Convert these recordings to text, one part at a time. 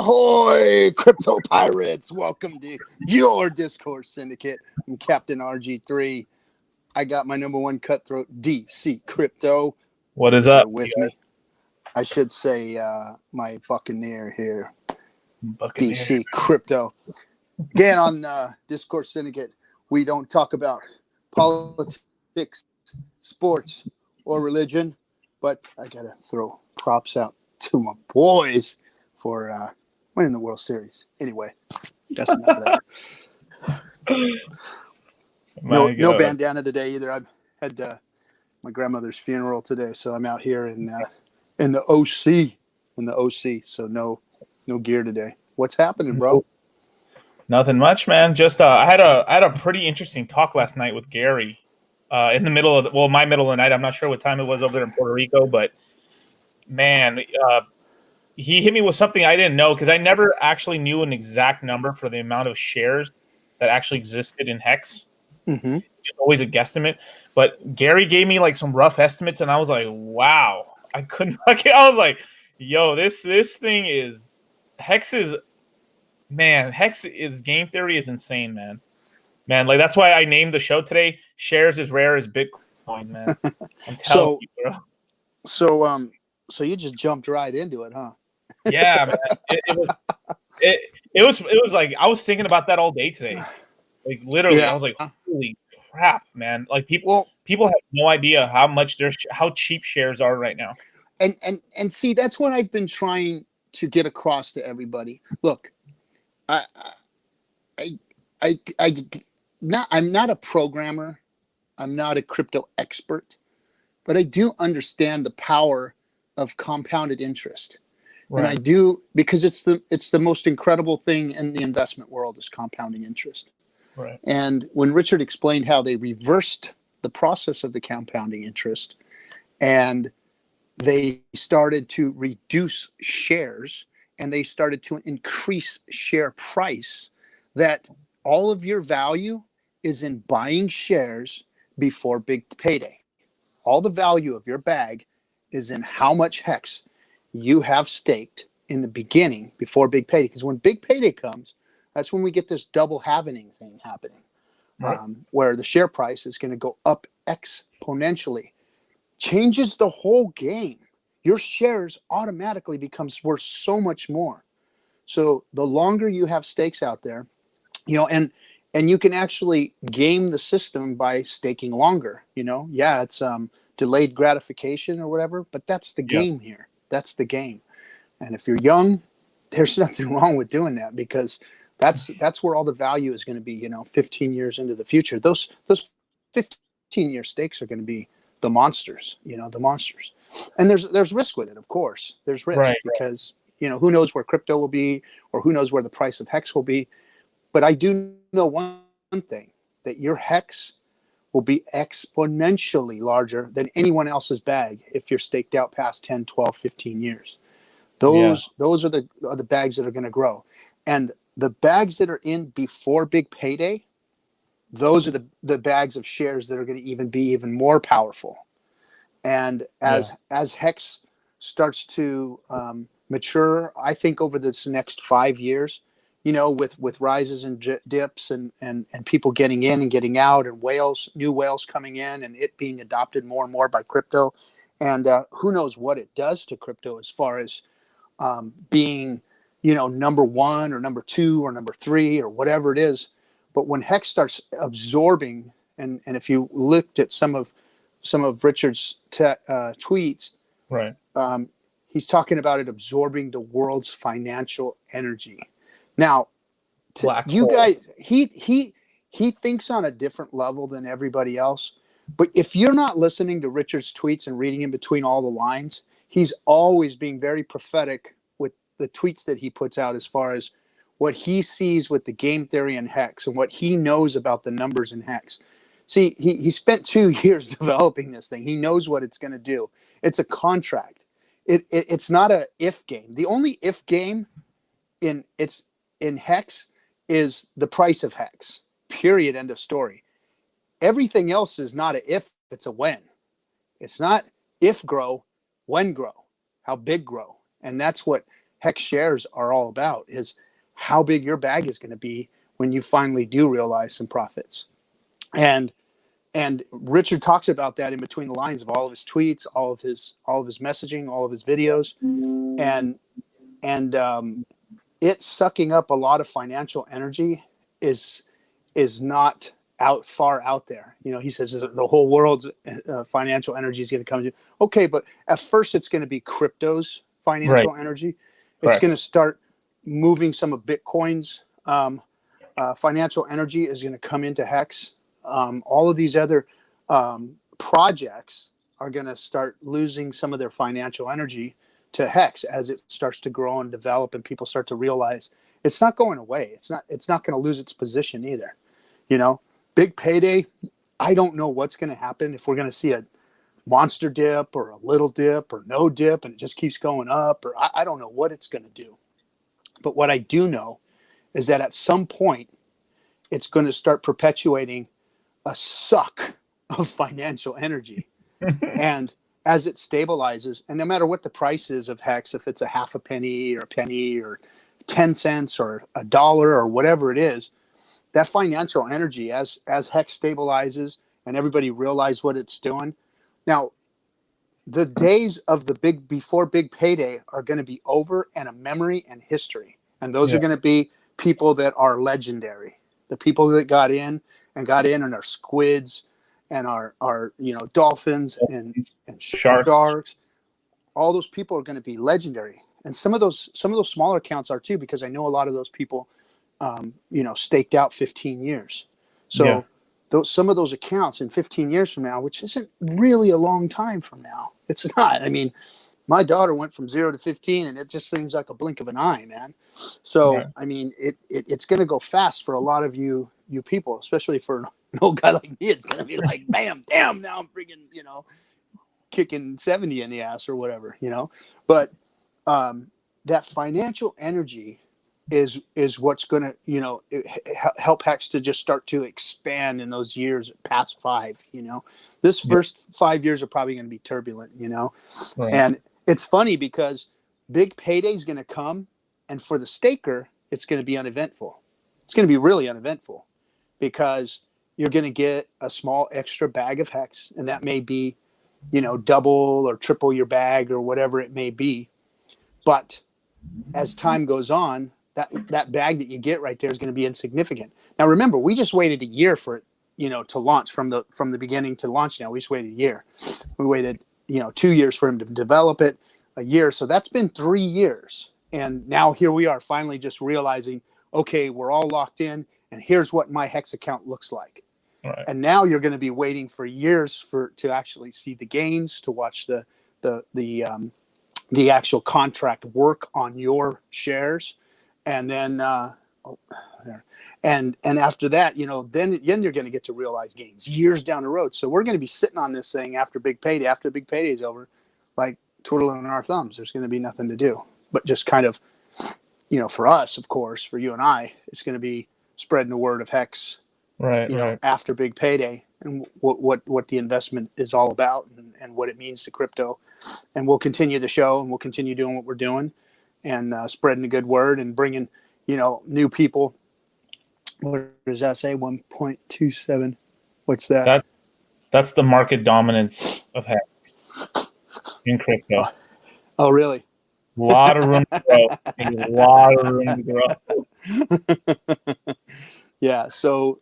Ahoy, crypto pirates! Welcome to your Discourse Syndicate. I'm Captain RG3. I got my number one cutthroat, DC Crypto. What is up? With me. I should say my Buccaneer here, Buccaneer. DC Crypto. Again, on Discourse Syndicate, we don't talk about politics, sports, or religion, but I got to throw props out to my boys for winning the World Series. Anyway, that's enough of that. No bandana today either. I had my grandmother's funeral today, so I'm out here in the OC. So no gear today. What's happening, bro? Nothing much, man. Just I had a pretty interesting talk last night with Gary in the middle of my middle of the night. I'm not sure what time it was over there in Puerto Rico, but man, he hit me with something I didn't know, because I never actually knew an exact number for the amount of shares that actually existed in HEX. Mm-hmm. It's always a guesstimate. But Gary gave me like some rough estimates, and I was like, wow. I was like, yo, this thing is HEX is game theory is insane, man. Man, like that's why I named the show today Shares as Rare as Bitcoin, man. I'm telling you, bro. So you just jumped right into it, huh? Yeah, man. It was like I was thinking about that all day today. Like literally, yeah. I was like, holy crap, man! Like people have no idea how cheap shares are right now. And see, that's what I've been trying to get across to everybody. Look, I'm not a programmer, I'm not a crypto expert, but I do understand the power of compounded interest. Right. And I do, because it's the most incredible thing in the investment world is compounding interest. Right. And when Richard explained how they reversed the process of the compounding interest and they started to reduce shares and they started to increase share price, that all of your value is in buying shares before big payday. All the value of your bag is in how much HEX you have staked in the beginning before big payday. Because when big payday comes, that's when we get this double halvening thing happening, right. Where the share price is going to go up exponentially. Changes the whole game. Your shares automatically becomes worth so much more. So the longer you have stakes out there, and you can actually game the system by staking longer. Yeah, it's delayed gratification or whatever, but that's the game here. That's the game. And if you're young, there's nothing wrong with doing that, because that's where all the value is going to be, 15 years into the future. Those 15-year stakes are going to be the monsters, the monsters. And there's risk with it, of course. There's risk because, who knows where crypto will be, or who knows where the price of HEX will be. But I do know one thing, that your HEX will be exponentially larger than anyone else's bag if you're staked out past 10, 12, 15 years. Those are the bags that are going to grow. And the bags that are in before big payday, those are the bags of shares that are going to be even more powerful. And as HEX starts to mature, I think over this next 5 years, with rises and dips and people getting in and getting out, and new whales coming in, and it being adopted more and more by crypto. And who knows what it does to crypto as far as being, number one or number two or number three or whatever it is. But when HEX starts absorbing, and if you looked at some of Richard's tweets, right, he's talking about it absorbing the world's financial energy. Now, you guys, he thinks on a different level than everybody else. But if you're not listening to Richard's tweets and reading in between all the lines, he's always being very prophetic with the tweets that he puts out as far as what he sees with the game theory and HEX and what he knows about the numbers in HEX. See, he spent 2 years developing this thing. He knows what it's going to do. It's a contract. It's not a if game. The only if game in HEX is the price of HEX. Period. End of story. Everything else is not a if, it's a when. It's not if grow, when grow, how big grow. And that's what Hex shares are all about, is how big your bag is going to be when you finally do realize some profits. And Richard talks about that in between the lines of all of his tweets, all of his messaging, all of his videos, and it's sucking up a lot of financial energy is not far out there. You know, he says the whole world's financial energy is going to come to. Okay, but at first it's going to be crypto's financial energy. It's going to start moving some of Bitcoin's financial energy is going to come into Hex. All of these other projects are going to start losing some of their financial energy to Hex as it starts to grow and develop, and people start to realize it's not going away. It's not going to lose its position either. You know, big payday. I don't know what's going to happen, if we're going to see a monster dip or a little dip or no dip and it just keeps going up, or I don't know what it's going to do. But what I do know is that at some point it's going to start perpetuating a suck of financial energy. And as it stabilizes, and no matter what the price is of Hex, if it's a half a penny or a penny or 10 cents or $1 or whatever it is, that financial energy, as Hex stabilizes and everybody realizes what it's doing. Now, the days of the before big payday are going to be over, and a memory and history. And those are going to be people that are legendary. The people that got in and are squids and are dolphins and sharks. All those people are going to be legendary. And some of those smaller accounts are too, because I know a lot of those people staked out 15 years. So some of those accounts in 15 years from now, which isn't really a long time from now. It's not. I mean, my daughter went from 0 to 15 and it just seems like a blink of an eye, man. So, I mean, it's going to go fast for a lot of you people, especially for an old guy like me. It's going to be like, bam, damn, now I'm freaking, kicking 70 in the ass or whatever, but that financial energy is what's going to, help Hex to just start to expand in those years past 5, this first 5 years are probably going to be turbulent, and it's funny because big payday is going to come, and for the staker, it's going to be uneventful. It's going to be really uneventful because you're going to get a small extra bag of Hex, and that may be, double or triple your bag or whatever it may be. But as time goes on, that bag that you get right there is going to be insignificant. Now, remember, we just waited a year for it, to launch from the beginning to launch. Now we just waited a year. We waited, 2 years for him to develop it, a year. So that's been 3 years. And now here we are finally just realizing, okay, we're all locked in and here's what my Hex account looks like. Right. And now you're going to be waiting for years to actually see the gains, to watch the actual contract work on your shares. And then, and after that, then you're going to get to realize gains years down the road. So we're going to be sitting on this thing after big payday is over, like twiddling our thumbs. There's going to be nothing to do, but just kind of, for us, of course, for you and I, it's going to be spreading the word of Hex, right. After big payday, and what the investment is all about, and what it means to crypto. And we'll continue the show, and we'll continue doing what we're doing, and spreading the good word and bringing, new people. What does that say? 1.27. What's that? That's the market dominance of Hex in crypto. Oh, really? A lot of room to grow. A lot of room to grow. Yeah. So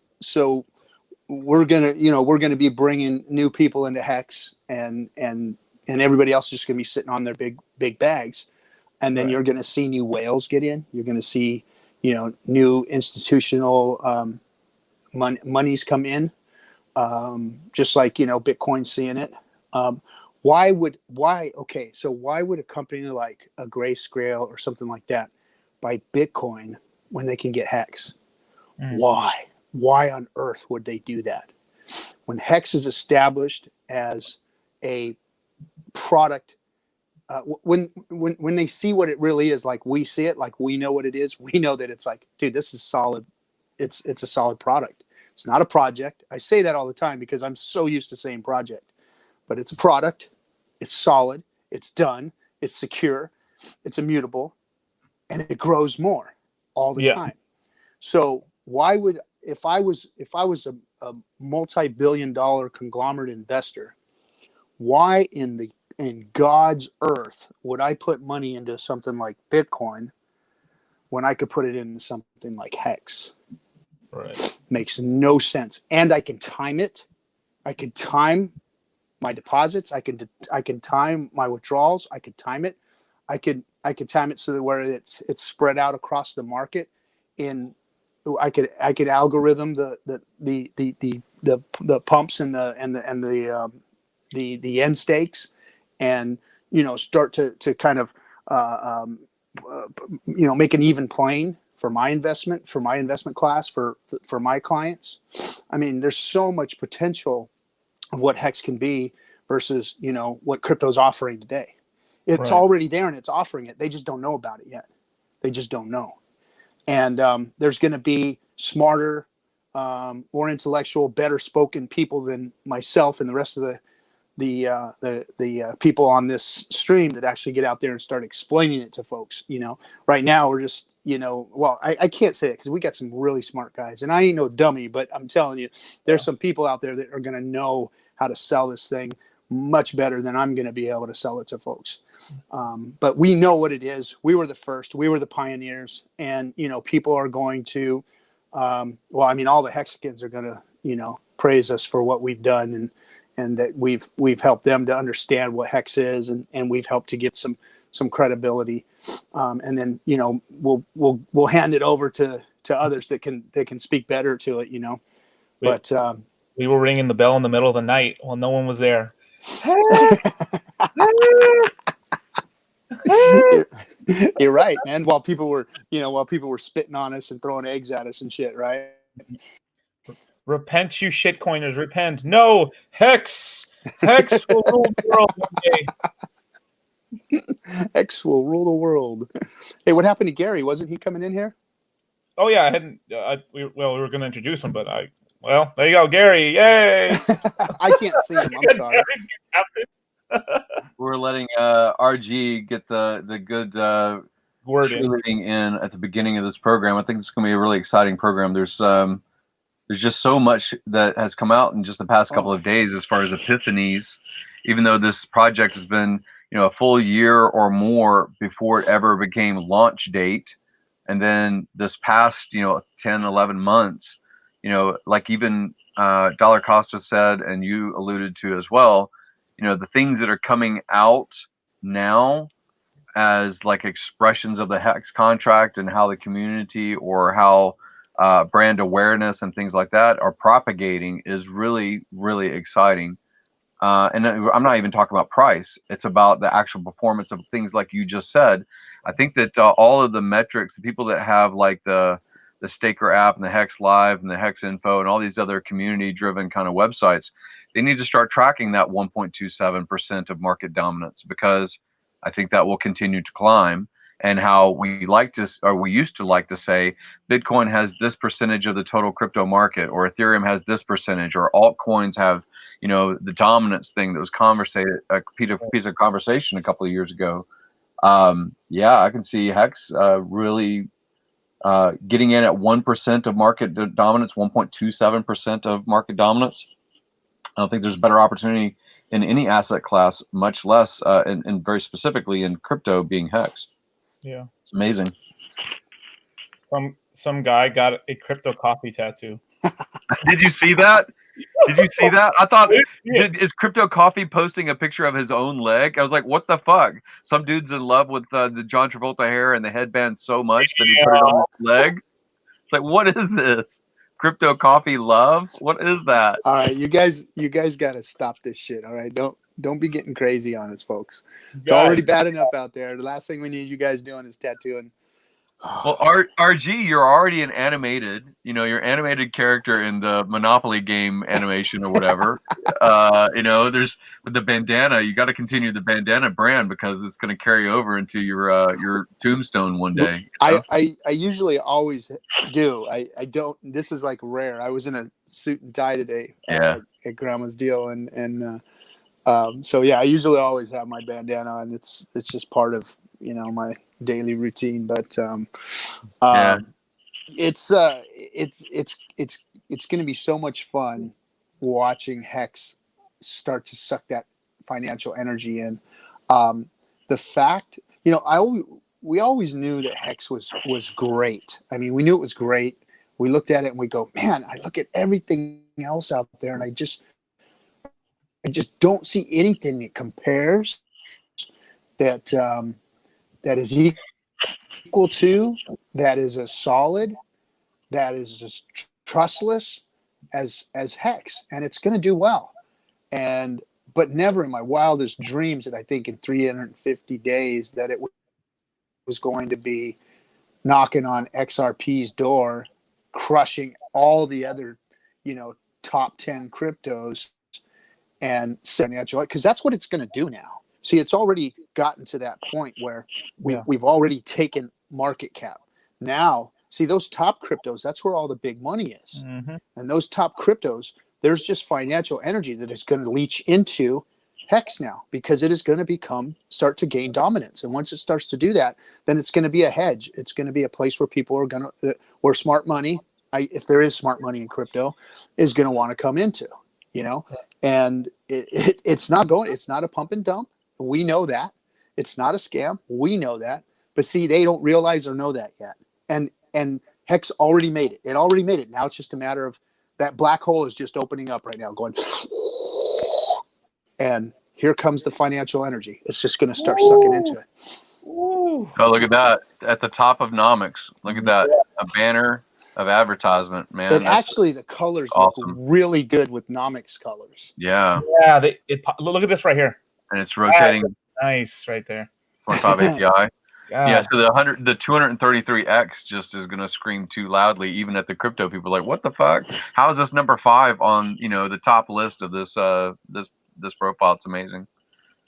we're gonna be bringing new people into Hex, and everybody else is just gonna be sitting on their big bags, and then you're gonna see new whales get in. You're gonna see new institutional monies come in, just like Bitcoin's seeing it. Why would a company like a Grayscale or something like that buy Bitcoin when they can get Hex? Why on earth would they do that? When Hex is established as a product, when they see what it really is, like we see it, like we know what it is, we know that it's like, dude, this is solid. It's a solid product. It's not a project. I say that all the time because I'm so used to saying project, but it's a product. It's solid. It's done. It's secure. It's immutable. and it grows more all the Yeah. time. So why would, if I was a multi-billion-dollar conglomerate investor, why in God's earth would I put money into something like Bitcoin when I could put it into something like Hex? Right. Makes no sense. And I can time it. I can time my deposits. I can time my withdrawals. I could time it. I could time it so that where it's spread out across the market. I could algorithm the pumps and the end stakes, and start to kind of make an even plane for my investment class for my clients. I mean, there's so much potential of what Hex can be versus what crypto's offering today. It's already there and it's offering it. They just don't know about it yet. They just don't know. And there's going to be smarter, more intellectual, better spoken people than myself and the rest of the people on this stream that actually get out there and start explaining it to folks. Right now we're just, well, I can't say it because we got some really smart guys, and I ain't no dummy, but I'm telling you, there's some people out there that are going to know how to sell this thing much better than I'm going to be able to sell it to folks. But we know what it is. We were the first, we were the pioneers, and, people are going to, all the Hexicans are going to, praise us for what we've done, and that we've helped them to understand what Hex is, and we've helped to get some credibility. And then, we'll hand it over to others that can speak better to it, but, we were ringing the bell in the middle of the night while no one was there. You're right, man. While people were spitting on us and throwing eggs at us and shit, right? Repent, you shitcoiners, repent. No, Hex will rule the world one day. Hex will rule the world. Hey, what happened to Gary? Wasn't he coming in here? Oh yeah, I hadn't. We were going to introduce him, but there you go, Gary. Yay! I can't see him. I'm sorry. We're letting RG get the good word cheerleading in at the beginning of this program. I think it's going to be a really exciting program. There's just so much that has come out in just the past couple of days as far as epiphanies, even though this project has been a full year or more before it ever became launch date. And then this past 10, 11 months, like even Dollar Costa said, and you alluded to as well, the things that are coming out now as like expressions of the Hex contract and how the community or how brand awareness and things like that are propagating is really, really exciting. And I'm not even talking about price. It's about the actual performance of things like you just said. I think that all of the metrics, the people that have like the Staker app and the Hex Live and the Hex Info and all these other community-driven kind of websites, they need to start tracking that 1.27% of market dominance, because I think that will continue to climb. And how we used to like to say, Bitcoin has this percentage of the total crypto market, or Ethereum has this percentage, or altcoins have, the dominance thing that was a piece of conversation a couple of years ago. I can see Hex really getting in at 1% of market dominance, 1.27% of market dominance. I don't think there's a better opportunity in any asset class, much less, and very specifically in crypto being Hex. Yeah, it's amazing. Some guy got a crypto coffee tattoo. Did you see that? Did you see that? I thought, is Crypto Coffee posting a picture of his own leg? I was like, what the fuck? Some dude's in love with the John Travolta hair and the headband so much that he put it on his leg. It's like, what is this? Crypto Coffee love? What is that? All right, you guys got to stop this shit. All right, don't be getting crazy on us, folks. It's already bad enough out there. The last thing we need you guys doing is tattooing. Well, RG, you're already an animated, your animated character in the Monopoly game animation or whatever. There's with the bandana, you got to continue the bandana brand because it's going to carry over into your tombstone one day. I usually always do. I don't. This is like rare. I was in a suit and tie today at Grandma's deal, and so yeah, I usually always have my bandana on. It's just part of my daily routine. But Yeah. it's going to be so much fun watching Hex start to suck that financial energy in. The fact, we always knew that Hex was great. I mean, we knew it was great. We looked at it and we go, man, I look at everything else out there and I just don't see anything that compares that that is equal to, that is as solid, that is as trustless as Hex, and it's going to do well. But never in my wildest dreams that I think in 350 days that it was going to be knocking on XRP's door, crushing all the other, top 10 cryptos and financial, because that's what it's going to do now. See, it's already gotten to that point where we've already taken market cap. Now, see, those top cryptos, that's where all the big money is. Mm-hmm. And those top cryptos, there's just financial energy that is going to leach into Hex now, because it is going to start to gain dominance. And once it starts to do that, then it's going to be a hedge. It's going to be a place where people are going to, where smart money, if there is smart money in crypto, is going to want to come into, and it's not a pump and dump. We know that. It's not a scam. We know that. But see, they don't realize or know that yet. And Hex already made it. It already made it. Now it's just a matter of that black hole is just opening up right now, going, and here comes the financial energy. It's just going to start sucking into it. Oh, look at that. At the top of Nomics. Look at that. A banner of advertisement, man. And actually, the colors awesome. look really good with Nomics colors. Yeah. Yeah. Look at this right here. And it's rotating. Nice, right there. 25 API. God. Yeah, so the 233X just is going to scream too loudly, even at the crypto people. Like, what the fuck? How is this number 5 on the top list of this this profile? It's amazing.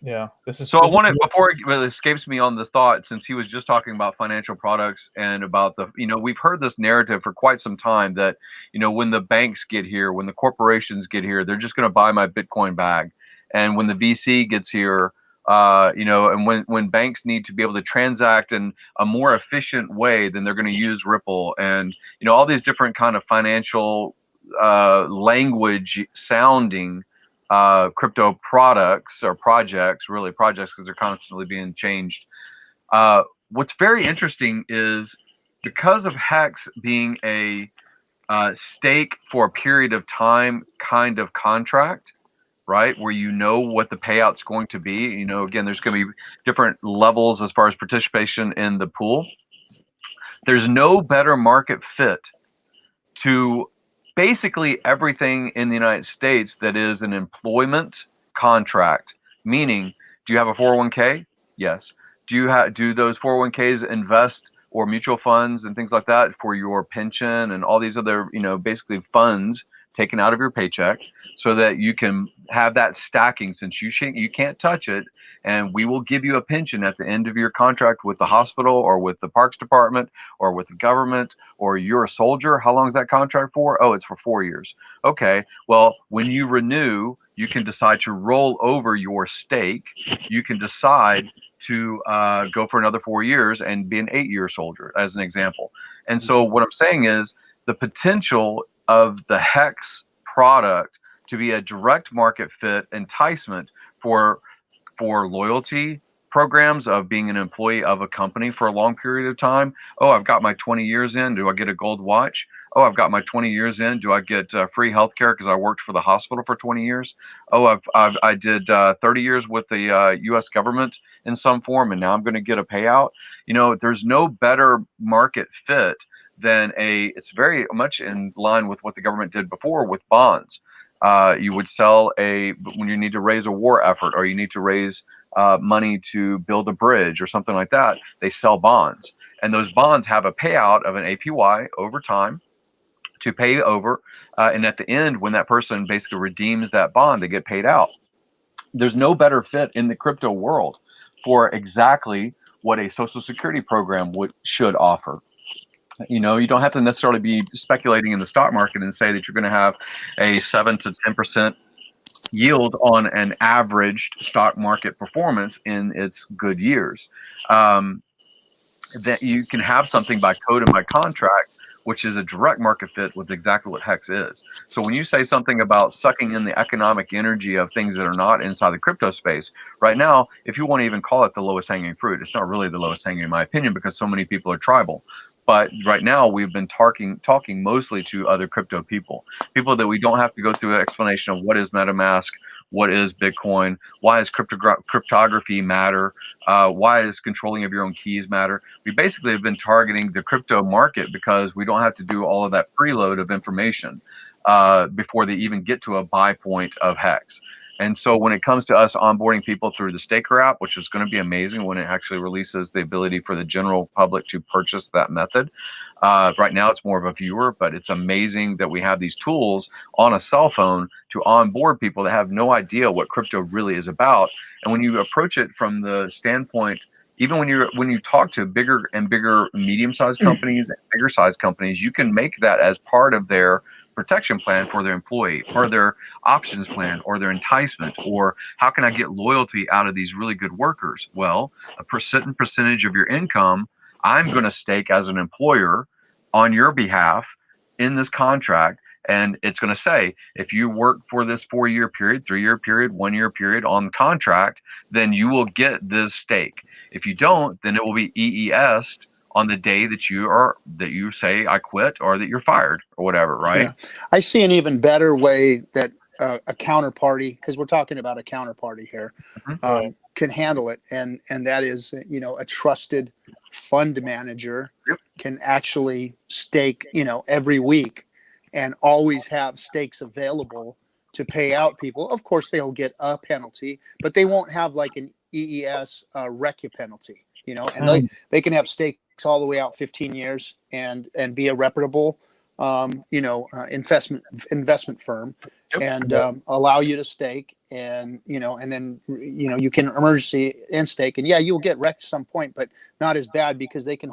Yeah, this is. So I wanted, before it escapes me on the thought, since he was just talking about financial products and about we've heard this narrative for quite some time that when the banks get here, when the corporations get here, they're just going to buy my Bitcoin bag, and when the VC gets here. And when banks need to be able to transact in a more efficient way, then they're going to use Ripple and all these different kind of financial language sounding crypto products or projects, really projects, because they're constantly being changed. What's very interesting is because of Hex being a stake for a period of time kind of contract, right, where what the payout's going to be. Again, there's going to be different levels as far as participation in the pool. There's no better market fit to basically everything in the United States that is an employment contract. Meaning, do you have a 401k? Yes. Do those 401ks invest or mutual funds and things like that for your pension and all these other, basically funds taken out of your paycheck, so that you can have that stacking, since you can't touch it, and we will give you a pension at the end of your contract with the hospital or with the parks department or with the government, or you're a soldier. How long is that contract for? Oh, it's for 4 years. Okay, well, when you renew, you can decide to roll over your stake. You can decide to go for another 4 years and be an 8-year soldier, as an example. And so what I'm saying is the potential of the Hex product to be a direct market fit enticement for loyalty programs of being an employee of a company for a long period of time. Oh, I've got my 20 years in. Do I get a gold watch? Oh, I've got my 20 years in. Do I get free healthcare because I worked for the hospital for 20 years? Oh, I did 30 years with the U.S. government in some form, and now I'm going to get a payout. There's no better market fit than it's very much in line with what the government did before with bonds. You would sell when you need to raise a war effort, or you need to raise money to build a bridge or something like that, they sell bonds. And those bonds have a payout of an APY over time to pay over. And at the end, when that person basically redeems that bond, they get paid out. There's no better fit in the crypto world for exactly what a Social Security program should offer. You don't have to necessarily be speculating in the stock market and say that you're going to have a 7 to 10% yield on an averaged stock market performance in its good years. that you can have something by code and by contract, which is a direct market fit with exactly what HEX is. So when you say something about sucking in the economic energy of things that are not inside the crypto space, right now, if you want to even call it the lowest hanging fruit, it's not really the lowest hanging in my opinion, because so many people are tribal. But right now, we've been talking mostly to other crypto people that we don't have to go through an explanation of what is MetaMask, what is Bitcoin, why does cryptography matter, why does controlling of your own keys matter. We basically have been targeting the crypto market because we don't have to do all of that preload of information before they even get to a buy point of HEX. And so when it comes to us onboarding people through the Staker app, which is going to be amazing when it actually releases the ability for the general public to purchase that method. Right now it's more of a viewer, but it's amazing that we have these tools on a cell phone to onboard people that have no idea what crypto really is about. And when you approach it from the standpoint, even when you talk to bigger and bigger medium-sized companies and bigger sized companies, you can make that as part of their protection plan for their employee, or their options plan, or their enticement, or how can I get loyalty out of these really good workers? Well, a certain percentage of your income I'm going to stake as an employer on your behalf in this contract. And it's going to say, if you work for this 4-year period, 3-year period, 1-year period on the contract, then you will get this stake. If you don't, then it will be EES'd on the day that you say I quit, or that you're fired, or whatever, right? Yeah. I see an even better way that a counterparty, because we're talking about a counterparty here, can handle it, and that is, a trusted fund manager can actually stake, every week, and always have stakes available to pay out people. Of course, they'll get a penalty, but they won't have like an EES recu penalty, and they can have stakes all the way out 15 years and be a reputable, investment firm, and allow you to stake, and and then you can emergency and stake, and you'll get wrecked at some point, but not as bad, because they can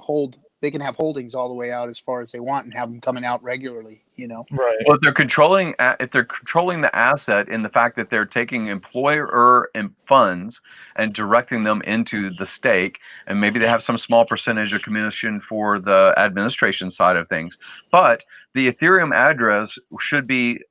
have holdings all the way out as far as they want and have them coming out regularly. Right. Well, if they're controlling the asset in the fact that they're taking employer funds and directing them into the stake, and maybe they have some small percentage of commission for the administration side of things, but the Ethereum address should be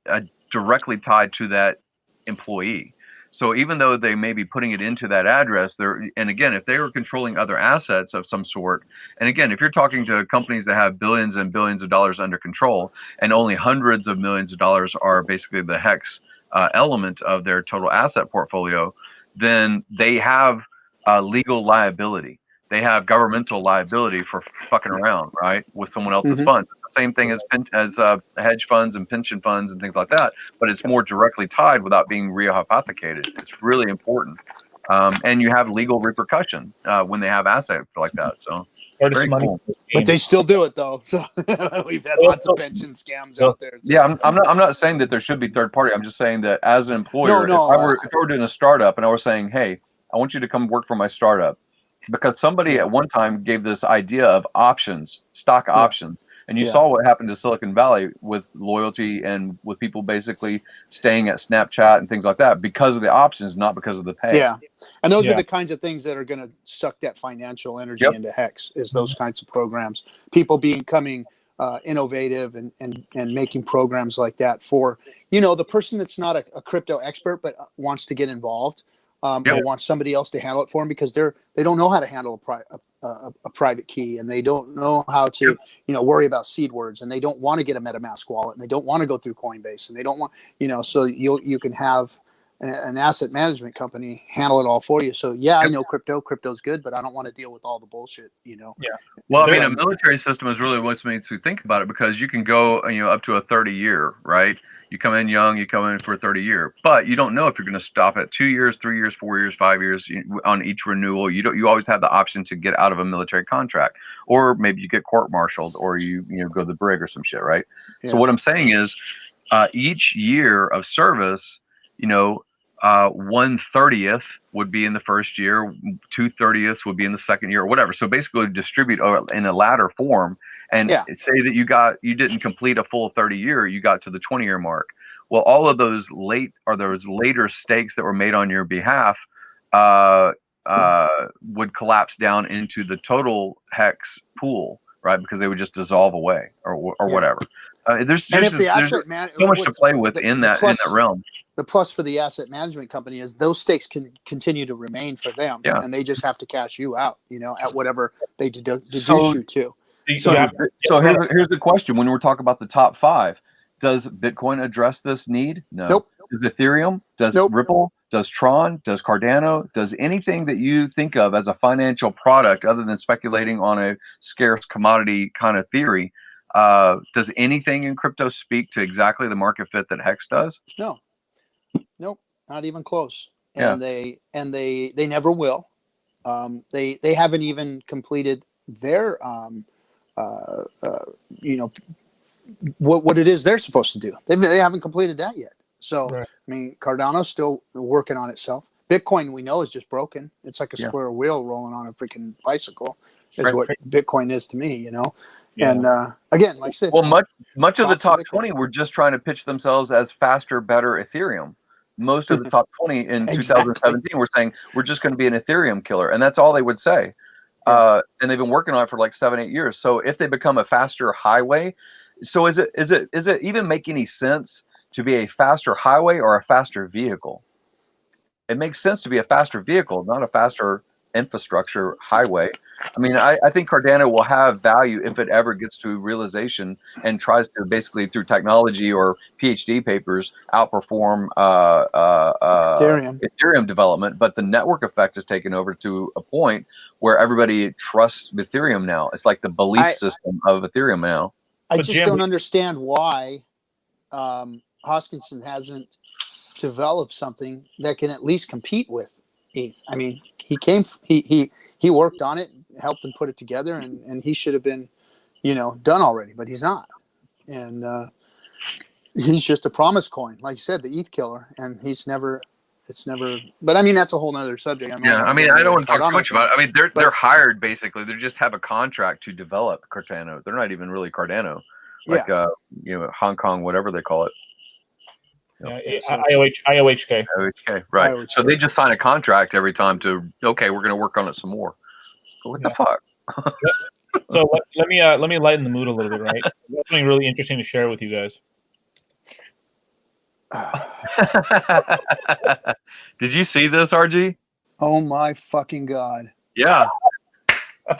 directly tied to that employee. So even though they may be putting it into that address, and again, if they were controlling other assets of some sort, and again, if you're talking to companies that have billions and billions of dollars under control, and only hundreds of millions of dollars are basically the HEX element of their total asset portfolio, then they have legal liability. They have governmental liability for fucking around, right, with someone else's funds. It's the same thing as hedge funds and pension funds and things like that, but it's more directly tied without being rehypothecated. It's really important. And you have legal repercussion when they have assets like that. So very cool. But they still do it, though. So we've had lots of pension scams out there. So. Yeah, I'm not saying that there should be third party. I'm just saying that as an employer, if I were doing a startup and I was saying, hey, I want you to come work for my startup, because somebody at one time gave this idea of options, stock options. And you saw what happened to Silicon Valley with loyalty and with people basically staying at Snapchat and things like that because of the options, not because of the pay. Yeah. And those are the kinds of things that are going to suck that financial energy into HEX, is those kinds of programs. People becoming innovative and making programs like that for, the person that's not a crypto expert but wants to get involved. Or want somebody else to handle it for them, because they don't know how to handle a private key, and they don't know how to worry about seed words, and they don't want to get a MetaMask wallet, and they don't want to go through Coinbase, and they don't want so you can have an asset management company handle it all for you. So I know crypto's good, but I don't want to deal with all the bullshit. Well, I mean, a military system is really what's made to think about it, because you can go up to a 30-year, right? You come in young, you come in for a 30-year, but you don't know if you're going to stop at 2 years, 3 years, 4 years, 5 years on each renewal. You always have the option to get out of a military contract, or maybe you get court-martialed, or you go to the brig or some shit, right? So what I'm saying is, each year of service, 1/30th would be in the first year, 2/30ths would be in the second year, or whatever. So basically distribute in a ladder form, and say that you didn't complete a full 30-year, you got to the 20-year mark. Well, all of those later stakes that were made on your behalf would collapse down into the total hex pool, right? Because they would just dissolve away or whatever. There's And if the there's asset man, so much to play with in that realm. The plus for the asset management company is those stakes can continue to remain for them, and they just have to cash you out, at whatever they deduce you to. So here's the question: when we're talking about the top 5, does Bitcoin address this need? No. Nope. Does Ethereum? Does Ripple? Does Tron? Does Cardano? Does anything that you think of as a financial product, other than speculating on a scarce commodity kind of theory, does anything in crypto speak to exactly the market fit that Hex does? No. Nope. Not even close. And they never will. They haven't even completed their what it is they're supposed to do. They haven't completed that yet. So I mean, Cardano's still working on itself. Bitcoin, we know, is just broken. It's like a square wheel rolling on a freaking bicycle. Is what Bitcoin is to me, Yeah. And again, like I said, well, much of the top 20 were just trying to pitch themselves as faster, better Ethereum. Most of the top 20 in 2017 were saying we're just going to be an Ethereum killer, and that's all they would say. And they've been working on it for like 7-8 years. So if they become a faster highway, so is it even make any sense to be a faster highway or a faster vehicle? It makes sense to be a faster vehicle, not a faster infrastructure highway. I mean, I think Cardano will have value if it ever gets to realization and tries to basically through technology or PhD papers outperform Ethereum development. But the network effect is taken over to a point where everybody trusts Ethereum now. It's like the belief system of Ethereum now. I just don't understand why Hoskinson hasn't developed something that can at least compete with ETH. I mean, he worked on it, helped them put it together, and he should have been, done already, but he's not. And he's just a promise coin, like you said, the ETH killer, and it's never. But I mean, that's a whole nother subject. I don't want to talk too much about it. I mean, they're hired basically. They just have a contract to develop Cardano. They're not even really Cardano, like Hong Kong, whatever they call it. IOHK. IOHK, right. IOHK. So they just sign a contract every time to, we're going to work on it some more. What the fuck? So let me lighten the mood a little bit, right? Something really interesting to share with you guys. Did you see this, RG? Oh my fucking God. Yeah.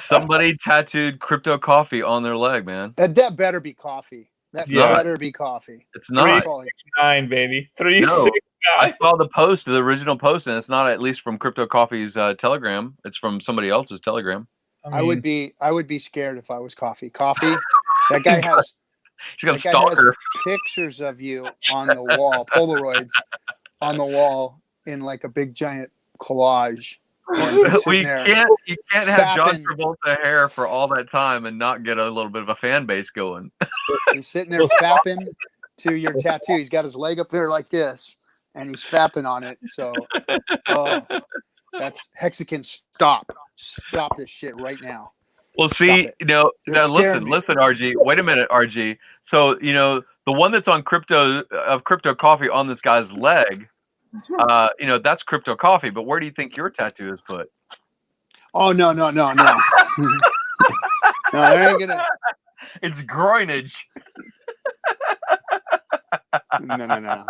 Somebody tattooed crypto coffee on their leg, man. That better be coffee. That better be coffee. It's not. 369, baby. 369. I saw the post, the original post, and it's not at least from Crypto Coffee's Telegram. It's from somebody else's Telegram. I would be scared if I was Coffee. Coffee. That guy has. She's got a stalker. Pictures of you on the wall, Polaroids on the wall in like a big giant collage. You can't have John Travolta hair for all that time and not get a little bit of a fan base going. He's sitting there fapping to your tattoo. He's got his leg up there like this, and he's fapping on it. So, that's Hexican. Stop this shit right now. Well, see, now listen, RG. Wait a minute, RG. So, the one that's on Crypto Coffee on this guy's leg. That's Crypto Coffee, but where do you think your tattoo is put? Oh, no. No, I ain't gonna. It's groinage. No.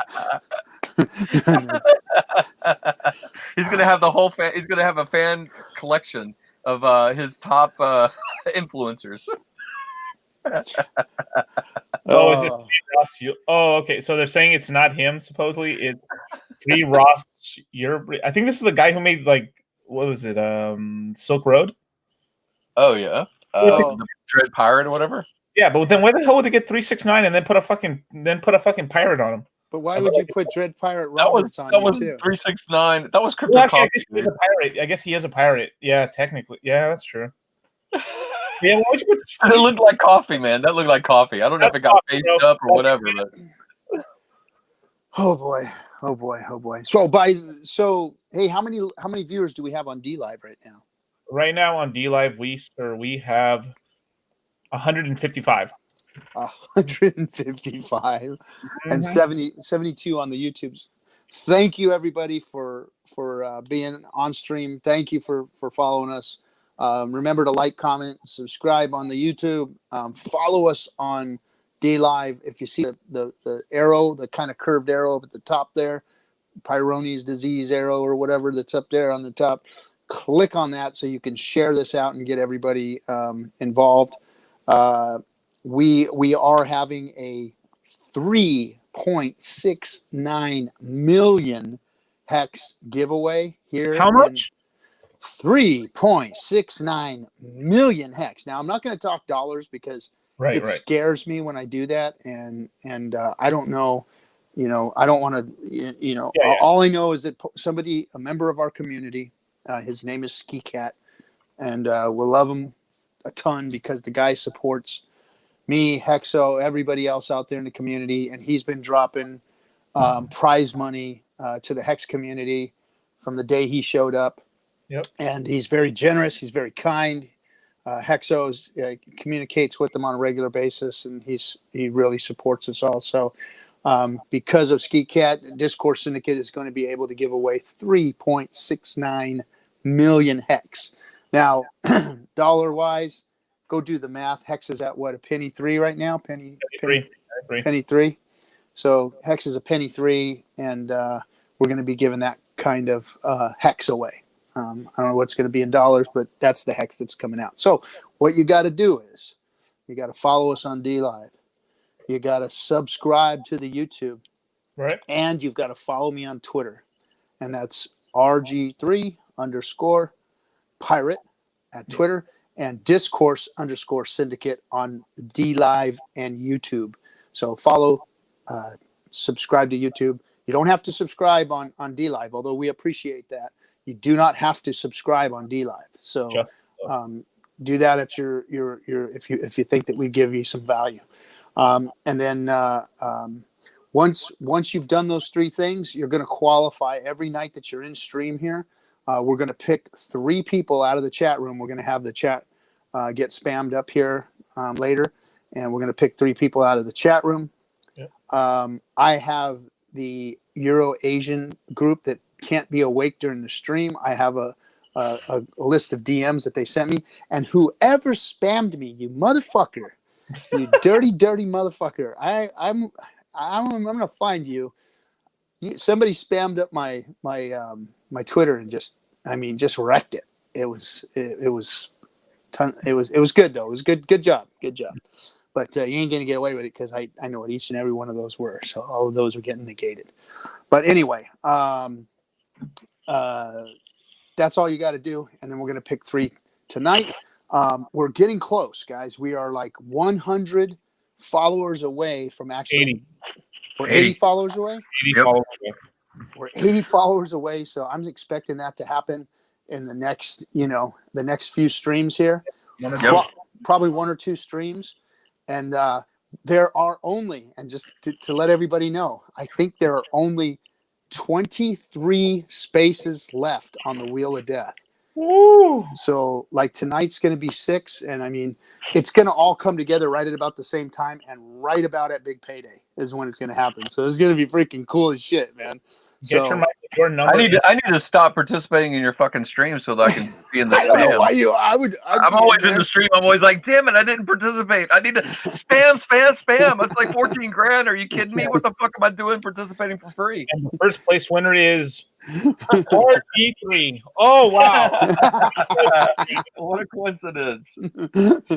He's gonna have the whole fan. He's gonna have a fan collection of his top influencers. Is it Ross? Okay. So they're saying it's not him. Supposedly, it's Free Ross. I think this is the guy who made what was it? Silk Road. Oh yeah. The Dread Pirate or whatever. Yeah, but then where the hell would they get 369 and then put a fucking pirate on him? But why would you put Dread Pirate Roberts on? That was 369. That was Crypto Coffee. I guess he is a pirate. I guess he is a pirate. Yeah, technically. Yeah, that's true. Yeah, why would you put? It looked like coffee, man. That looked like coffee. I don't know if it got faced up or whatever. But... Oh boy. So hey, how many viewers do we have on Dlive right now? Right now on Dlive, we have 155. 155 and 72 on the YouTubes. thank you everybody for being on stream. Thank you for following us. Remember to like, comment, subscribe on the YouTube. Follow us on Dlive. If you see the arrow, the kind of curved arrow up at the top there, Peyronie's disease arrow or whatever that's up there on the top, click on that so you can share this out and get everybody involved. We are having a 3.69 million hex giveaway here. How much? 3.69 million hex. Now I'm not going to talk dollars because Right. scares me when I do that, and I don't know, I don't want to, Yeah. all I know is that somebody, a member of our community, his name is Ski Cat, and we'll love him a ton because the guy supports me, Hexo, everybody else out there in the community, and he's been dropping prize money to the Hex community from the day he showed up. Yep. And he's very generous. He's very kind. Hexo communicates with them on a regular basis, and he really supports us all. So because of Ski Cat, Discourse Syndicate is going to be able to give away 3.69 million hex. Now, dollar-wise, go do the math. Hex is at what, a penny 3 right now? Penny 3. So hex is a penny 3, and we're going to be giving that kind of hex away. I don't know what's going to be in dollars, but that's the hex that's coming out. So what you got to do is you got to follow us on Dlive. You got to subscribe to the YouTube. Right. And you've got to follow me on Twitter. And that's RG3_pirate at Twitter, and Discourse_syndicate on Dlive and YouTube. So follow, subscribe to YouTube. You don't have to subscribe on Dlive, although we appreciate that. You do not have to subscribe on Dlive. So do that at your if you think that we give you some value. And then once you've done those 3 things, you're going to qualify every night that you're in stream here. We're going to pick 3 people out of the chat room. We're going to have the chat get spammed up here later, and we're going to pick 3 people out of the chat room. Yep. I have the Euro-Asian group that can't be awake during the stream. I have a list of DMs that they sent me, and whoever spammed me, you motherfucker, you dirty motherfucker, I'm gonna find you. Somebody spammed up my Twitter and just wrecked it. It was good though. It was good job. But you ain't gonna get away with it because I know what each and every one of those were. So all of those are getting negated. But anyway, that's all you got to do, and then we're gonna pick 3 tonight. We're getting close, guys. We are like 100 followers away from actually. 80. We're 80 followers away. 80 followers away. We're 80 followers away, so I'm expecting that to happen in the next few streams here. Probably 1 or 2 streams, and there are only, and just to let everybody know, I think there are only 23 spaces left on the Wheel of Death. Woo! So like tonight's going to be 6, and I mean it's going to all come together right at about the same time, and right about at Big Payday is when it's going to happen. So it's going to be freaking cool as shit, man. Get your number. I need to stop participating in your fucking stream so that I can be in the I don't know spam. why I'm always in the stream. I'm always like, damn it, I didn't participate. I need to spam. That's like 14 grand. Are you kidding me? What the fuck am I doing participating for free? And the first place winner is RG3. Oh wow. What a coincidence.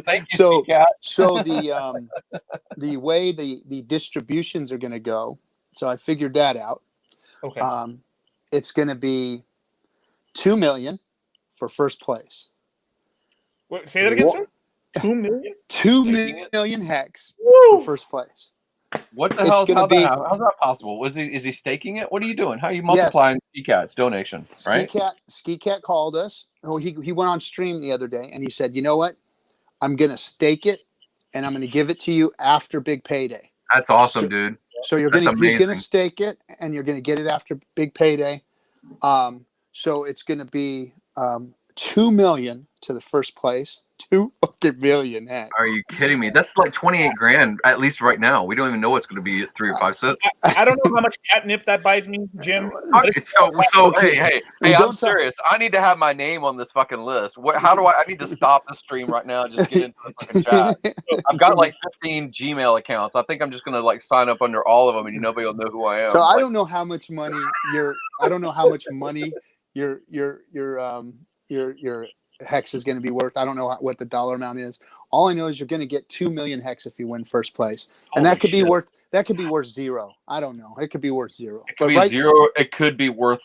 Thank you, So Cat. so the way the distributions are going to go, so I figured that out. Okay. It's going to be 2 million for first place. Wait, say that again, sir? 2 million? 2 million hex Woo! for first place. What the It's hell? gonna be- How's that possible? Is he staking it? What are you doing? How are you multiplying Ski Cat's donation? Right? Ski Cat called us. Oh, he went on stream the other day and he said, "You know what? I'm going to stake it and I'm going to give it to you after Big Payday." That's awesome, dude. So he's going to stake it and you're going to get it after Big Payday. So it's going to be 2 2 million to the first place. 2 fucking million hex. Are you kidding me? That's like 28 grand at least right now. We don't even know what's going to be at 3 or 5 cents. I don't know how much catnip that buys me, Jim. But it's So Okay. hey, Well, I'm serious. I need to have my name on this fucking list. How do I need to stop the stream right now and just get into the fucking chat. I've got like 15 Gmail accounts. I think I'm just going to like sign up under all of them and nobody will know who I am. So I don't know how much money your hex is going to be worth. I don't know what the dollar amount is. All I know is you're going to get 2 million hex if you win first place, and that could be worth 0. I don't know. It could be worth 0. It could be 0. It could be worth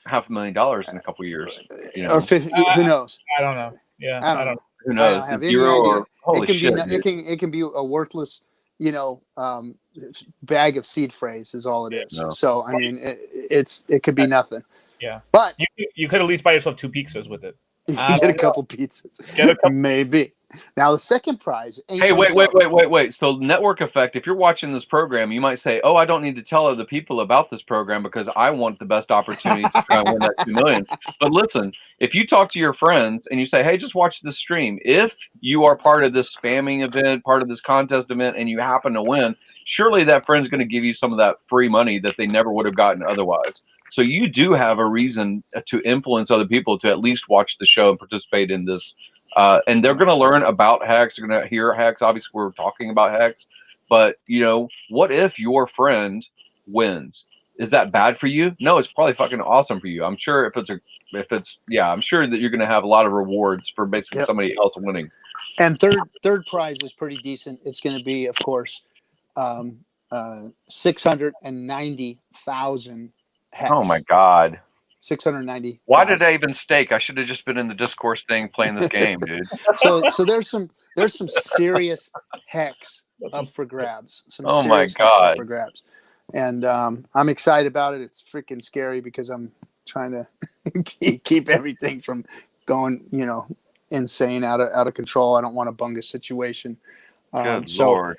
$500,000 in a couple of years. You know? Or who knows? I don't know. Yeah, I don't know. Who knows? I don't have any 0 idea. or holy shit. It can be a worthless, bag of seed phrase is all it is. No. So I mean, it could be nothing. Yeah, but you could at least buy yourself 2 pizzas with it. You can get a couple pizzas. Maybe. Now the second prize. Hey, wait. So network effect. If you're watching this program, you might say, "Oh, I don't need to tell other people about this program because I want the best opportunity to try and win that 2 million." But listen, if you talk to your friends and you say, "Hey, just watch this stream," if you are part of this spamming event, part of this contest event, and you happen to win, surely that friend's going to give you some of that free money that they never would have gotten otherwise. So you do have a reason to influence other people to at least watch the show and participate in this. And they're going to learn about hex. They're going to hear hex. Obviously, we're talking about hex. But, what if your friend wins? Is that bad for you? No, it's probably fucking awesome for you. I'm sure I'm sure that you're going to have a lot of rewards for basically somebody else winning. And third prize is pretty decent. It's going to be, of course, 690,000 hex. Oh my God. 690. Why did I even stake? I should have just been in the Discourse thing playing this game, dude. So there's some serious hex up for grabs. Oh my God. Up for grabs. And I'm excited about it. It's freaking scary because I'm trying to keep everything from going, insane, out of control. I don't want a bungus situation. Good Lord.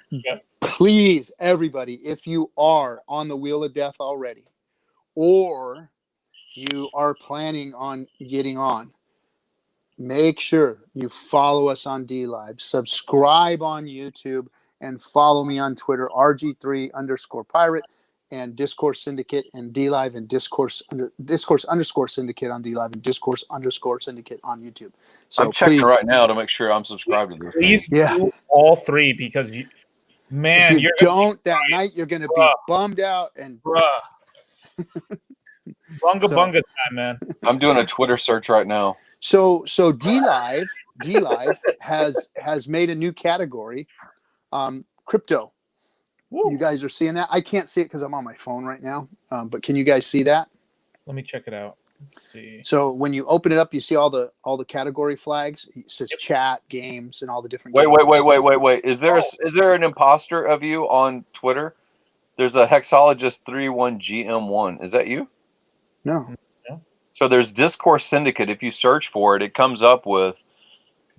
Please, everybody, if you are on the wheel of death already, or you are planning on getting on, make sure you follow us on Dlive, subscribe on YouTube, and follow me on Twitter, RG3_pirate, and Discourse Syndicate and Dlive, and Discourse _ Syndicate on Dlive, and Discourse _ Syndicate on YouTube. So I'm checking right now to make sure I'm subscribed to this. Please do all 3 because if you don't that night, you're going to be bummed out and bunga time, man. I'm doing a Twitter search right now. So Dlive has made a new category, crypto. Woo. You guys are seeing that? I can't see it because I'm on my phone right now. But can you guys see that? Let me check it out. Let's see. So when you open it up, you see all the category flags. It says chat, games, and all the different. Wait. Is there an imposter of you on Twitter? There's a Hexologist 31GM1. Is that you? No. So there's Discourse Syndicate. If you search for it, it comes up with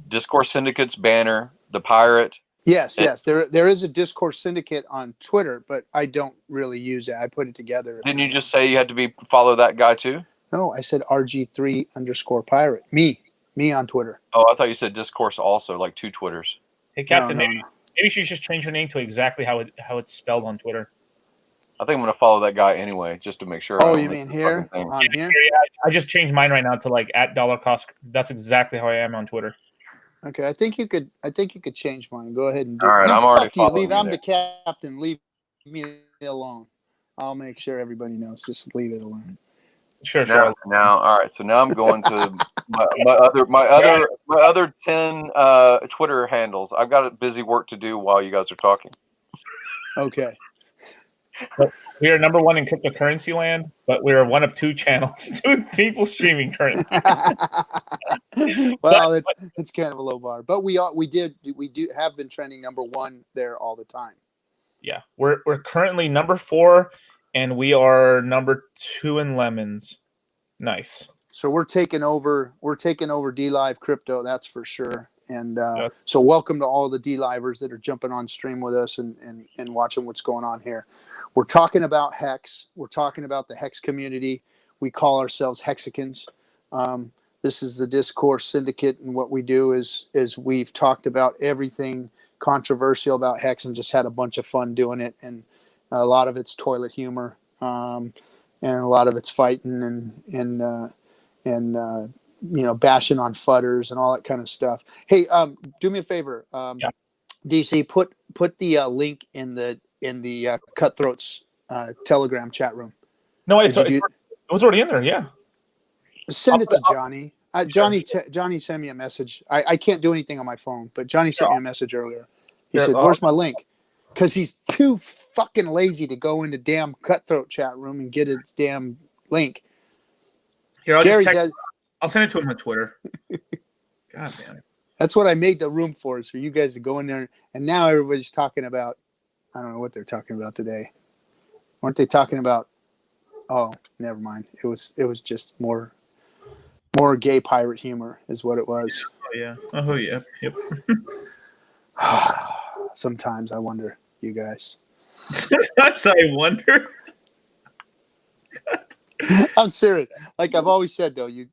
Discourse Syndicate's banner, the pirate. Yes. There is a Discourse Syndicate on Twitter, but I don't really use it. I put it together. Didn't you just say you had to follow that guy too? No, I said RG3_pirate. Me on Twitter. Oh, I thought you said Discourse also, like 2 Twitters. Hey, Captain, maybe you should just change your name to exactly how it's spelled on Twitter. I think I'm going to follow that guy anyway, just to make sure. Oh, you mean here? On here? I just changed mine right now to like $$cost. That's exactly how I am on Twitter. Okay, I think you could change mine. Go ahead and do it. All right, I'm already following you. I'm the captain. Leave me alone. I'll make sure everybody knows. Just leave it alone. Sure. Now, all right. So now I'm going to my other 10 Twitter handles. I've got busy work to do while you guys are talking. Okay. We are number 1 in cryptocurrency land, but we are one of 2 channels, 2 people streaming currently. Well, it's kind of a low bar, but we do have been trending number 1 there all the time. Yeah, we're currently number 4, and we are number 2 in lemons. Nice. So we're taking over Dlive crypto, that's for sure. And so welcome to all the Dlivers that are jumping on stream with us and watching what's going on here. We're talking about Hex. We're talking about the Hex community. We call ourselves Hexicans. The This is the Discourse Syndicate, and what we do is we've talked about everything controversial about Hex and just had a bunch of fun doing it. And a lot of it's toilet humor, and a lot of it's fighting and bashing on fudders and all that kind of stuff. Hey, do me a favor, DC, put the link in the Cutthroats Telegram chat room. No, it was already in there. Yeah. Send it to Johnny. Johnny sent me a message. I can't do anything on my phone, but Johnny sent me a message earlier. He said, "Where's my link?" Because he's too fucking lazy to go into damn Cutthroat chat room and get his damn link. Here, I'll send it to him on Twitter. God damn it. That's what I made the room for, is for you guys to go in there. And now everybody's talking about, I don't know what they're talking about today. Weren't they talking about? Oh, never mind. It was just more gay pirate humor is what it was. Oh yeah. Oh yeah. Yep. Sometimes I wonder, you guys. Sometimes I wonder. I'm serious. Like I've always said, though, you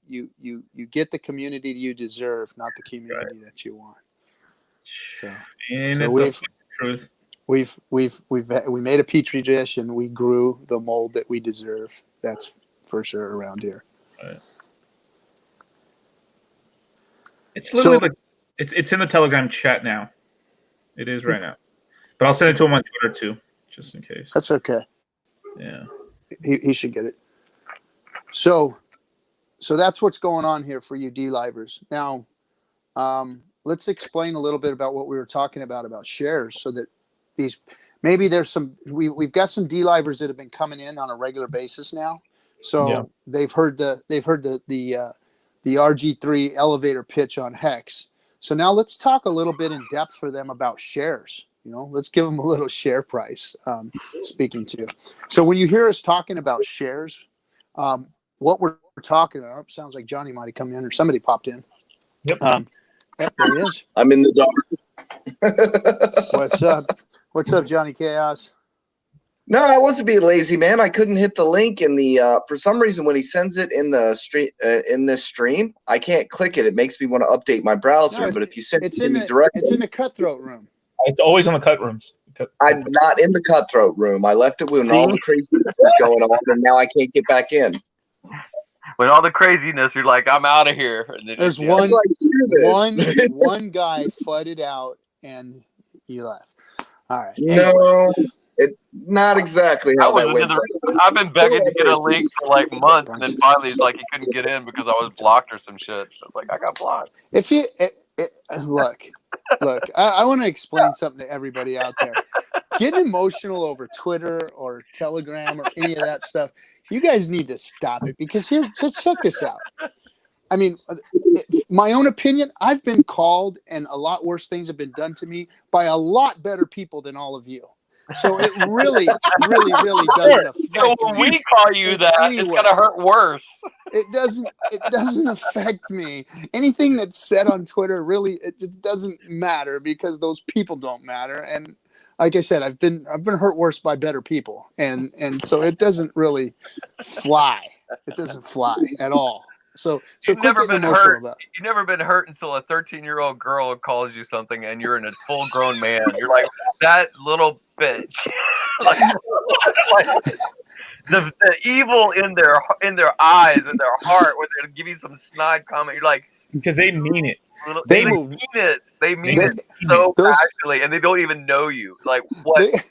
get the community you deserve, not the community that you want. So we made a petri dish and we grew the mold that we deserve. That's for sure around here. Right. It's literally it's in the Telegram chat now. It is right now, but I'll send it to him on Twitter too, just in case. That's okay. Yeah, he should get it. So that's what's going on here for you D-livers. Now, let's explain a little bit about what we were talking about shares, so that maybe there's some we've got some D-livers that have been coming in on a regular basis now. So they've heard the RG3 elevator pitch on Hex. So now let's talk a little bit in depth for them about shares. Let's give them a little share price. Speaking to. So when you hear us talking about shares, what we're talking about, sounds like Johnny might have come in or somebody popped in. Yep. Yep, there he is. I'm in the dark. What's up, Johnny Chaos? No, I wasn't being lazy, man. I couldn't hit the link in the for some reason when he sends it in the stream in this stream, I can't click it. It makes me want to update my browser. No, but if you send it it's to in me the directly, it's in the Cutthroat room. It's always on the cut rooms. I'm not in the Cutthroat room. I left it when all the craziness was going on, and now I can't get back in. With all the craziness, you're like, I'm out of here. And then There's It's like, screw this. one guy fudded out and he left. All right. No, not exactly how that went. I've been begging to get a link for like months, and then finally it's like he couldn't get in because I was blocked or some shit. So it's like, I got blocked. If you look, I want to explain something to everybody out there. Getting emotional over Twitter or Telegram or any of that stuff, you guys need to stop it, because just check this out. I mean, my own opinion, I've been called and a lot worse things have been done to me by a lot better people than all of you. So it really, really, really doesn't affect So when me. we call you that, it's gonna hurt worse. It doesn't affect me. Anything that's said on Twitter, really, it just doesn't matter, because those people don't matter. And like I said, I've been hurt worse by better people, and so it doesn't really fly. It doesn't fly at all. So You've quit never getting been emotional hurt. about it. You've never been hurt until a 13-year-old girl calls you something, and you're in a full-grown man. You're like, that little bitch. like the evil in their eyes and their heart, when they give you some snide comment, you're like, because they mean it. They mean it. They mean it so passionately, and they don't even know you. Like, what?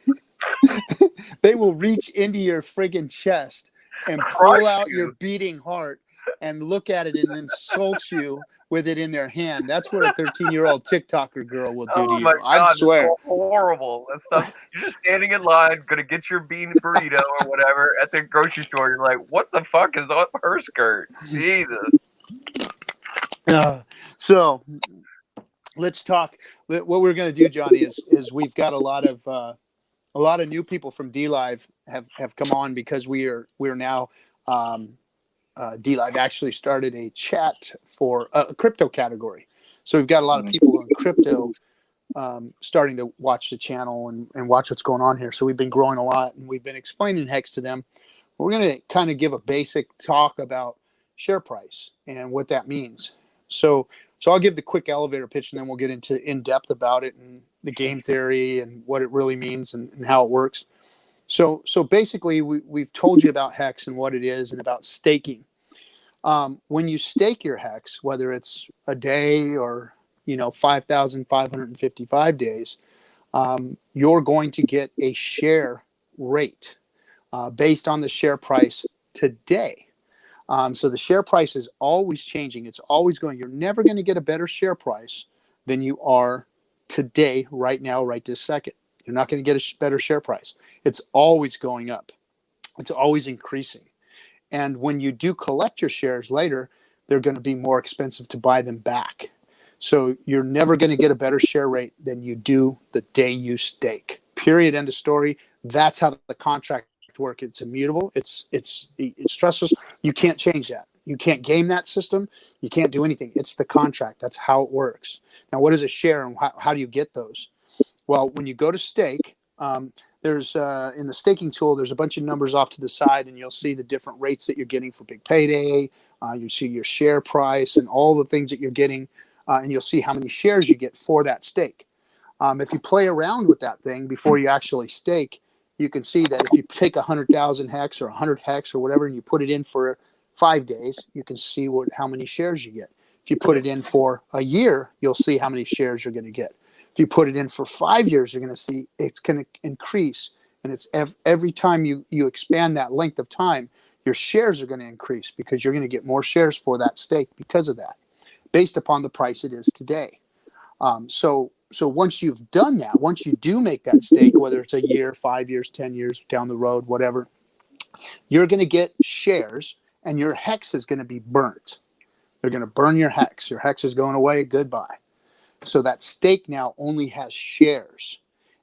They will reach into your friggin' chest and pull out your beating heart and look at it and insult you with it in their hand. That's what a 13-year-old TikToker girl will do to you. I swear. It's so horrible. That stuff. You're just standing in line, gonna get your bean burrito or whatever at the grocery store. You're like, what the fuck is on her skirt? Jesus. So let's talk. What we're going to do, Johnny, is we've got a lot of new people from Dlive have come on, because we're now Dlive actually started a chat for a crypto category. So we've got a lot of people on crypto starting to watch the channel and watch what's going on here. So we've been growing a lot, and we've been explaining Hex to them. We're going to kind of give a basic talk about share price and what that means. So I'll give the quick elevator pitch, and then we'll get into in depth about it and the game theory and what it really means and how it works. So basically, we've told you about HEX and what it is and about staking. When you stake your HEX, whether it's a day or 5,555 days, you're going to get a share rate based on the share price today. So the share price is always changing. It's always going. You're never going to get a better share price than you are today, right now, right this second. You're not going to get a better share price. It's always going up. It's always increasing. And when you do collect your shares later, they're going to be more expensive to buy them back. So you're never going to get a better share rate than you do the day you stake. Period. End of story. That's how the contract works. It's immutable. It's trustless. You can't change that. You can't game that system. You can't do anything. It's the contract. That's how it works. Now, what is a share and how do you get those? Well, when you go to stake, there's in the staking tool, there's a bunch of numbers off to the side, and you'll see the different rates that you're getting for Big Payday. You see your share price and all the things that you're getting, and you'll see how many shares you get for that stake. If you play around with that thing before you actually stake, you can see that if you take 100,000 hex or 100 hex or whatever, and you put it in for 5 days, you can see how many shares you get. If you put it in for a year, you'll see how many shares you're going to get. If you put it in for 5 years, you're going to see it's going to increase. And it's every time you expand that length of time, your shares are going to increase because you're going to get more shares for that stake because of that, based upon the price it is today. So once you've done that, once you do make that stake, whether it's a year, 5 years, 10 years down the road, whatever, you're going to get shares, and your hex is going to be burnt. They're going to burn your hex. Your hex is going away. Goodbye. So that stake now only has shares,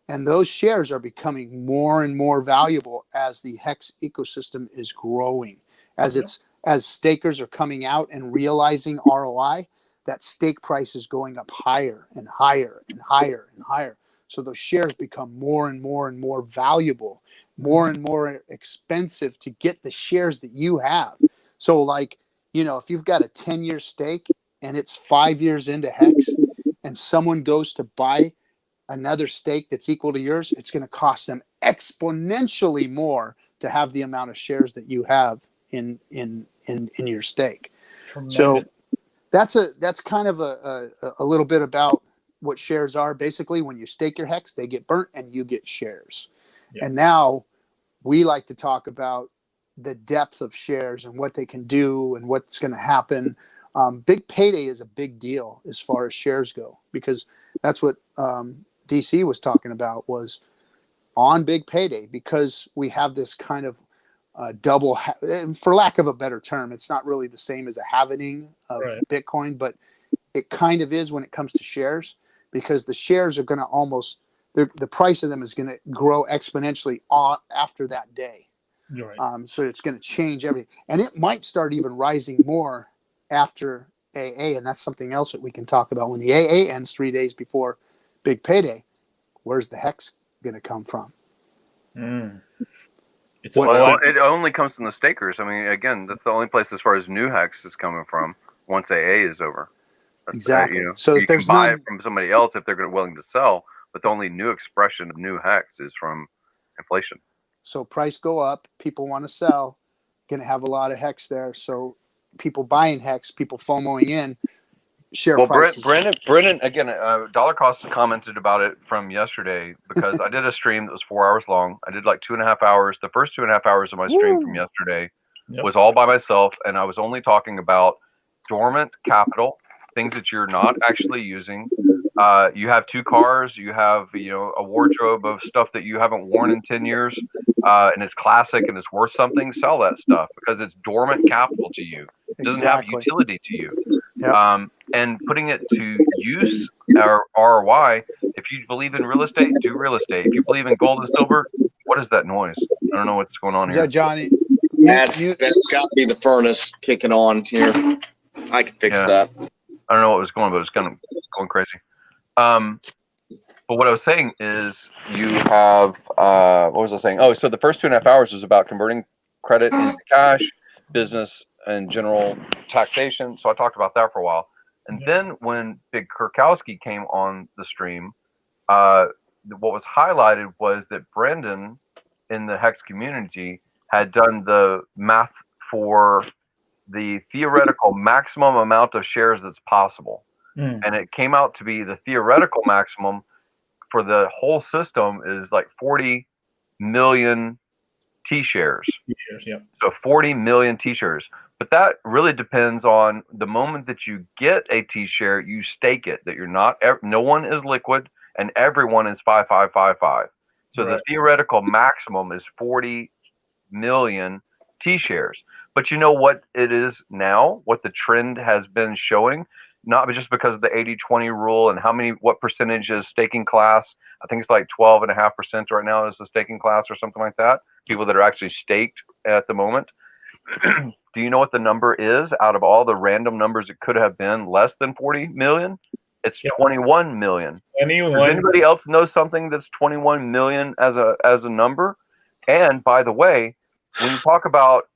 and those shares are becoming more and more valuable as the hex ecosystem is growing. As stakers are coming out and realizing ROI, that stake price is going up higher and higher and higher and higher. So those shares become more and more and more valuable, more and more expensive to get the shares that you have. So like, if you've got a 10-year stake and it's 5 years into hex, and someone goes to buy another stake that's equal to yours, it's going to cost them exponentially more to have the amount of shares that you have in your stake. Tremendous. So that's kind of a little bit about what shares are. Basically, when you stake your hex, they get burnt and you get shares. Yeah. And now we like to talk about the depth of shares and what they can do and what's going to happen. Big Payday is a big deal as far as shares go, because that's what DC was talking about, was on Big Payday, because we have this kind of double, for lack of a better term, it's not really the same as a halvening of Bitcoin, but it kind of is when it comes to shares, because the shares are going to the price of them is going to grow exponentially after that day. Right. So it's going to change everything, and it might start even rising more after AA, and that's something else that we can talk about. When the AA ends 3 days before Big Payday, where's the hex going to come from? It only comes from the stakers. I mean, again, that's the only place as far as new hex is coming from once AA is over. That's, exactly. So you can buy it from somebody else if they're willing to sell, but the only new expression of new hex is from inflation. So price go up, people want to sell, going to have a lot of hex there. So people buying hex, people FOMOing in, share prices. Brennan, again, Dollar Cost commented about it from yesterday, because I did a stream that was 4 hours long. I did like 2.5 hours. The first 2.5 hours of my stream from yesterday was all by myself, and I was only talking about dormant capital, things that you're not actually using. You have 2 cars, you have a wardrobe of stuff that you haven't worn in 10 years, and it's classic and it's worth something. Sell that stuff because it's dormant capital to you. It doesn't have utility to you. Yep. And putting it to use or ROI. If you believe in real estate, do real estate. If you believe in gold and silver, what is that noise? I don't know what's going on here. Is that Johnny? That's got to be the furnace kicking on here. I can fix that. I don't know what was going, but it was kind of going crazy. But what I was saying is, you have what was I saying? Oh, so the first 2.5 hours was about converting credit into cash, business and general taxation. So I talked about that for a while. And then when Big Kurkowski came on the stream, what was highlighted was that Brendan in the Hex community had done the math for the theoretical maximum amount of shares that's possible. And it came out to be the theoretical maximum for the whole system is like 40 million T-shares. T-shares, yeah. So 40 million T-shares. But that really depends on the moment that you get a T-share, you stake it, that you're not, no one is liquid and everyone is 5555. So the theoretical maximum is 40 million T-shares. But you know what it is now, what the trend has been showing, not just because of the 80-20 rule and what percentage is staking class. I think it's like 12.5% right now is the staking class or something like that. People that are actually staked at the moment. Do you know what the number is out of all the random numbers it could have been less than 40 million? It's 21 million. Does anybody else know something that's 21 million as a number? And by the way, when you talk about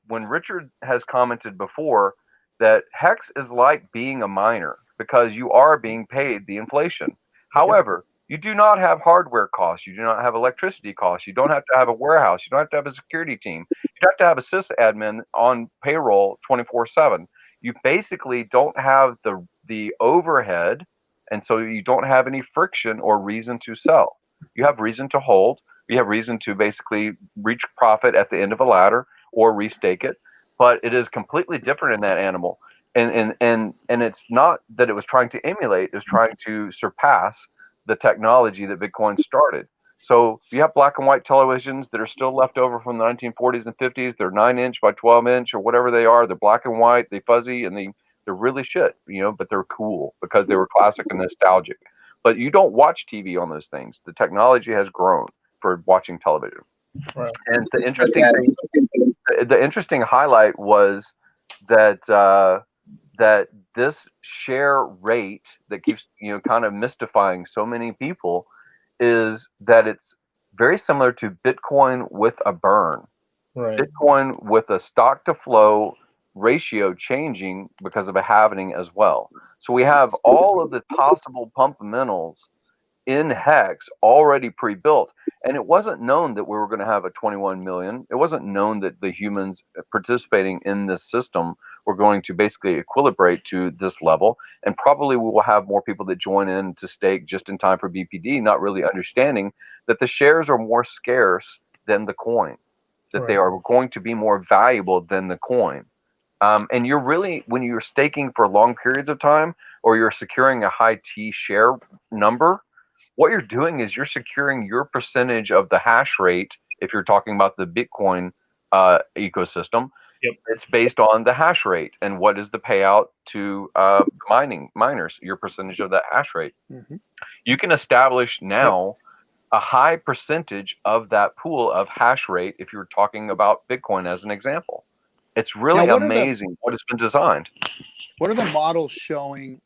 when Richard has commented before that Hex is like being a miner because you are being paid the inflation. However, you do not have hardware costs. You do not have electricity costs. You don't have to have a warehouse. You don't have to have a security team. You have to have a sysadmin on payroll 24/7. You basically don't have the overhead, and so you don't have any friction or reason to sell. You have reason to hold. You have reason to basically reach profit at the end of a ladder or restake it. But it is completely different in that animal. And it's not that it was trying to emulate, it was trying to surpass the technology that Bitcoin started. So you have black and white televisions that are still left over from the 1940s and 50s. They're 9-inch by 12-inch or whatever they are. They're black and white, they're fuzzy, and they're really shit, but they're cool because they were classic and nostalgic. But you don't watch TV on those things. The technology has grown for watching television. Right. And the interesting highlight was that that this share rate that keeps kind of mystifying so many people is that it's very similar to Bitcoin with a burn. Right. Bitcoin with a stock to flow ratio changing because of a halving as well. So we have all of the possible fundamentals in Hex already pre-built, and it wasn't known that we were going to have a 21 million. It wasn't known that the humans participating in this system were going to basically equilibrate to this level, and probably we will have more people that join in to stake just in time for BPD, not really understanding that the shares are more scarce than the coin, that they are going to be more valuable than the coin. And you're really, when you're staking for long periods of time, or you're securing a high T share number, what you're doing is you're securing your percentage of the hash rate. If you're talking about the Bitcoin ecosystem, it's based on the hash rate and what is the payout to miners, your percentage of that hash rate. You can establish now a high percentage of that pool of hash rate if you're talking about Bitcoin as an example. It's really amazing what has been designed. What are the models showing?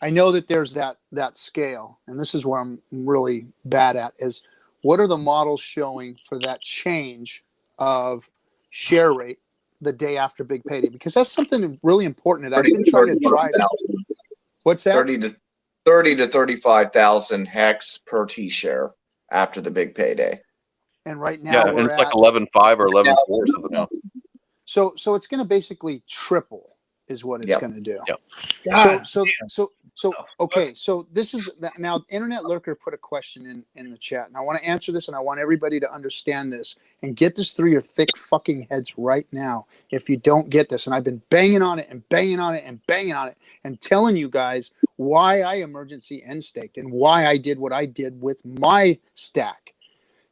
I know that there's that scale, and this is where I'm really bad at, is what are the models showing for that change of share rate the day after Big Payday? Because that's something really important that I've been trying to drive. What's that? 30 to 35,000 hex per T share after the Big Payday. And right now and it's like 11.5 or 11.4 or something. So it's going to basically triple is what it's going to do. So okay, so this is now Internet Lurker put a question in the chat, and I want to answer this, and I want everybody to understand this and get this through your thick fucking heads right now. If you don't get this, and I've been banging on it and banging on it and banging on it and telling you guys why I emergency end staked and why I did what I did with my stack,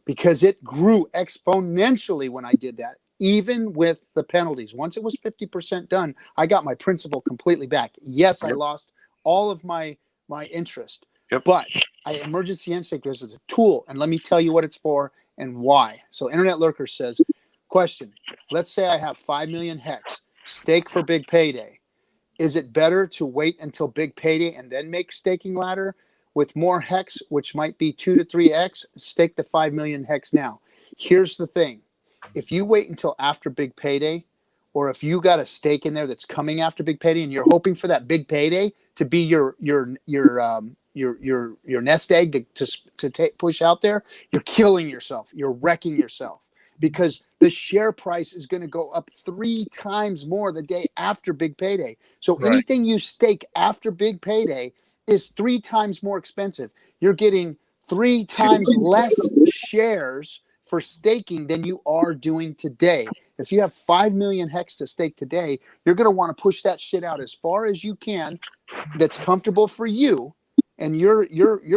because it grew exponentially when I did that. Even with the penalties, once it was 50% done, I got my principal completely back. Yes, I lost all of my interest, but I emergency end stake as a tool, and let me tell you what it's for and why. So Internet Lurker says, question, let's say I have 5 million hex, stake for Big Payday. Is it better to wait until Big Payday and then make staking ladder with more hex, which might be 2 to 3x, stake the 5 million hex now? Here's the thing. If you wait until after Big Payday, or if you got a stake in there that's coming after big payday and you're hoping for that big payday to be your nest egg to push out there, you're killing yourself. You're wrecking yourself, because the share price is going to go up 3 times more the day after big payday. So anything you stake after big payday is 3 times more expensive. You're getting 3 times less shares for staking than you are doing today. If you have 5 million hex to stake today, you're going to want to push that shit out as far as you can that's comfortable for you and your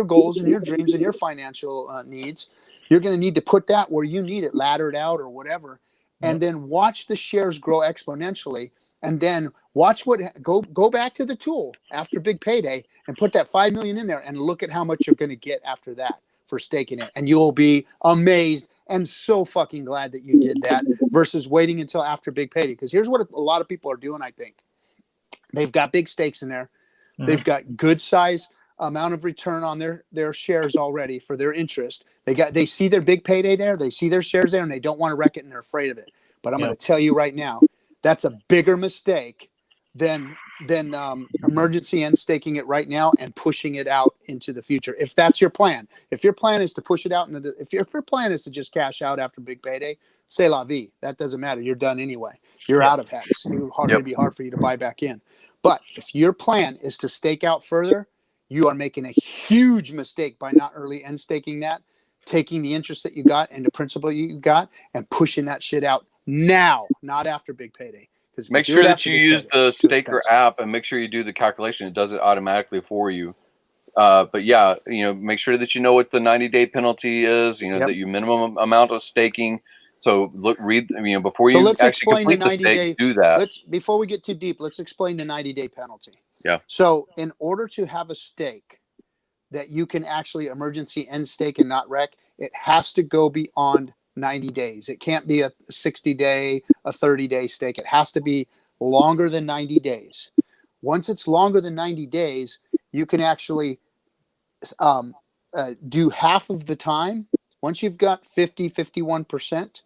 goals and your dreams and your financial needs. You're going to need to put that where you need it, laddered out or whatever, and then watch the shares grow exponentially. And then watch go back to the tool after big payday and put that 5 million in there and look at how much you're going to get after that for staking it. And you'll be amazed and so fucking glad that you did that versus waiting until after big payday. Because here's what a lot of people are doing, I think. They've got big stakes in there. They've got good size amount of return on their shares already for their interest. They see their big payday there, they see their shares there, and they don't want to wreck it and they're afraid of it. But I'm going to tell you right now, that's a bigger mistake than emergency end staking it right now and pushing it out into the future. If that's your plan, if your plan is to push it out, if your plan is to just cash out after big payday, c'est la vie. That doesn't matter. You're done anyway. You're out of hex. It'd be hard for you to buy back in. But if your plan is to stake out further, you are making a huge mistake by not early end staking that, taking the interest that you got and the principal you got and pushing that shit out now, not after big payday. Make sure that you use the Staker app and make sure you do the calculation. It does it automatically for you. But yeah, make sure that you know what the 90-day penalty is, that you minimum amount of staking. So read, before you actually complete the stake, do that. Before we get too deep, let's explain the 90-day penalty. Yeah. So in order to have a stake that you can actually emergency end stake and not wreck, it has to go beyond 90 days. It can't be a 60-day, a 30-day stake. It has to be longer than 90 days. Once it's longer than 90 days, you can actually do half of the time. Once you've got 51%,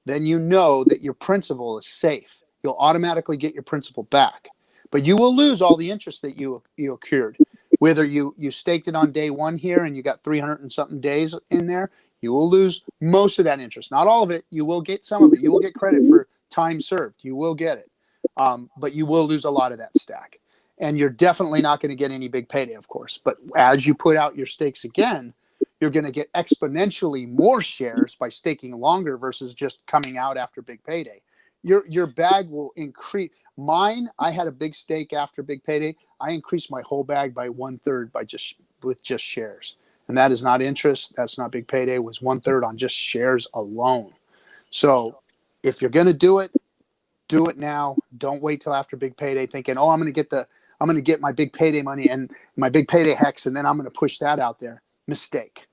then you know that your principal is safe. You'll automatically get your principal back. But you will lose all the interest that you accrued. Whether you staked it on day one here and you got 300 and something days in there, you will lose most of that interest. Not all of it. You will get some of it. You will get credit for time served. You will get it. But you will lose a lot of that stack. And you're definitely not going to get any big payday, of course. But as you put out your stakes again, you're going to get exponentially more shares by staking longer versus just coming out after big payday. Your bag will increase. Mine, I had a big stake after big payday. I increased my whole bag by 1/3 with just shares. And that is not interest. That's not big payday. It was 1/3 on just shares alone. So if you're going to do it now. Don't wait till after big payday thinking, I'm going to get my big payday money and my big payday hex, and then I'm going to push that out there. Mistake.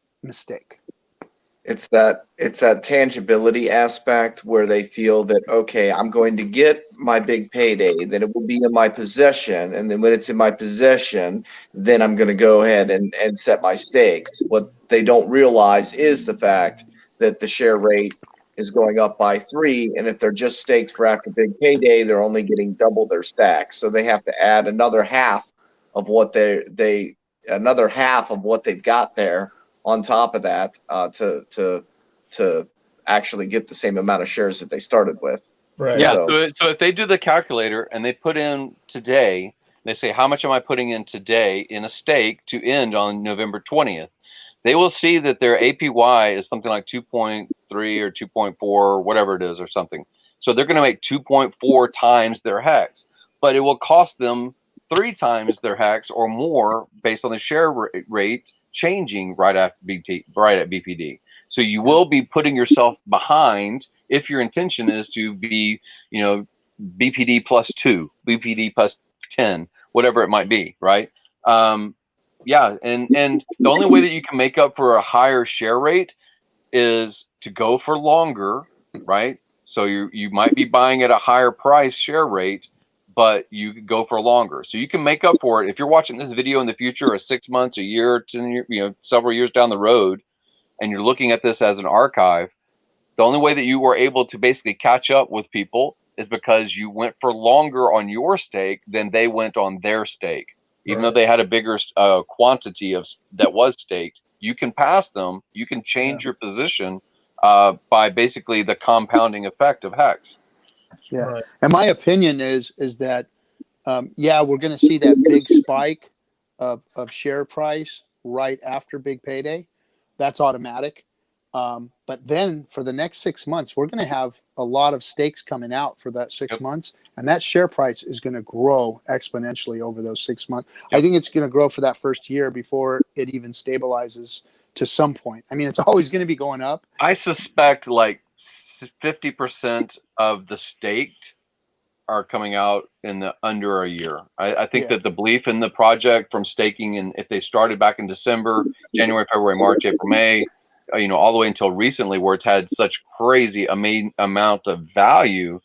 It's that tangibility aspect where they feel that, okay, I'm going to get my big payday, then it will be in my possession. And then when it's in my possession, then I'm going to go ahead and set my stakes. What they don't realize is the fact that the share rate is going up by 3. And if they're just staked for after big payday, they're only getting double their stack. So they have to add another half of what they've got there on top of that to actually get the same amount of shares that they started with. Right. Yeah. So if they do the calculator and they put in today, they say, how much am I putting in today in a stake to end on November 20th? They will see that their APY is something like 2.3 or 2.4 or whatever it is or something. So they're going to make 2.4 times their hex, but it will cost them 3 times their hex or more based on the share rate changing right at BPD. So you will be putting yourself behind if your intention is to be, BPD plus 2, BPD plus 10, whatever it might be, right? Yeah, and the only way that you can make up for a higher share rate is to go for longer, right? So you might be buying at a higher price share rate, but you could go for longer. So you can make up for it. If you're watching this video in the future, or 6 months, a year, 10 years, several years down the road, and you're looking at this as an archive, the only way that you were able to basically catch up with people is because you went for longer on your stake than they went on their stake. Even though they had a bigger quantity of that was staked, you can pass them. You can change your position by basically the compounding effect of HEX. Yeah. Right. And my opinion is that, we're going to see that big spike of share price right after big payday. That's automatic. But then for the next 6 months, we're going to have a lot of stakes coming out for that 6 months. And that share price is going to grow exponentially over those 6 months. I think it's going to grow for that first year before it even stabilizes to some point. I mean, it's always going to be going up. I suspect like 50% of the staked are coming out in the under a year. I think that the belief in the project from staking, and if they started back in December, January, February, March, April, May, all the way until recently, where it's had such crazy amount of value,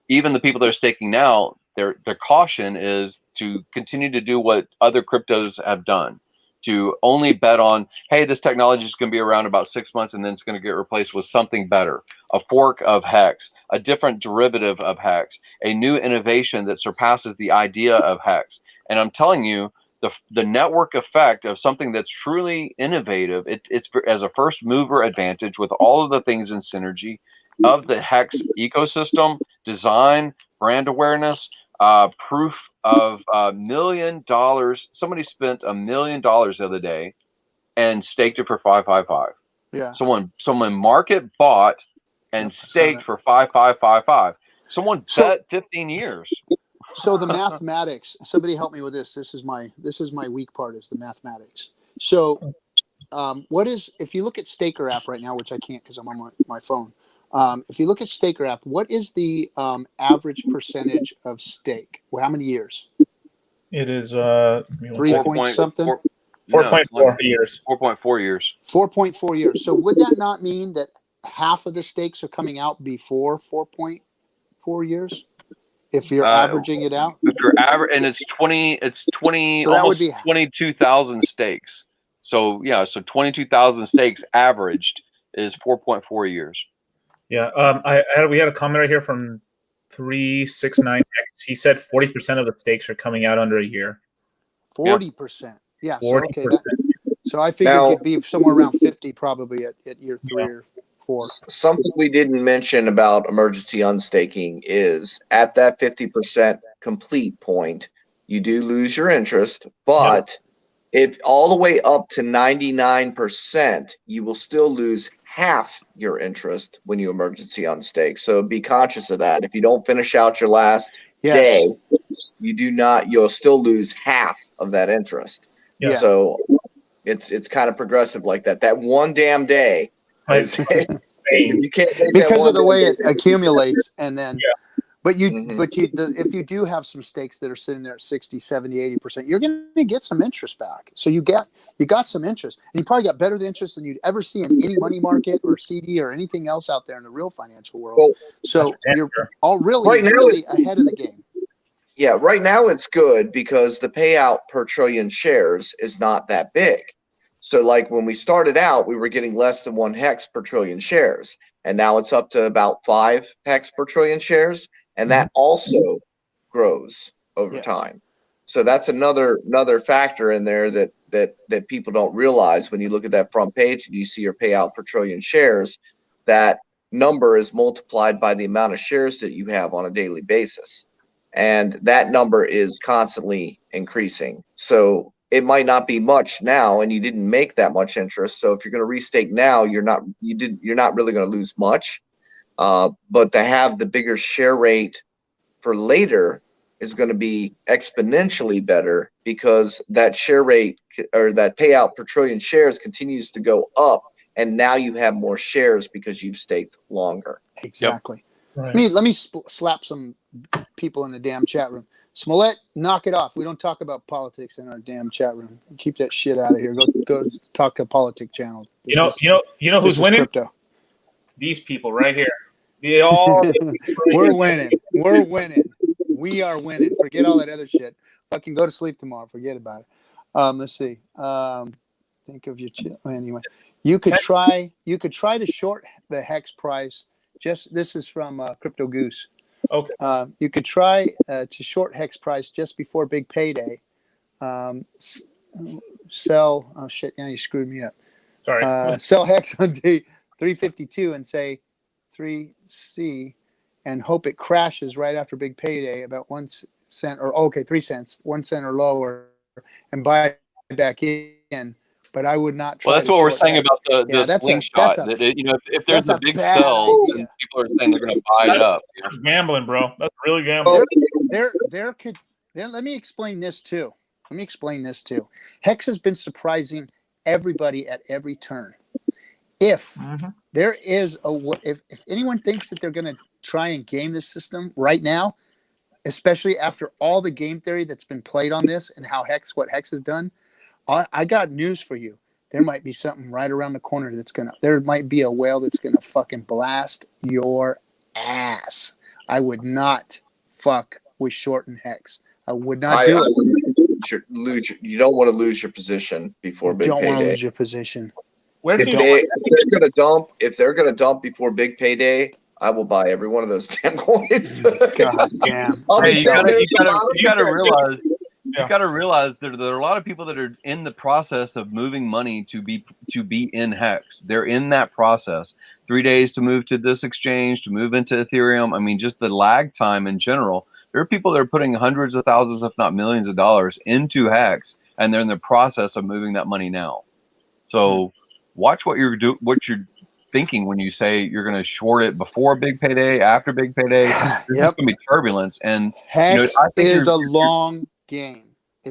even the people that are staking now, their caution is to continue to do what other cryptos have done, to only bet on, hey, this technology is going to be around about 6 months and then it's going to get replaced with something better, a fork of HEX, a different derivative of HEX, a new innovation that surpasses the idea of HEX. And I'm telling you, the network effect of something that's truly innovative, it's as a first mover advantage with all of the things in synergy of the HEX ecosystem, design, brand awareness, proof of $1 million. Somebody spent $1 million the other day and staked it for 555. Yeah. Someone market bought and staked for 5555. Someone bet 15 years. So the mathematics, somebody help me with this. This is my weak part, is the mathematics. So what is, if you look at Staker app right now, which I can't because I'm on my phone. If you look at Staker app, what is the average percentage of stake? Well, how many years? It is 3 point something. 4.4 years. 4.4 years. 4.4 years. So would that not mean that half of the stakes are coming out before 4.4 years? If you're averaging it out, if you're and it's 20, so that would be 22,000 stakes. So so 22,000 stakes averaged is 4.4 years. Yeah, we had a comment right here from 369X. He said 40% of the stakes are coming out under a year. 40%. Yeah. 40%. So okay. So I figured you'd be somewhere around 50 probably at year 3 or 4. Something we didn't mention about emergency unstaking is at that 50% complete point, you do lose your interest, but if all the way up to 99%, you will still lose half your interest when you emergency unstake. So be conscious of that. If you don't finish out your last day, you'll still lose half of that interest. Yeah. So it's kind of progressive like that. That one damn day. You can't because of the way it accumulates, and then but if you do have some stakes that are sitting there at 60, 70, 80%, you're going to get some interest back. So you got some interest, and you probably got better interest than you'd ever see in any money market or CD or anything else out there in the real financial world. Well, so you're all really ahead of the game. Yeah, right now it's good because the payout per trillion shares is not that big. So like when we started out, we were getting less than 1 hex per trillion shares. And now it's up to about 5 hex per trillion shares. And that also grows over time. So that's another factor in there that people don't realize when you look at that front page and you see your payout per trillion shares, that number is multiplied by the amount of shares that you have on a daily basis. And that number is constantly increasing. So it might not be much now, and you didn't make that much interest. So if you're going to restake now, you're not really going to lose much. But to have the bigger share rate for later is going to be exponentially better because that share rate or that payout per trillion shares continues to go up, and now you have more shares because you've staked longer. Exactly. Yep. Right. Let me slap some people in the damn chat room. Smollett, knock it off. We don't talk about politics in our damn chat room. Keep that shit out of here. Go talk to Politic Channel. You know who's winning? Crypto. These people right here. They all. We're winning. We're winning. We are winning. Forget all that other shit. Fucking go to sleep tomorrow. Forget about it. Let's see. Think of your anyway. You could try to short the hex price. This is from Crypto Goose. Okay. You could try to short hex price just before big payday. Sell. Oh shit! Now you screwed me up. Sorry. Sell hex on day 352 and say 3C, and hope it crashes right after big payday about 1 cent or 3 cents, 1 cent or lower, and buy back in. But I would not try. Well, that's to what we're short saying hex. about the slingshot. If there's a big sell, then people are saying they're going to buy it up. That's gambling, bro. That's really gambling. Let me explain this too. Hex has been surprising everybody at every turn. If there is if anyone thinks that they're going to try and game this system right now, especially after all the game theory that's been played on this and what Hex has done, I got news for you. There might be something right around the corner there might be a whale that's gonna fucking blast your ass. I would not fuck with short and Hex. I would not do it. You don't want to lose your position before big payday. Don't want to lose your position. If they're gonna dump before big payday, I will buy every one of those damn coins. God damn. Hey, you gotta realize. You got to realize there are a lot of people that are in the process of moving money to be in Hex. They're in that process. 3 days to move to this exchange, to move into Ethereum. I mean, just the lag time in general. There are people that are putting hundreds of thousands, if not millions of dollars into Hex, and they're in the process of moving that money now. So watch what you're thinking when you say you're going to short it before big payday, after big payday. There's going to be turbulence. And Hex is a long game.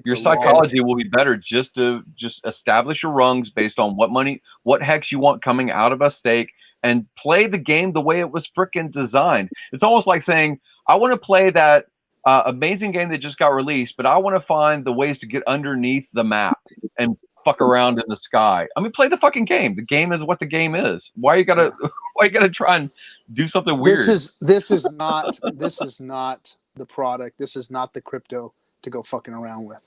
Your psychology will be better just to establish your rungs based on what hex you want coming out of a stake, and play the game the way it was freaking designed. It's almost like saying, I want to play that amazing game that just got released, but I want to find the ways to get underneath the map and fuck around in the sky. I mean, play the fucking game. The game is what the game is. Why you gotta try and do something weird? This is not the product. This is not the crypto to go fucking around with.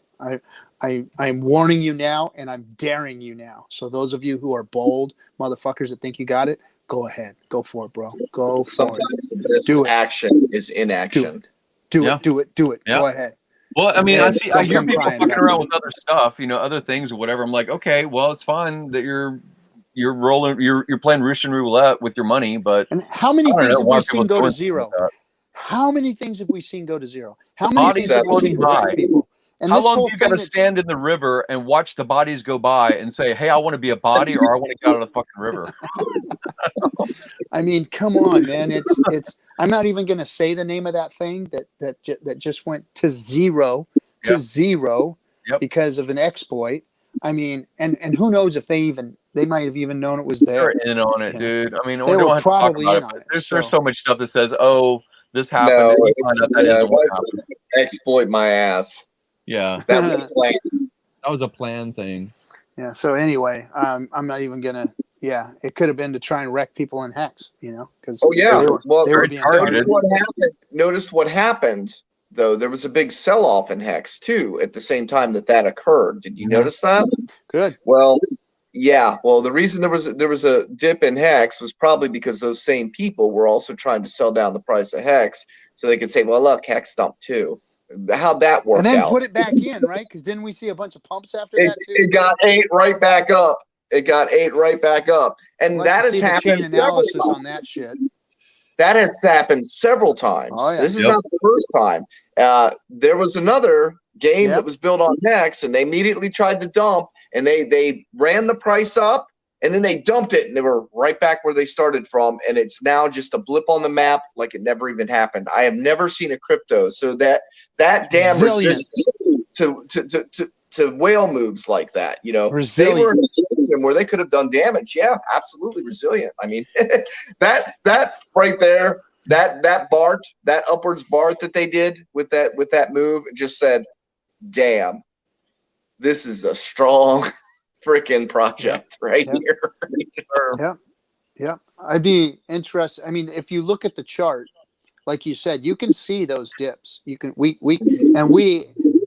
I'm warning you now, and I'm daring you now. So those of you who are bold motherfuckers that think you got it, go ahead, go for it, bro. Go for Sometimes it. the best action is inaction. Do it. Yeah. Go ahead. Well, I mean, I hear people fucking around with other stuff, other things or whatever. I'm like, okay, well, it's fine that you're playing Russian roulette with your money, but and how many things have we seen go to zero? How many things have we seen go to zero? How many things have we seen wreck people? And how long do you got to stand in the river and watch the bodies go by and say, hey, I want to be a body, or I want to get out of the fucking river? I mean, come on, man. It's. I'm not even going to say the name of that thing that just went to zero because of an exploit. I mean, and who knows if they might have even known it was there. They're in on it, dude. I mean, they were probably in on it. There's so much stuff that says, oh, this happened. Exploit my ass. Yeah, that was a plan. That was a plan thing. Yeah. So anyway, I'm not even gonna. Yeah, it could have been to try and wreck people in Hex. Because they were being targeted. Notice what happened though. There was a big sell-off in Hex too at the same time that occurred. Did you notice that? Good. Well, yeah. Well, the reason there was a dip in Hex was probably because those same people were also trying to sell down the price of Hex, so they could say, "Well, look, Hex dumped too." How'd that work out? And then put it back in, right? Because didn't we see a bunch of pumps after that too? It got ate right back up. And that has happened. Chain analysis on that shit. That has happened several times. Oh, yeah. This is not the first time. There was another game that was built on Hex, and they immediately tried to dump, and they ran the price up, and then they dumped it, and they were right back where they started from, and it's now just a blip on the map like it never even happened. I have never seen a crypto so that damn resistance to whale moves like that. They were in a position where they could have done damage. Yeah, absolutely resilient. I mean, that right there, that BART, that upwards BART that they did with that move, just said, damn, this is a strong freaking project here. Yeah. I'd be interested. I mean, if you look at the chart, like you said, you can see those dips. You can we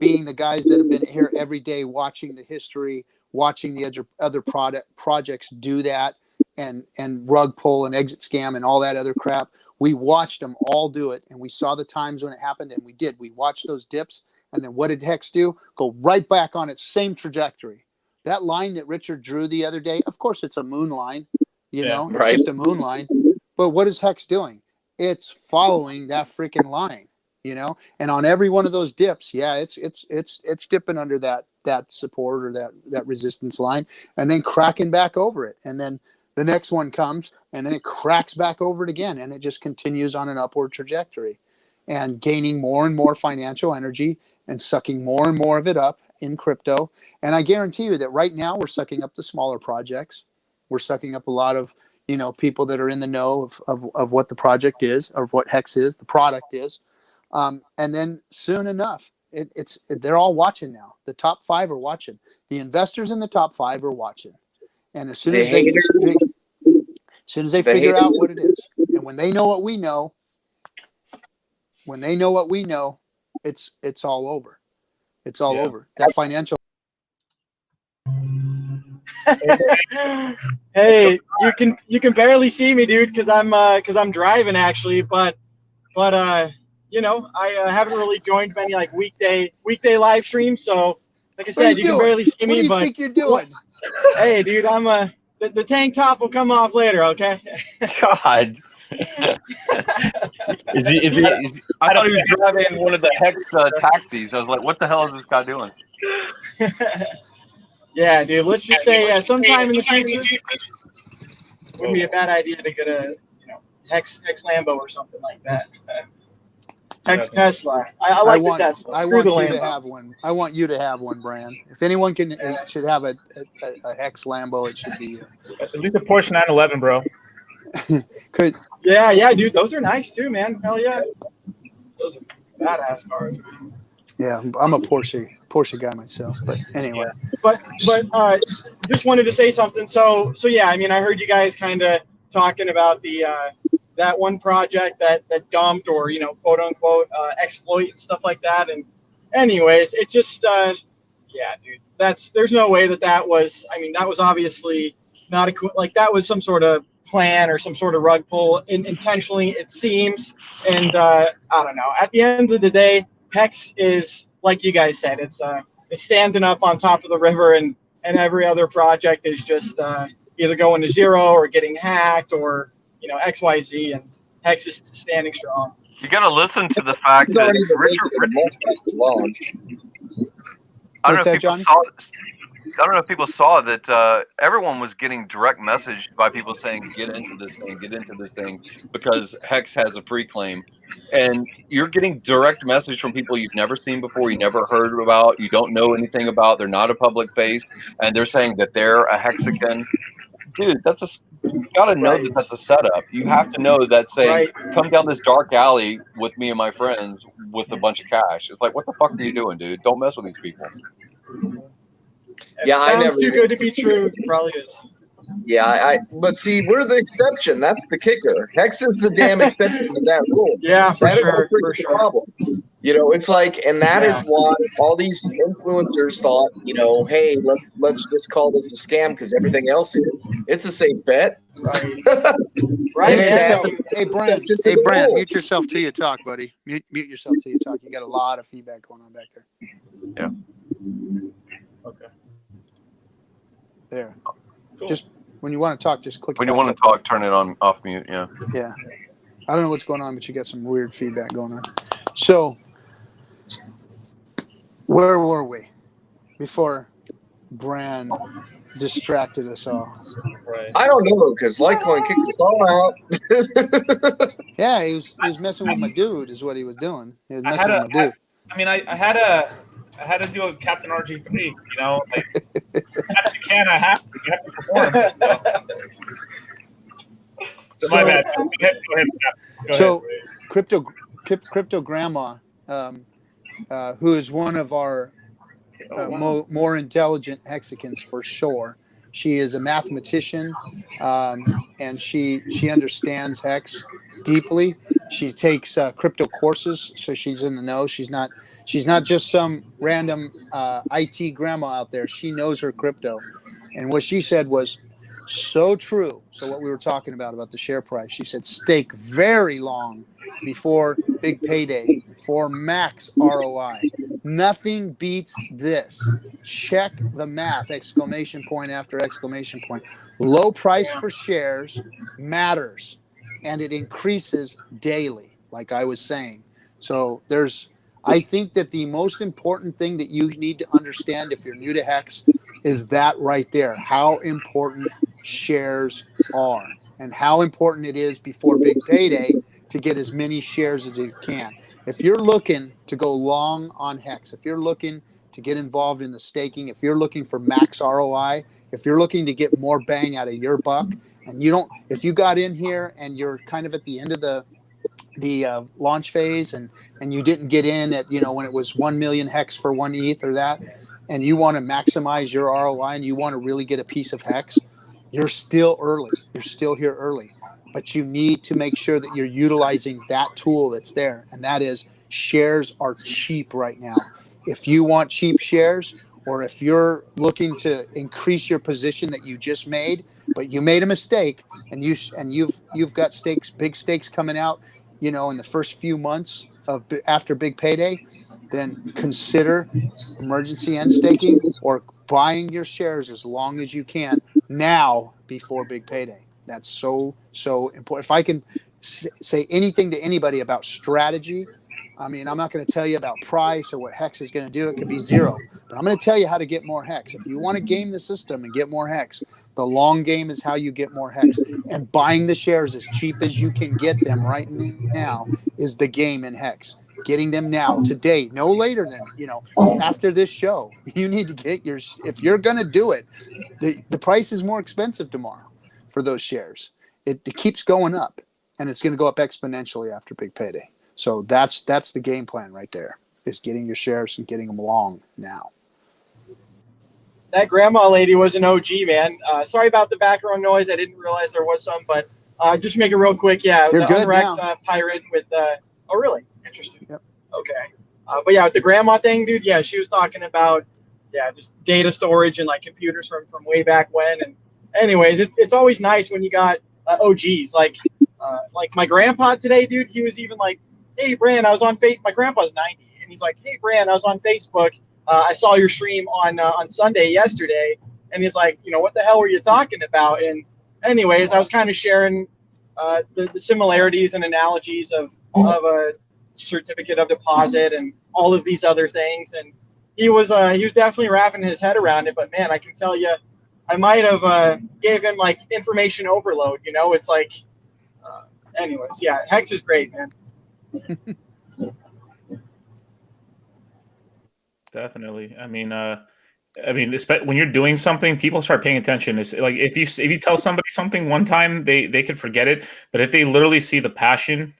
being the guys that have been here every day, watching the history, watching the other projects do that, and rug pull and exit scam and all that other crap. We watched them all do it, and we saw the times when it happened, and we did. We watched those dips, and then what did Hex do? Go right back on its same trajectory. That line that Richard drew the other day, of course, it's a moon line, you know, right. it's just a moon line. But what is Hex doing? It's following that freaking line, you know. And on every one of those dips, yeah, it's dipping under that support or that resistance line, and then cracking back over it, and then the next one comes, and then it cracks back over it again, and it just continues on an upward trajectory and gaining more and more financial energy and sucking more and more of it up in crypto. And I guarantee you that right now we're sucking up the smaller projects. We're sucking up a lot of, you know, people that are in the know of what the project is, or what Hex is, the product is. And then soon enough, they're all watching now. The top 5 are watching. The investors in the top 5 are watching. And as soon as they figure out what it is, and when they know what we know, it's all over. It's all over. That financial. Hey, you can barely see me, dude, because I'm driving actually, but you know, I haven't really joined many like weekday live streams, so like I said, you can barely see me. What do you but think you're doing? Hey, dude, I'm the tank top will come off later, okay? God. I thought he was driving one of the Hex taxis. I was like, what the hell is this guy doing? Yeah, dude, let's just say sometime in the future, wouldn't be a bad idea to get a, you know, Hex Lambo or something like that. Hex Tesla. I like the Tesla. I want you to have one. I want you to have one, Bran. If anyone should have a Hex Lambo, it should be you. At least a Porsche 911, bro. Yeah, dude, those are nice too, man. Hell yeah, those are badass cars, man. Yeah, I'm a Porsche guy myself, but anyway. But just wanted to say something. So yeah, I mean, I heard you guys kind of talking about the that one project that dumped, or, you know, quote unquote exploit and stuff like that. And anyways, it just yeah, dude, there's no way that was. I mean, that was obviously not like that was some sort of plan or some sort of rug pull intentionally, it seems. And I don't know. At the end of the day, Hex is, like you guys said, it's standing up on top of the river, and every other project is just either going to zero or getting hacked, or, you know, XYZ, and Hex is standing strong. You got to listen to the fact that I don't know if people saw that everyone was getting direct message by people saying, get into this thing, because Hex has a free claim. And you're getting direct message from people you've never seen before, you never heard about, you don't know anything about, they're not a public face, and they're saying that they're a Hexagon. Dude, you gotta know that that's a setup. You have to know that saying, come down this dark alley with me and my friends with a bunch of cash. It's like, what the fuck are you doing, dude? Don't mess with these people. Yeah, I never. Too good to be true. It probably is. Yeah, but see, we're the exception. That's the kicker. Hex is the damn exception to that rule. Yeah, for that sure. Is the problem. You know, it's like, and that is why all these influencers thought, you know, hey, let's just call this a scam because everything else is. It's a safe bet. Right. Hey, Brent, mute yourself till you talk, buddy. Mute yourself till you talk. You got a lot of feedback going on back there. Yeah. Okay. There. Cool. Just when you want to talk, just click. When you want to talk, turn it on off mute. Yeah. Yeah. I don't know what's going on, but you got some weird feedback going on. So, where were we before Bran distracted us all? Right. I don't know, because Litecoin kicked us all out. Yeah, he was messing with my dude, is what he was doing. He was messing with my dude. I had to do a Captain RG3, you know, like, after you can, you have to perform. So my bad. Go ahead. So, crypto grandma, who is one of our more intelligent hexicans for sure. She is a mathematician, and she understands Hex deeply. She takes crypto courses, so she's in the know. She's not just some random IT grandma out there. She knows her crypto. And what she said was, So true. So what we were talking about the share price, she said stake very long before big payday for max ROI. Nothing beats this. Check the math, exclamation point after exclamation point. Low price for shares matters, and it increases daily, like I was saying. So I think that the most important thing that you need to understand if you're new to HEX is that right there, how important shares are and how important it is before big payday to get as many shares as you can. If you're looking to go long on HEX, if you're looking to get involved in the staking, if you're looking for max ROI, if you're looking to get more bang out of your buck, and if you got in here and you're kind of at the end of the launch phase and you didn't get in at, when it was 1 million HEX for 1 ETH or that, and you want to maximize your ROI and you want to really get a piece of HEX, you're still early. You're still here early. But you need to make sure that you're utilizing that tool that's there. And that is, shares are cheap right now. If you want cheap shares, or if you're looking to increase your position that you just made, but you made a mistake and you've got big stakes coming out, in the first few months after big payday, then consider emergency end staking or buying your shares as long as you can now before big payday. That's so important. If I can say anything to anybody about strategy, I'm not going to tell you about price or what HEX is going to do. It could be zero, but I'm going to tell you how to get more HEX. If you want to game the system and get more HEX, the long game is how you get more HEX. And buying the shares as cheap as you can get them right now is the game in HEX. Getting them now, today, no later than, after this show. You need to get if you're going to do it, the price is more expensive tomorrow for those shares. It keeps going up, and it's going to go up exponentially after big payday. So that's the game plan right there, is getting your shares and getting them long now. That grandma lady was an OG, man. Sorry about the background noise. I didn't realize there was some, but just make it real quick. Yeah, You're the good unwrecked now. Pirate with oh, really? Interesting. Yep. Okay. But yeah, with the grandma thing, dude, yeah, she was talking about, just data storage and like computers from way back when. And anyways, it's always nice when you got OGs. Like my grandpa today, dude, he was even like, hey, Bran, I was on Facebook. My grandpa's 90. And he's like, hey, Bran, I was on Facebook. I saw your stream on Sunday yesterday. And he's like, what the hell were you talking about? And anyways, I was kind of sharing the similarities and analogies of a certificate of deposit and all of these other things. And he was definitely wrapping his head around it. But man, I can tell you, I might have gave him like information overload. It's like, anyways, yeah, HEX is great, man. Definitely. When you're doing something, people start paying attention. It's like if you tell somebody something one time, they could forget it. But if they literally see the passion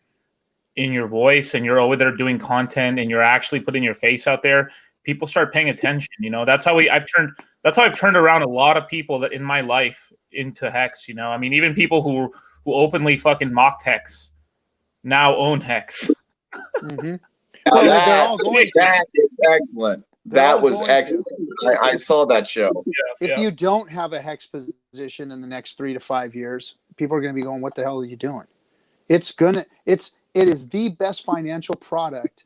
in your voice and you're over there doing content and you're actually putting your face out there, people start paying attention. That's how I've turned around a lot of people that in my life into HEX. Even people who openly fucking mocked HEX now own HEX. Mm-hmm. Now That is excellent. That was excellent. I saw that show. If you don't have a HEX position in the next 3 to 5 years, people are going to be going, what the hell are you doing? It is the best financial product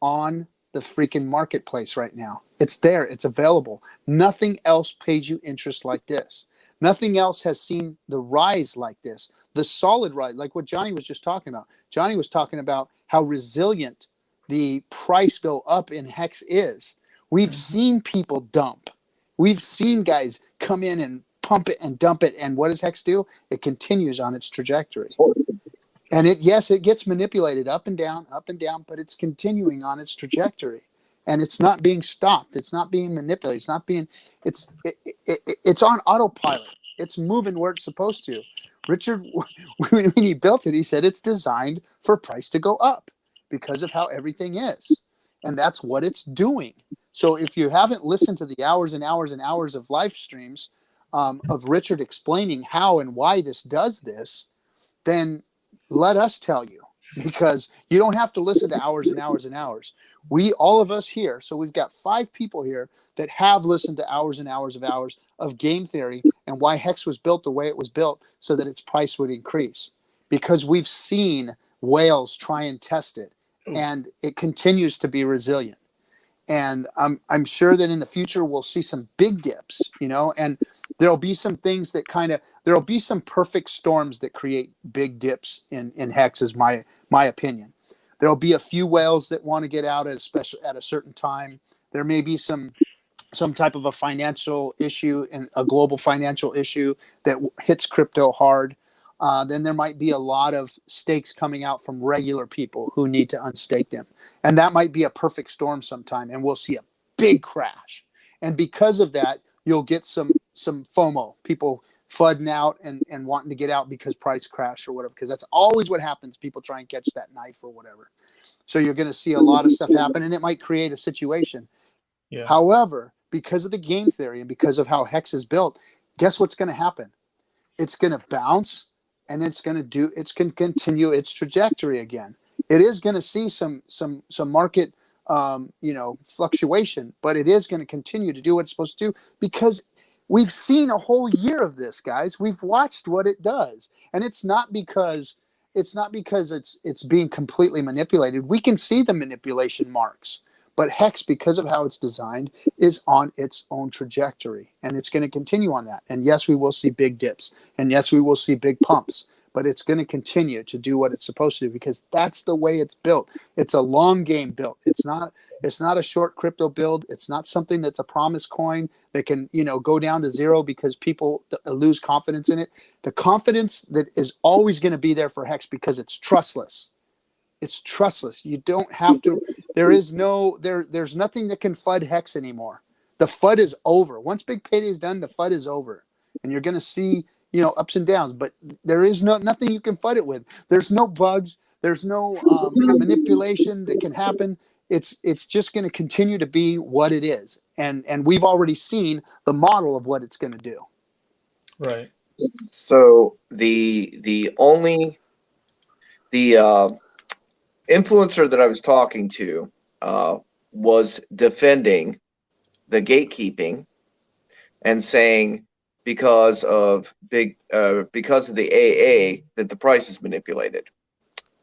on the freaking marketplace right now. It's there. It's available. Nothing else pays you interest like this. Nothing else has seen the rise like this. The solid rise, like what Johnny was just talking about. Johnny was talking about how resilient the price go up in HEX is. We've seen people dump. We've seen guys come in and pump it and dump it. And what does HEX do? It continues on its trajectory. And it gets manipulated up and down, but it's continuing on its trajectory. And it's not being stopped. It's not being manipulated. It's on autopilot. It's moving where it's supposed to. Richard, when he built it, he said it's designed for price to go up because of how everything is. And that's what it's doing. So if you haven't listened to the hours and hours and hours of live streams of Richard explaining how and why this does this, then let us tell you. because you don't have to listen to hours and hours and hours. All of us here, so we've got 5 people here that have listened to hours and hours of game theory and why Hex was built the way it was built so that its price would increase. Because we've seen whales try and test it, and it continues to be resilient. And I'm sure that in the future we'll see some big dips, and there'll be some things that there'll be some perfect storms that create big dips in Hex, is my opinion. There'll be a few whales that want to get out at a certain time. There may be some type of a financial issue and a global financial issue that hits crypto hard. Then there might be a lot of stakes coming out from regular people who need to unstake them. And that might be a perfect storm sometime, and we'll see a big crash. And because of that, you'll get some FOMO, people flooding out and wanting to get out because price crash or whatever, because that's always what happens. People try and catch that knife or whatever. So you're going to see a lot of stuff happen, and it might create a situation. Yeah. However, because of the game theory and because of how Hex is built, guess what's going to happen? It's going to bounce, and it's going to continue its trajectory again. It is going to see some market fluctuation, but it is going to continue to do what it's supposed to do, because we've seen a whole year of this, guys. We've watched what it does, and it's not because it's being completely manipulated. We can see the manipulation marks. But Hex, because of how it's designed, is on its own trajectory, and it's going to continue on that. And yes, we will see big dips, and yes, we will see big pumps, but it's going to continue to do what it's supposed to do, because that's the way it's built. It's a long game built. It's not a short crypto build. It's not something that's a promise coin that can, go down to zero because people lose confidence in it. The confidence that is always going to be there for Hex, because it's trustless. It's trustless. You don't have to. There's nothing that can FUD Hex anymore. The FUD is over. Once Big Payday is done, the FUD is over, and you're going to see ups and downs. But there is nothing you can FUD it with. There's no bugs. There's no manipulation that can happen. It's just going to continue to be what it is, and we've already seen the model of what it's going to do. Right. So the influencer that I was talking to was defending the gatekeeping and saying because of the AA that the price is manipulated,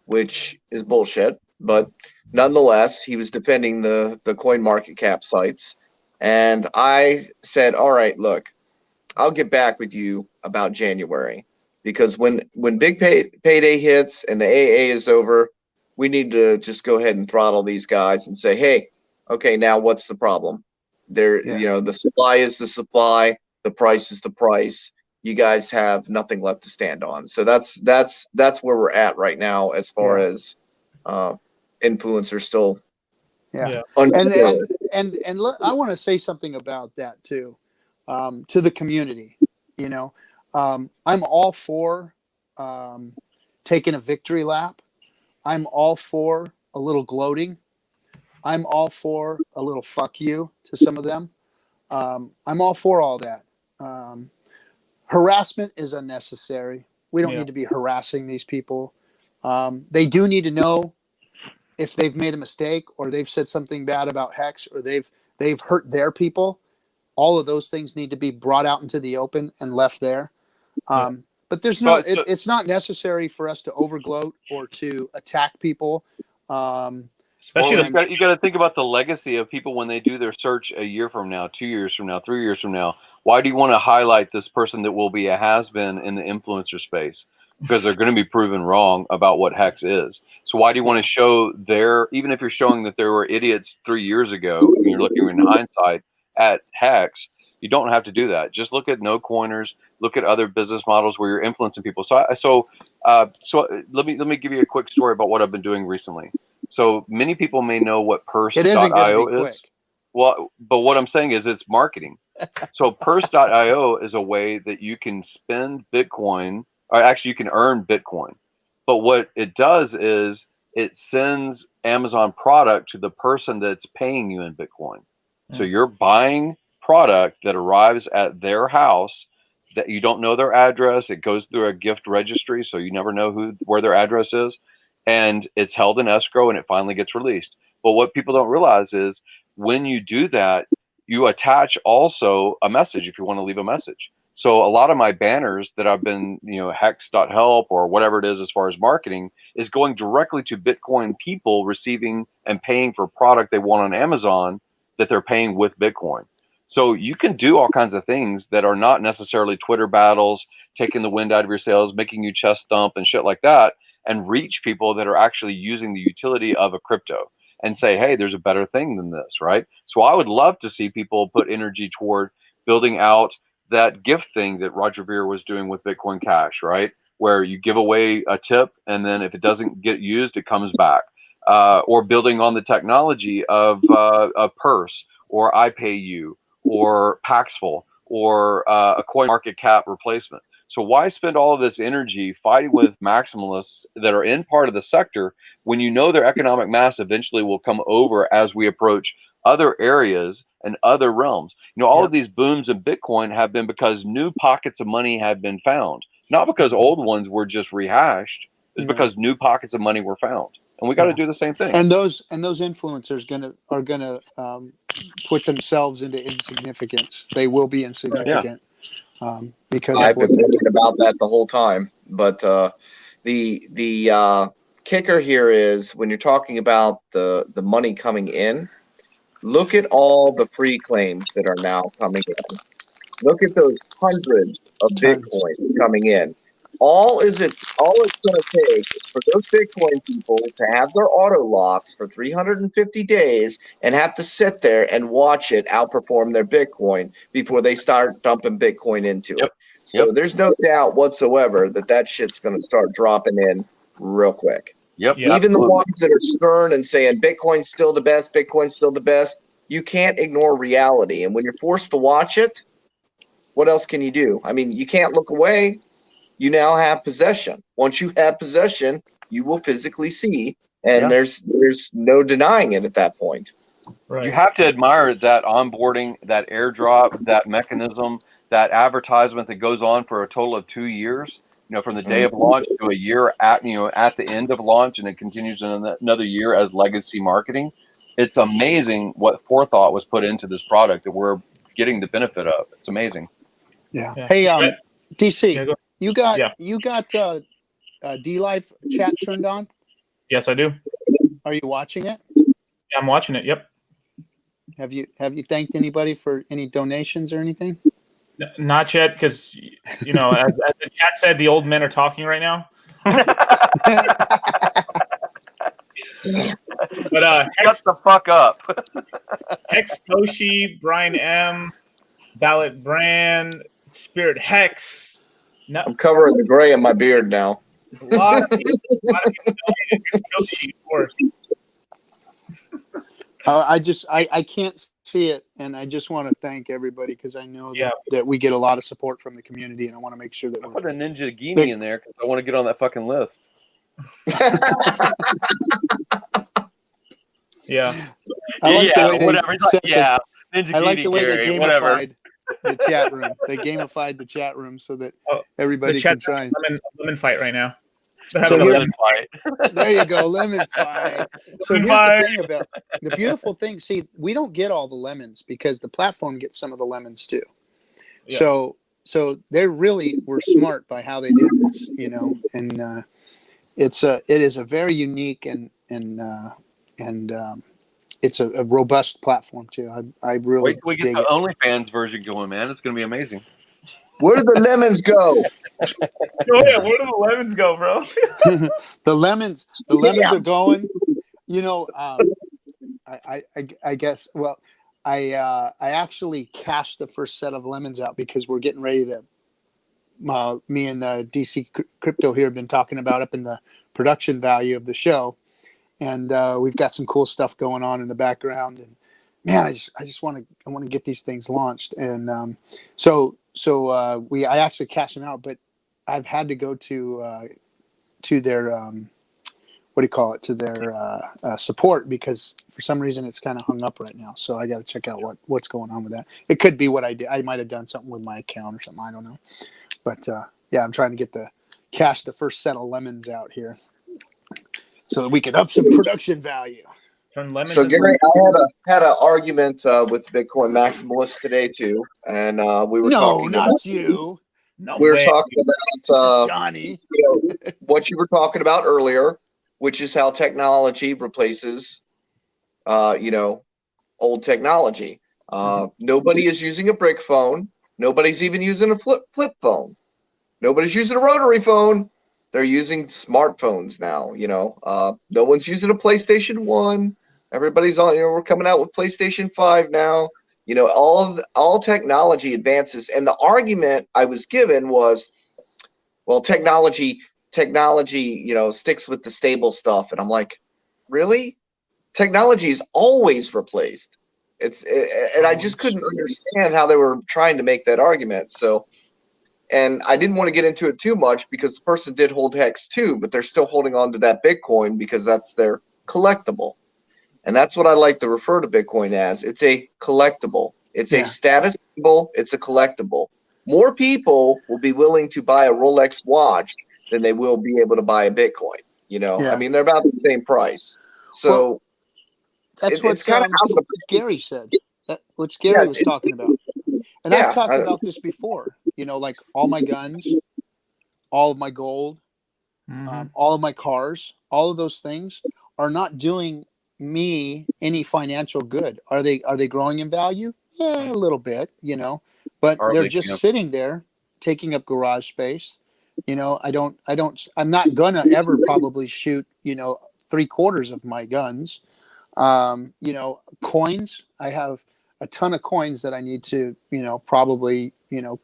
which is bullshit. But nonetheless, he was defending the coin market cap sites, and I said, all right, look, I'll get back with you about January, because when Big Payday hits and the AA is over, we need to just go ahead and throttle these guys and say, hey, okay, now what's the problem? The supply is the supply, the price is the price. You guys have nothing left to stand on. So that's where we're at right now, as far as influencers still. Yeah. Unskilled. And look, I want to say something about that too, to the community. I'm all for taking a victory lap. I'm all for a little gloating. I'm all for a little fuck you to some of them. I'm all for all that. Harassment is unnecessary. We don't need to be harassing these people. They do need to know if they've made a mistake, or they've said something bad about Hex, or they've hurt their people. All of those things need to be brought out into the open and left there. But there's it's not necessary for us to overgloat or to attack people. Especially you got to think about the legacy of people when they do their search a year from now, 2 years from now, 3 years from now. Why do you want to highlight this person that will be a has-been in the influencer space? Because they're going to be proven wrong about what Hex is. So why do you want to show even if you're showing that there were idiots 3 years ago, and you're looking in hindsight at Hex, you don't have to do that. Just look at no coiners, look at other business models where you're influencing people. So let me give you a quick story about what I've been doing recently. So many people may know what Purse.io is. Well, but what I'm saying is it's marketing. So Purse.io is a way that you can spend Bitcoin, or actually you can earn Bitcoin. But what it does is it sends Amazon product to the person that's paying you in Bitcoin. So you're buying product that arrives at their house that you don't know their address. It goes through a gift registry, so you never know where their address is. and it's held in escrow and it finally gets released. But what people don't realize is when you do that, you attach also a message if you want to leave a message. So a lot of my banners that I've been, hex.help or whatever it is as far as marketing is going directly to Bitcoin people receiving and paying for product they want on Amazon that they're paying with Bitcoin. So you can do all kinds of things that are not necessarily Twitter battles, taking the wind out of your sails, making you chest thump and shit like that, and reach people that are actually using the utility of a crypto and say, hey, there's a better thing than this, right? So I would love to see people put energy toward building out that gift thing that Roger Ver was doing with Bitcoin Cash, right? Where you give away a tip and then if it doesn't get used, it comes back. Or building on the technology of a purse or I pay you or Paxful or a coin market cap replacement. So why spend all of this energy fighting with maximalists that are in part of the sector when you know their economic mass eventually will come over as we approach other areas and other realms? All of these booms in Bitcoin have been because new pockets of money have been found, not because old ones were just rehashed. It's because new pockets of money were found, and we got to do the same thing. And those influencers are gonna put themselves into insignificance. They will be insignificant because I've been thinking about that the whole time. But the kicker here is when you're talking about the money coming in. Look at all the free claims that are now coming in. Look at those hundreds of Bitcoins coming in. All it's going to take is for those Bitcoin people to have their auto locks for 350 days and have to sit there and watch it outperform their Bitcoin before they start dumping Bitcoin into it. So there's no doubt whatsoever that shit's going to start dropping in real quick. Even the ones that are stern and saying Bitcoin's still the best, Bitcoin's still the best, you can't ignore reality. And when you're forced to watch it, what else can you do? I mean, you can't look away. You now have possession. Once you have possession, you will physically see, and there's no denying it at that point. Right. You have to admire that onboarding, that airdrop, that mechanism, that advertisement that goes on for a total of 2 years. From the day of launch to a year at the end of launch, and it continues in another year as legacy marketing. It's amazing what forethought was put into this product that we're getting the benefit of. It's amazing. Yeah. Hey, DC, you got Dlive chat turned on? Yes, I do. Are you watching it? Yeah, I'm watching it. Yep. Have you thanked anybody for any donations or anything? Not yet, because as the chat said, the old men are talking right now. But shut the fuck up. Hex Toshi, Brian M, Ballot Brand, Spirit Hex. No, I'm covering the gray in my beard now. A lot of people donated. Hex Toshi, of course. I can't see it, and I just want to thank everybody because I know that we get a lot of support from the community, and I want to make sure that I put a Ninja Genie in there because I want to get on that fucking list. I like the way whatever. Ninja Genie, I like the way Gary, they gamified the chat room. They gamified the chat room so that everybody can try. Lemon fight right now. So lemon fight. There you go, lemon fight. So here's the thing about the beautiful thing. See, we don't get all the lemons because the platform gets some of the lemons too. Yeah. So they really were smart by how they did this, and it is a very unique and it's a robust platform too. I really wait till we get the OnlyFans version going, man. It's going to be amazing. Where do the lemons go? Where do the lemons go, bro? The lemons are going. I guess. Well, I actually cashed the first set of lemons out because we're getting ready to. Me and DC Crypto here have been talking about up in the production value of the show, and we've got some cool stuff going on in the background. And man, I just want to get these things launched, and so I actually cashed them out, but I've had to go to their to their support because for some reason it's kind of hung up right now. So I got to check out what's going on with that. It could be what I did. I might have done something with my account or something. I don't know. But I'm trying to cash the first set of lemons out here. so that we can up some production value. Turn lemons So into Gary, I had an argument with Bitcoin maximalists today too, and we were No, talking not about you, no we were way. talking about Johnny. what you were talking about earlier, which is how technology replaces old technology. Nobody is using a brick phone. Nobody's even using a flip phone. Nobody's using a rotary phone. They're using smartphones now. No one's using a PlayStation 1. Everybody's on. We're coming out with PlayStation 5 now. All technology advances, and the argument I was given was, well, technology, sticks with the stable stuff, and I'm like, really? Technology is always replaced. And I just couldn't understand how they were trying to make that argument. So, and I didn't want to get into it too much because the person did hold HEX too, but they're still holding on to that Bitcoin because that's their collectible. And that's what I like to refer to Bitcoin as. It's a collectible. It's a status symbol. It's a collectible. More people will be willing to buy a Rolex watch than they will be able to buy a Bitcoin. I mean, they're about the same price. So that's what it's kind of how Gary said. What Gary was talking about. And I've talked about this before. Like all my guns, all of my gold, all of my cars, all of those things are not doing me any financial good. Are they growing in value? Yeah, a little bit, but they're just sitting there taking up garage space. I'm not gonna ever probably shoot, 3/4 of my guns. Coins, I have a ton of coins that I need to, probably,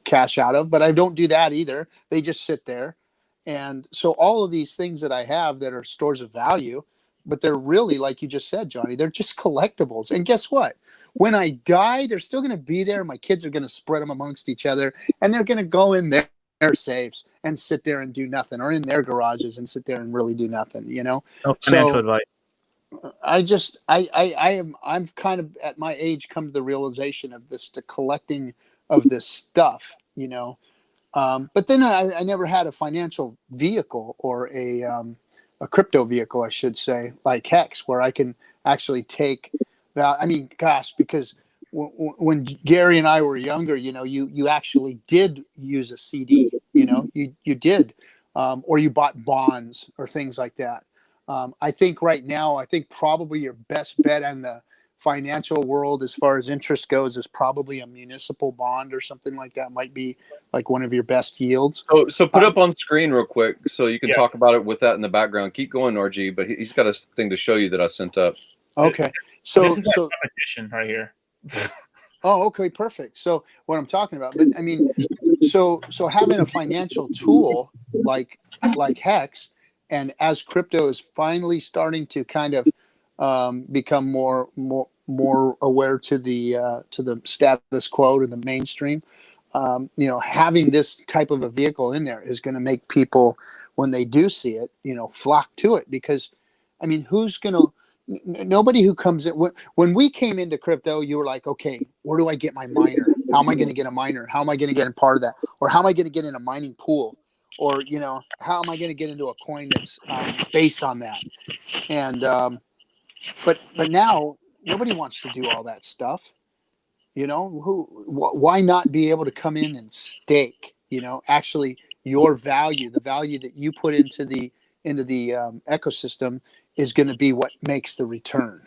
cash out of, but I don't do that either. They just sit there. And so all of these things that I have that are stores of value, but they're really, like you just said, Johnny, they're just collectibles. And guess what? When I die, they're still going to be there. My kids are going to spread them amongst each other, and they're going to go in their safes and sit there and do nothing, or in their garages and sit there and really do nothing, No financial advice. I'm kind of at my age come to the realization of this, the collecting of this stuff, but then I never had a financial vehicle or a crypto vehicle, I should say, like HEX, where I can actually take because when Gary and I were younger, you actually did use a CD, you did, or you bought bonds or things like that. I think right now, probably your best bet in the financial world as far as interest goes is probably a municipal bond or something like that. Might be like one of your best yields. So put up on screen real quick so you can talk about it with that in the background. Keep going, RG, but he's got a thing to show you that I sent up. Okay. So this is our competition right here. Oh, okay, perfect. So what I'm talking about, but I mean, so having a financial tool like HEX, and as crypto is finally starting to kind of become more aware to the status quo, to the mainstream, having this type of a vehicle in there is going to make people, when they do see it, flock to it. Because, I mean, nobody who comes in, when we came into crypto, you were like, okay, where do I get my miner? How am I going to get a miner? How am I going to get a part of that? Or how am I going to get in a mining pool? Or, how am I going to get into a coin that's based on that? And, but now nobody wants to do all that stuff. Why not be able to come in and stake, actually your value, the value that you put into the ecosystem is going to be what makes the return.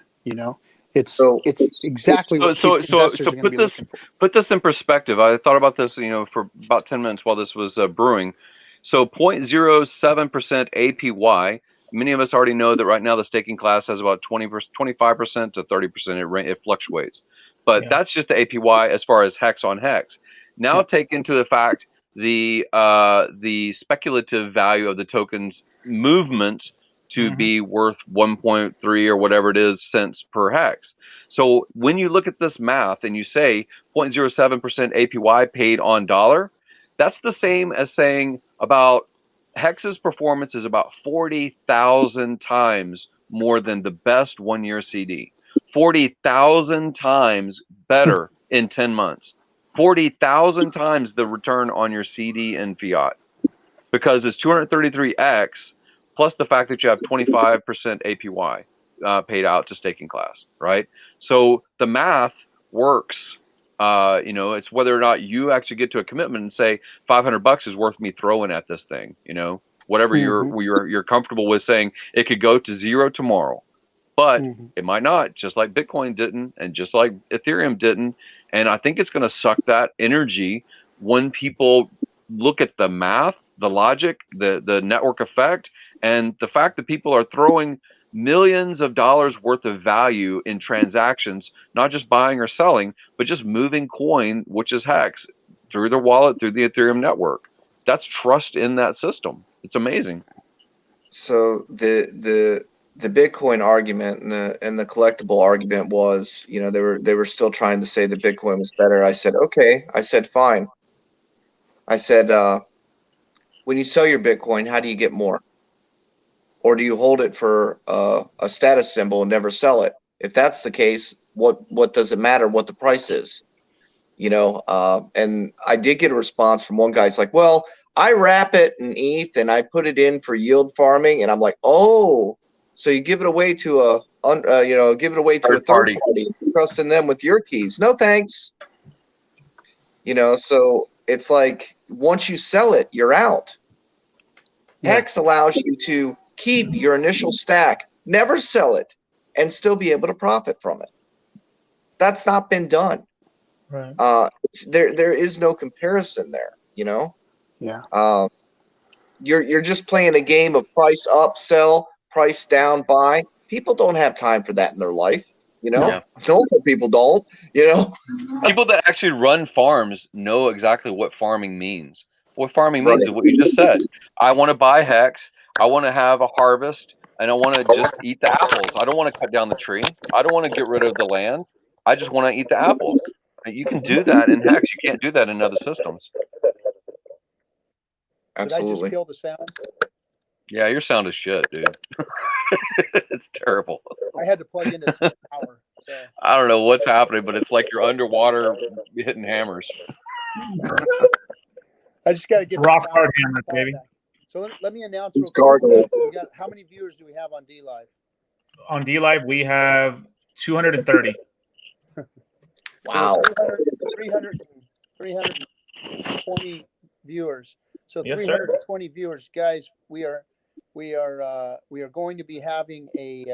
It's exactly what investors are going to be looking for. Put this in perspective. I thought about this, for about 10 minutes while this was brewing. So 0.07% APY. Many of us already know that right now the staking class has about 25% to 30%. It fluctuates, but that's just the APY as far as HEX on HEX. Now take into the fact the speculative value of the token's movement to be worth 1.3 or whatever it is cents per HEX. So when you look at this math and you say 0.07% APY paid on dollar, that's the same as saying about HEX's performance is about 40,000 times more than the best 1-year CD. 40,000 times better in 10 months. 40,000 times the return on your CD and fiat. Because it's 233x plus the fact that you have 25% APY paid out to staking class, right? So the math works. You know, it's whether or not you actually get to a commitment and say $500 is worth me throwing at this thing. You know, whatever you're comfortable with saying. It could go to zero tomorrow, but it might not. Just like Bitcoin didn't, and just like Ethereum didn't. And I think it's going to suck that energy when people look at the math, the logic, the network effect, and the fact that people are throwing millions of dollars worth of value in transactions, not just buying or selling, but just moving coin, which is HEX, through their wallet, through the Ethereum network. That's trust in that system. It's amazing. So the Bitcoin argument and the collectible argument was, you know, they were still trying to say that Bitcoin was better. I said, okay. I said, fine. I said, when you sell your Bitcoin, how do you get more? Or do you hold it for a status symbol and never sell it? If that's the case, what does it matter what the price is? You know, and I did get a response from one guy. It's like, well, I wrap it in ETH and I put it in for yield farming, and I'm like, oh, so you give it away to a third party, trusting them with your keys? No, thanks. You know, so it's like once you sell it, you're out. HEX allows you to keep your initial stack, never sell it, and still be able to profit from it. That's not been done. Right. There is no comparison there, you know? Yeah. You're just playing a game of price up, sell, price down, buy. People don't have time for that in their life, you know? Yeah. Normal people don't, you know? People that actually run farms know exactly what farming means. What farming means is what you just said. I want to buy HEX. I want to have a harvest, and I want to just eat the apples. I don't want to cut down the tree. I don't want to get rid of the land. I just want to eat the apples. You can do that in HEX. You can't do that in other systems. Absolutely. Did I just kill the sound? Yeah, your sound is shit, dude. It's terrible. I had to plug into some power. So. I don't know what's happening, but it's like you're underwater hitting hammers. I just got to get rock hard hammer, baby. So let me announce. It's gargle. How many viewers do we have on Dlive? On Dlive, we have 230. Wow. 320 viewers. So Yes, 320 viewers, guys. We are going to be having a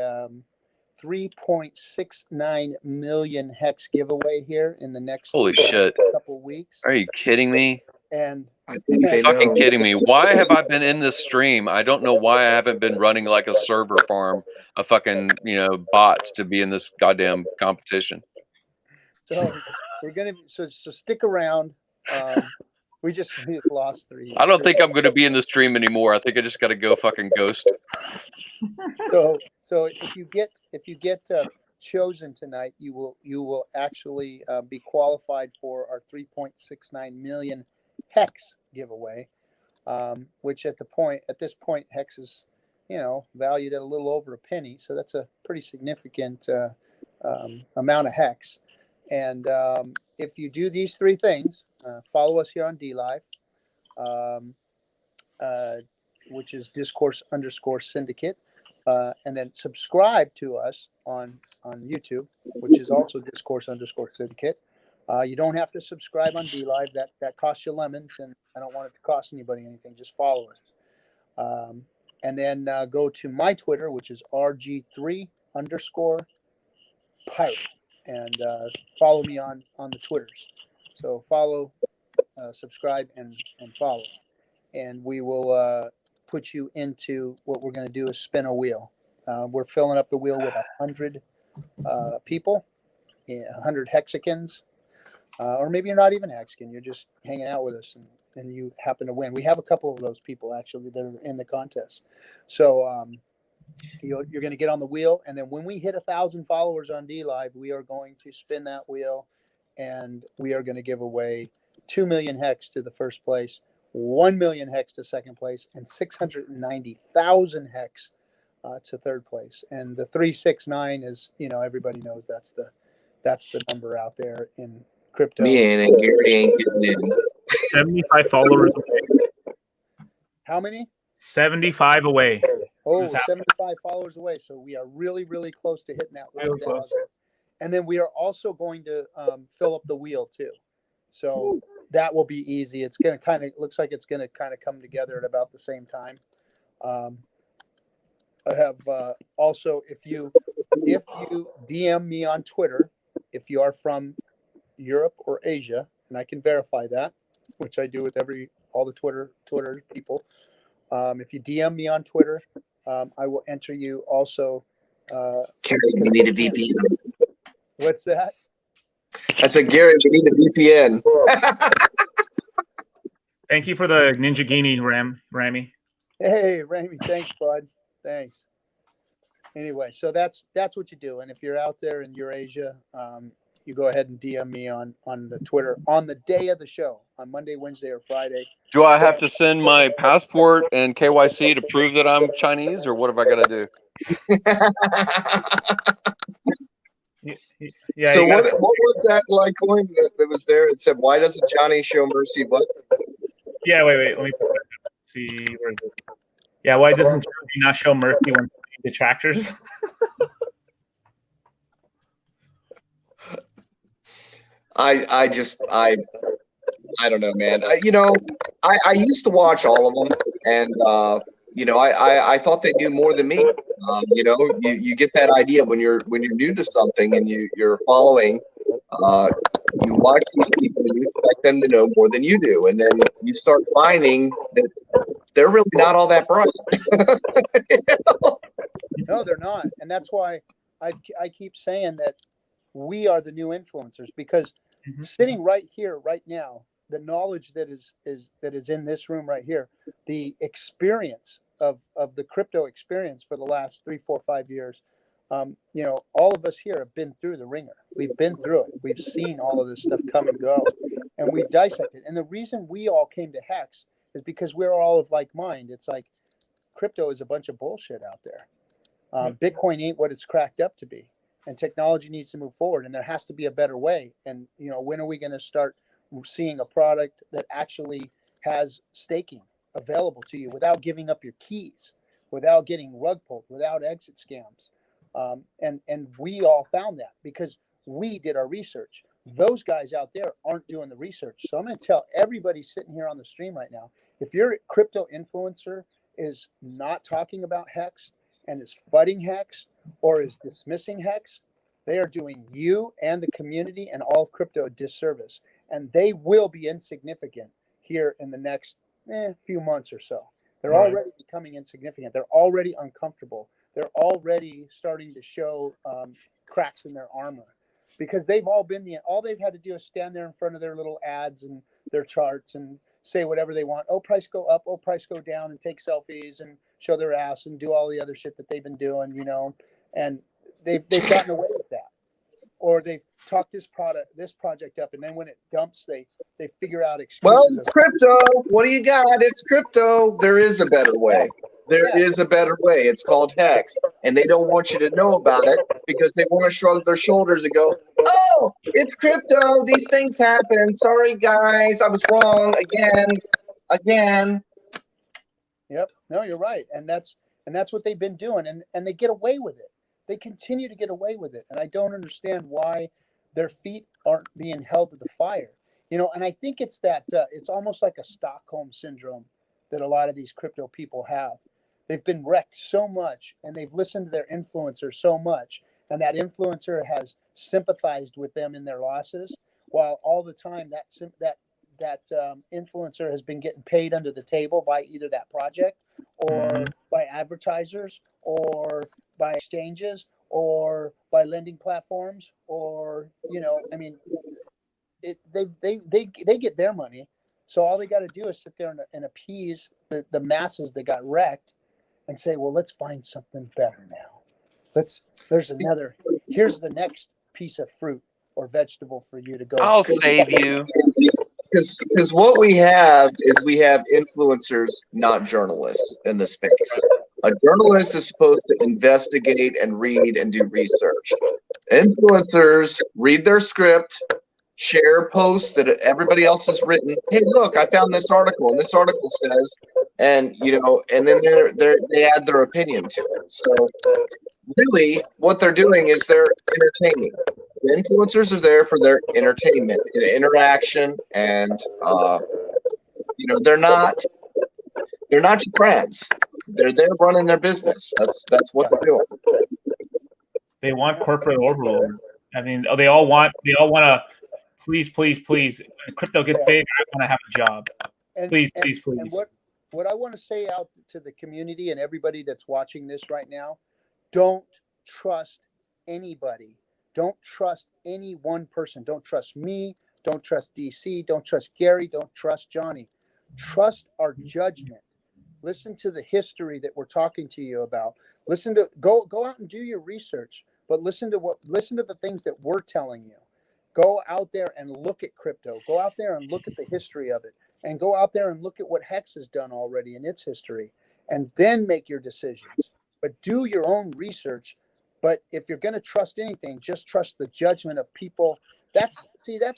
3.69 million HEX giveaway here in the next Holy shit. couple weeks. Are you kidding me? And I think they Fucking know. kidding me. Why have I been in this stream? I don't know why I haven't been running like a server farm of fucking, bots to be in this goddamn competition. so we're gonna so stick around. We just lost 3. I don't think I'm going to be in the stream anymore. I think I just got to go fucking ghost. So if you get chosen tonight, you will actually be qualified for our 3.69 million HEX giveaway, which at this point HEX is valued at a little over a penny, so that's a pretty significant amount of HEX. And if you do these 3 things, follow us here on Dlive, which is Discourse _Syndicate, and then subscribe to us on YouTube, which is also Discourse _Syndicate. You don't have to subscribe on Dlive. That costs you lemons, and I don't want it to cost anybody anything. Just follow us. And then go to my Twitter, which is RG3_pirate, and follow me on the Twitters. So follow, subscribe, and follow. And we will put you into what we're going to do is spin a wheel. We're filling up the wheel with 100 people, 100 hexagons. Or maybe you're not even a Hexagon, you're just hanging out with us and you happen to win. We have a couple of those people actually that are in the contest. So you're going to get on the wheel, and then when we hit 1,000 followers on Dlive, we are going to spin that wheel, and we are going to give away 2 million HEX to the first place, 1 million HEX to second place, and 690,000 HEX to third place. And the 369 is, everybody knows that's the number out there in crypto. Me and Gary ain't getting in. 75 followers away. How many? 75 away. Oh, This happened. 75 followers away. So we are really, really close to hitting that Real 1,000. close. And then we are also going to fill up the wheel too. So that will be easy. It's going to kind of, looks like it's going to kind of come together at about the same time. I have also, if you DM me on Twitter, if you are from Europe or Asia, and I can verify that, which I do with all the Twitter people. If you DM me on Twitter, I will enter you also. Gary, we need a VPN. What's that? I said, Gary, we need a VPN. Thank you for the Ninja Genie, Rami. Hey, Rami, thanks, bud. Thanks. Anyway, so that's what you do. And if you're out there in Eurasia, you go ahead and DM me on the Twitter on the day of the show, on Monday, Wednesday, or Friday. Do I have to send my passport and KYC to prove that I'm Chinese, or what have I got to do? Yeah. So what was that like coin that was there? It said, "Why doesn't Johnny show mercy?" But Yeah, wait. Let me see. Where is it? Yeah, why doesn't Johnny not show mercy when detractors? I don't know, man. I used to watch all of them, and I thought they knew more than me. You get that idea when you're new to something and you're following. You watch these people and you expect them to know more than you do, and then you start finding that they're really not all that bright. No, they're not, and that's why I keep saying that we are the new influencers, because sitting right here, right now, the knowledge that is in this room right here, the experience of the crypto experience for the last 3, 4, 5 years, all of us here have been through the ringer. We've been through it. We've seen all of this stuff come and go, and we've dissected. And the reason we all came to Hex is because we're all of like mind. It's like crypto is a bunch of bullshit out there. Bitcoin ain't what it's cracked up to be, and technology needs to move forward, and there has to be a better way. And when are we going to start seeing a product that actually has staking available to you without giving up your keys, without getting rug pulled, without exit scams? And we all found that because we did our research. Those guys out there aren't doing the research. So I'm going to tell everybody sitting here on the stream right now, if your crypto influencer is not talking about Hex and is fighting Hex or is dismissing Hex, they are doing you and the community and all of crypto a disservice. And they will be insignificant here in the next few months or so. They're already becoming insignificant. They're already uncomfortable. They're already starting to show cracks in their armor, because they've all they've had to do is stand there in front of their little ads and their charts and say whatever they want. Oh, price go up. Oh, price go down, and take selfies and show their ass and do all the other shit that they've been doing, and they've gotten away with that. Or they've talked this project up, and then when it dumps, they figure out excuses. Well, it's crypto. What do you got? It's crypto. There is a better way. There is a better way. It's called Hex, and they don't want you to know about it because they want to shrug their shoulders and go, "Oh, it's crypto. These things happen. Sorry, guys, I was wrong again." Yep. No, you're right, and that's what they've been doing, and they get away with it. They continue to get away with it, and I don't understand why their feet aren't being held to the fire. And I think it's that it's almost like a Stockholm syndrome that a lot of these crypto people have. They've been wrecked so much, and they've listened to their influencer so much, and that influencer has sympathized with them in their losses, while all the time that influencer has been getting paid under the table by either that project or by advertisers or by exchanges or by lending platforms, or they get their money. So all they got to do is sit there and appease the masses that got wrecked and say, well, let's find something better now. Here's the next piece of fruit or vegetable for you to go. I'll save you. Because what we have is we have influencers, not journalists in the space. A journalist is supposed to investigate and read and do research. Influencers read their script, share posts that everybody else has written. Hey, look, I found this article, and this article says, and and then they add their opinion to it. So really, what they're doing is they're entertaining. The influencers are there for their entertainment and interaction, and they're not your friends. They're there running their business. That's what they're doing. They want corporate overlords. I mean, they all want to. Please. When crypto gets big, I want to have a job. Please. And what I want to say out to the community and everybody that's watching this right now, don't trust anybody. Don't trust any one person. Don't trust me. Don't trust DC. Don't trust Gary. Don't trust Johnny. Trust our judgment. Listen to the history that we're talking to you about. Go out and do your research, but listen to the things that we're telling you. Go out there and look at crypto. Go out there and look at the history of it, and go out there and look at what Hex has done already in its history, and then make your decisions. But do your own research. But if you're going to trust anything, just trust the judgment of people. That's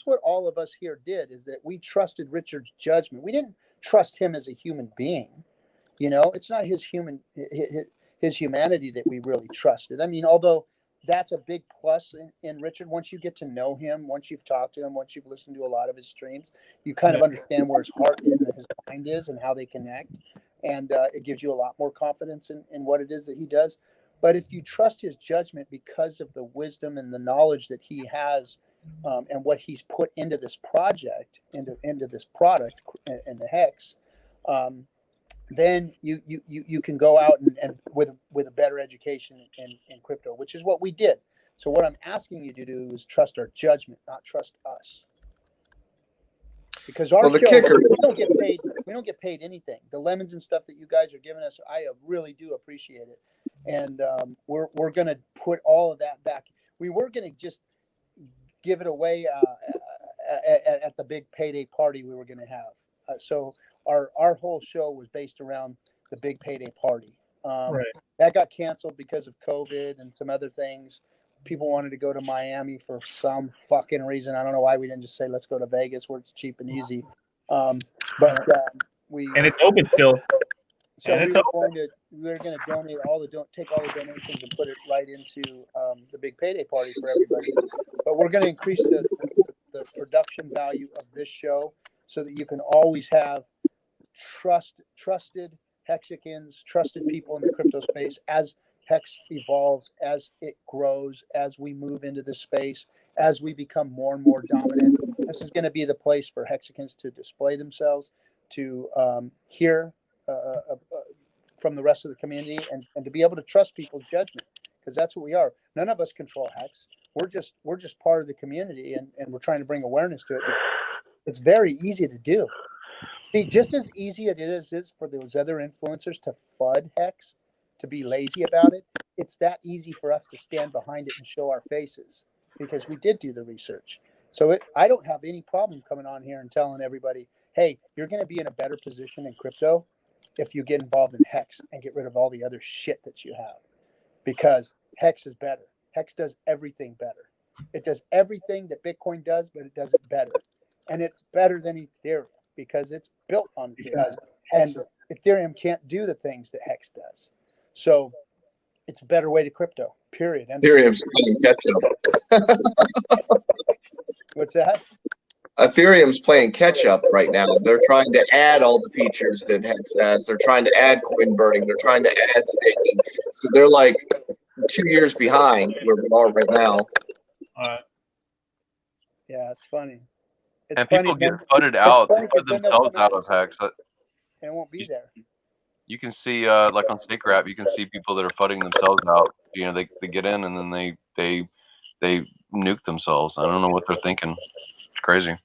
what all of us here did, is that we trusted Richard's judgment. We didn't trust him as a human being. It's not his humanity that we really trusted. I mean, although that's a big plus in Richard. Once you get to know him, once you've talked to him, once you've listened to a lot of his streams, you kind of understand where his heart is and his mind is and how they connect. And it gives you a lot more confidence in what it is that he does. But if you trust his judgment because of the wisdom and the knowledge that he has and what he's put into this project, into this product and the Hex, then you can go out and with a better education in crypto, which is what we did. So what I'm asking you to do is trust our judgment, not trust us. Because our show, we don't get paid anything. The lemons and stuff that you guys are giving us, I really do appreciate it. And we're going to put all of that back. We were going to just give it away at the big payday party we were going to have. So our whole show was based around the big payday party. Right. That got canceled because of COVID and some other things. People wanted to go to Miami for some fucking reason. I don't know why we didn't just say, let's go to Vegas where it's cheap and easy. And it's open still. So we're going to donate take all the donations and put it right into the big payday party for everybody. But we're going to increase the production value of this show so that you can always have trusted Hexicans, trusted people in the crypto space as Hex evolves, as it grows, as we move into this space, as we become more and more dominant. This is going to be the place for Hexicans to display themselves, to hear from the rest of the community, and to be able to trust people's judgment, because that's what we are. None of us control Hex. We're just part of the community, and we're trying to bring awareness to it. It's very easy to do. See, just as easy it is for those other influencers to FUD Hex, to be lazy about it, it's that easy for us to stand behind it and show our faces, because we did do the research. So I don't have any problem coming on here and telling everybody, hey, you're going to be in a better position in crypto if you get involved in Hex and get rid of all the other shit that you have, because Hex is better. Hex does everything better. It does everything that Bitcoin does, but it does it better. And it's better than Ethereum because it's built on Ethereum. And Ethereum can't do the things that Hex does. So it's a better way to crypto, period. Ethereum's playing catch up. What's that? Ethereum's playing catch up right now. They're trying to add all the features that Hex has. They're trying to add coin burning. They're trying to add staking. So they're like 2 years behind where we are right now. Yeah, it's funny. And people get flooded out. They put themselves out of Hex. And it won't be there. You can see, like on Stake Rap, you can see people that are flooding themselves out. They get in and then they nuke themselves. I don't know what they're thinking. It's crazy.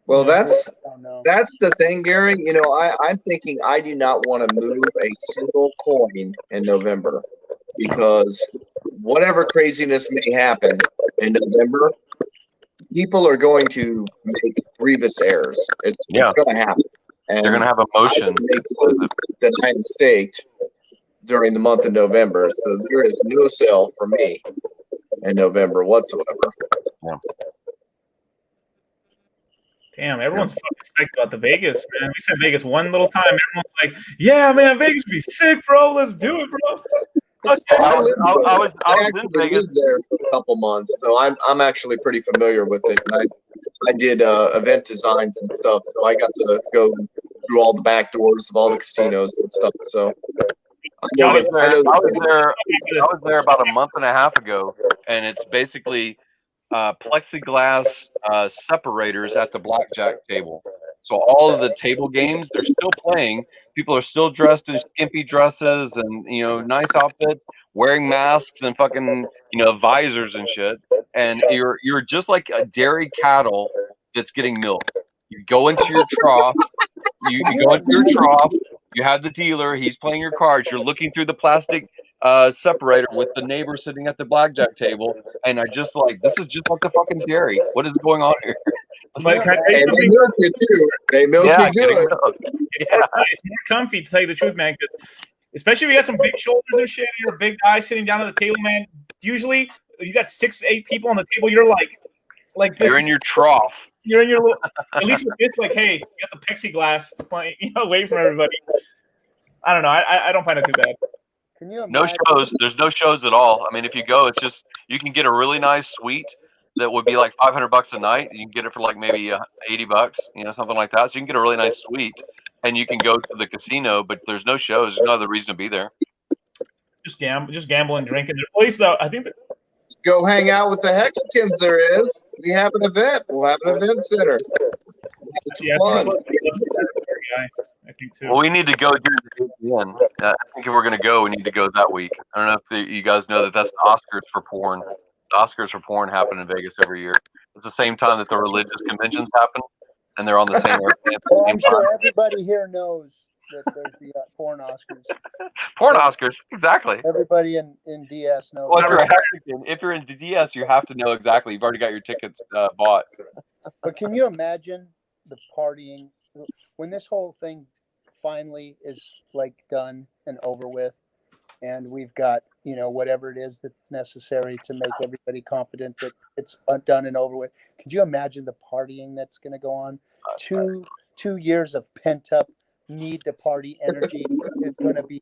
Well, that's the thing, Gary. I'm thinking I do not want to move a single coin in November, because whatever craziness may happen in November, people are going to make grievous errors. It's going to happen. And they're going to have emotion. That I am staked during the month of November. So there is no sale for me in November whatsoever. Yeah. Damn, everyone's fucking psyched about the Vegas, man. We said Vegas one little time. Everyone's like, "Yeah, man, Vegas would be sick, bro. Let's do it, bro." I I was in actually Vegas. lived there for a couple months, so I'm actually pretty familiar with it. And I did event designs and stuff, so I got to go through all the back doors of all the casinos and stuff. So I was there about a month and a half ago, and it's basically plexiglass separators at the blackjack table. So all of the table games, they're still playing. People are still dressed in skimpy dresses and nice outfits, wearing masks and fucking visors and shit. And you're just like a dairy cattle that's getting milked. You go into your trough. You go into your trough. You have the dealer. He's playing your cards. You're looking through the plastic separator with the neighbor sitting at the blackjack table. And this is just like the fucking dairy. What is going on here? But can I tell you And they something? milk you too. They milk you getting good. milked. It's more comfy, to tell you the truth, man. 'Cause especially if you got some big shoulders and shit, you're a big guy sitting down at the table, man. Usually, you got 6-8 people on the table. You're like this. You're in your trough. You're in your little. At least with this, like, hey, you got the plexiglass playing, away from everybody. I don't know. I don't find it too bad. Can you imagine? No shows. There's no shows at all. I mean, if you go, it's just you can get a really nice suite that would be like $500 a night. You can get it for like maybe $80, something like that. So you can get a really nice suite, and you can go to the casino. But there's no shows. There's no other reason to be there. Just gamble and drink. And the place, though, I think that Go hang out with the Hexicans. There is. We have an event. We'll have an event center. It's fun. I think too. Well, we need to go do the APN. I think if we're going to go, we need to go that week. I don't know if you guys know that's the Oscars for porn. The Oscars for porn happen in Vegas every year. It's the same time that the religious conventions happen, and they're on the same airplane at the Well, same I'm sure time. everybody here knows that there's the porn Oscars. Porn Oscars, exactly. Everybody in DS knows. Well, if you're in the DS, you have to know exactly. You've already got your tickets bought. But can you imagine the partying when this whole thing finally is like done and over with, and we've got whatever it is that's necessary to make everybody confident that it's done and over with? Could you imagine the partying that's going to go on? 2 years of pent up need to party energy is going to be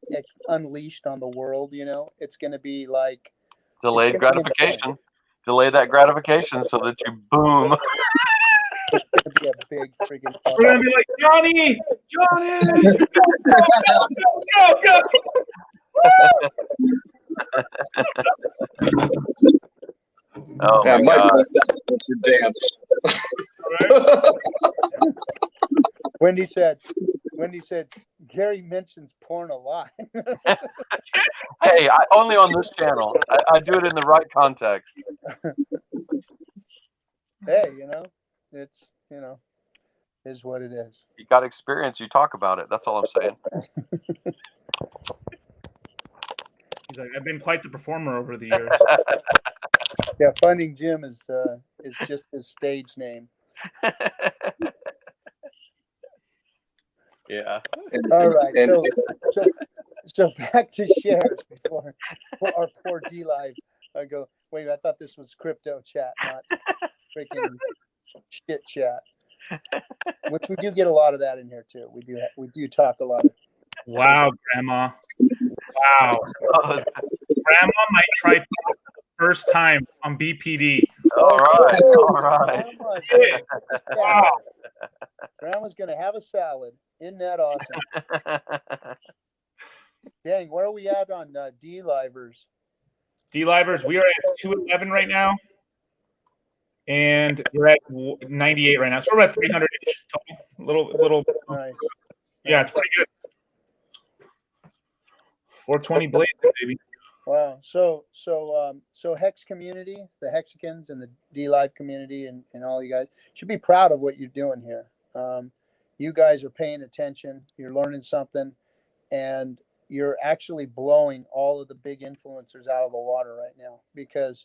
unleashed on the world. It's going to be like Delayed gratification. Delay that gratification so that you boom. it's going to be a big friggin' We're gonna be like, Johnny, go. Oh Yeah, my Mike God. must have to dance. Wendy said Gary mentions porn a lot. Hey, only on this channel. I do it in the right context. Hey, it's is what it is. You got experience, you talk about it. That's all I'm saying. He's like, I've been quite the performer over the years. Yeah, Funding Jim is just his stage name. Yeah. All right, so back to shares before our poor Dlive. I go, wait, I thought this was crypto chat, not freaking shit chat. Which we do get a lot of that in here too. We do talk a lot of. Wow, Grandma. Wow. Grandma might try for the first time on BPD. All right. Wow. Grandma's gonna have a salad. Isn't that awesome? Dang, where are we at on D-Livers? D-Livers, we are at 211 right now. And we're at 98 right now. So we're about 300-ish total. Little. Nice. Yeah, it's pretty good. 420 blades, baby. Wow. So Hex community, the Hexicans and the D-Live community and all you guys should be proud of what you're doing here. You guys are paying attention. You're learning something, and you're actually blowing all of the big influencers out of the water right now because,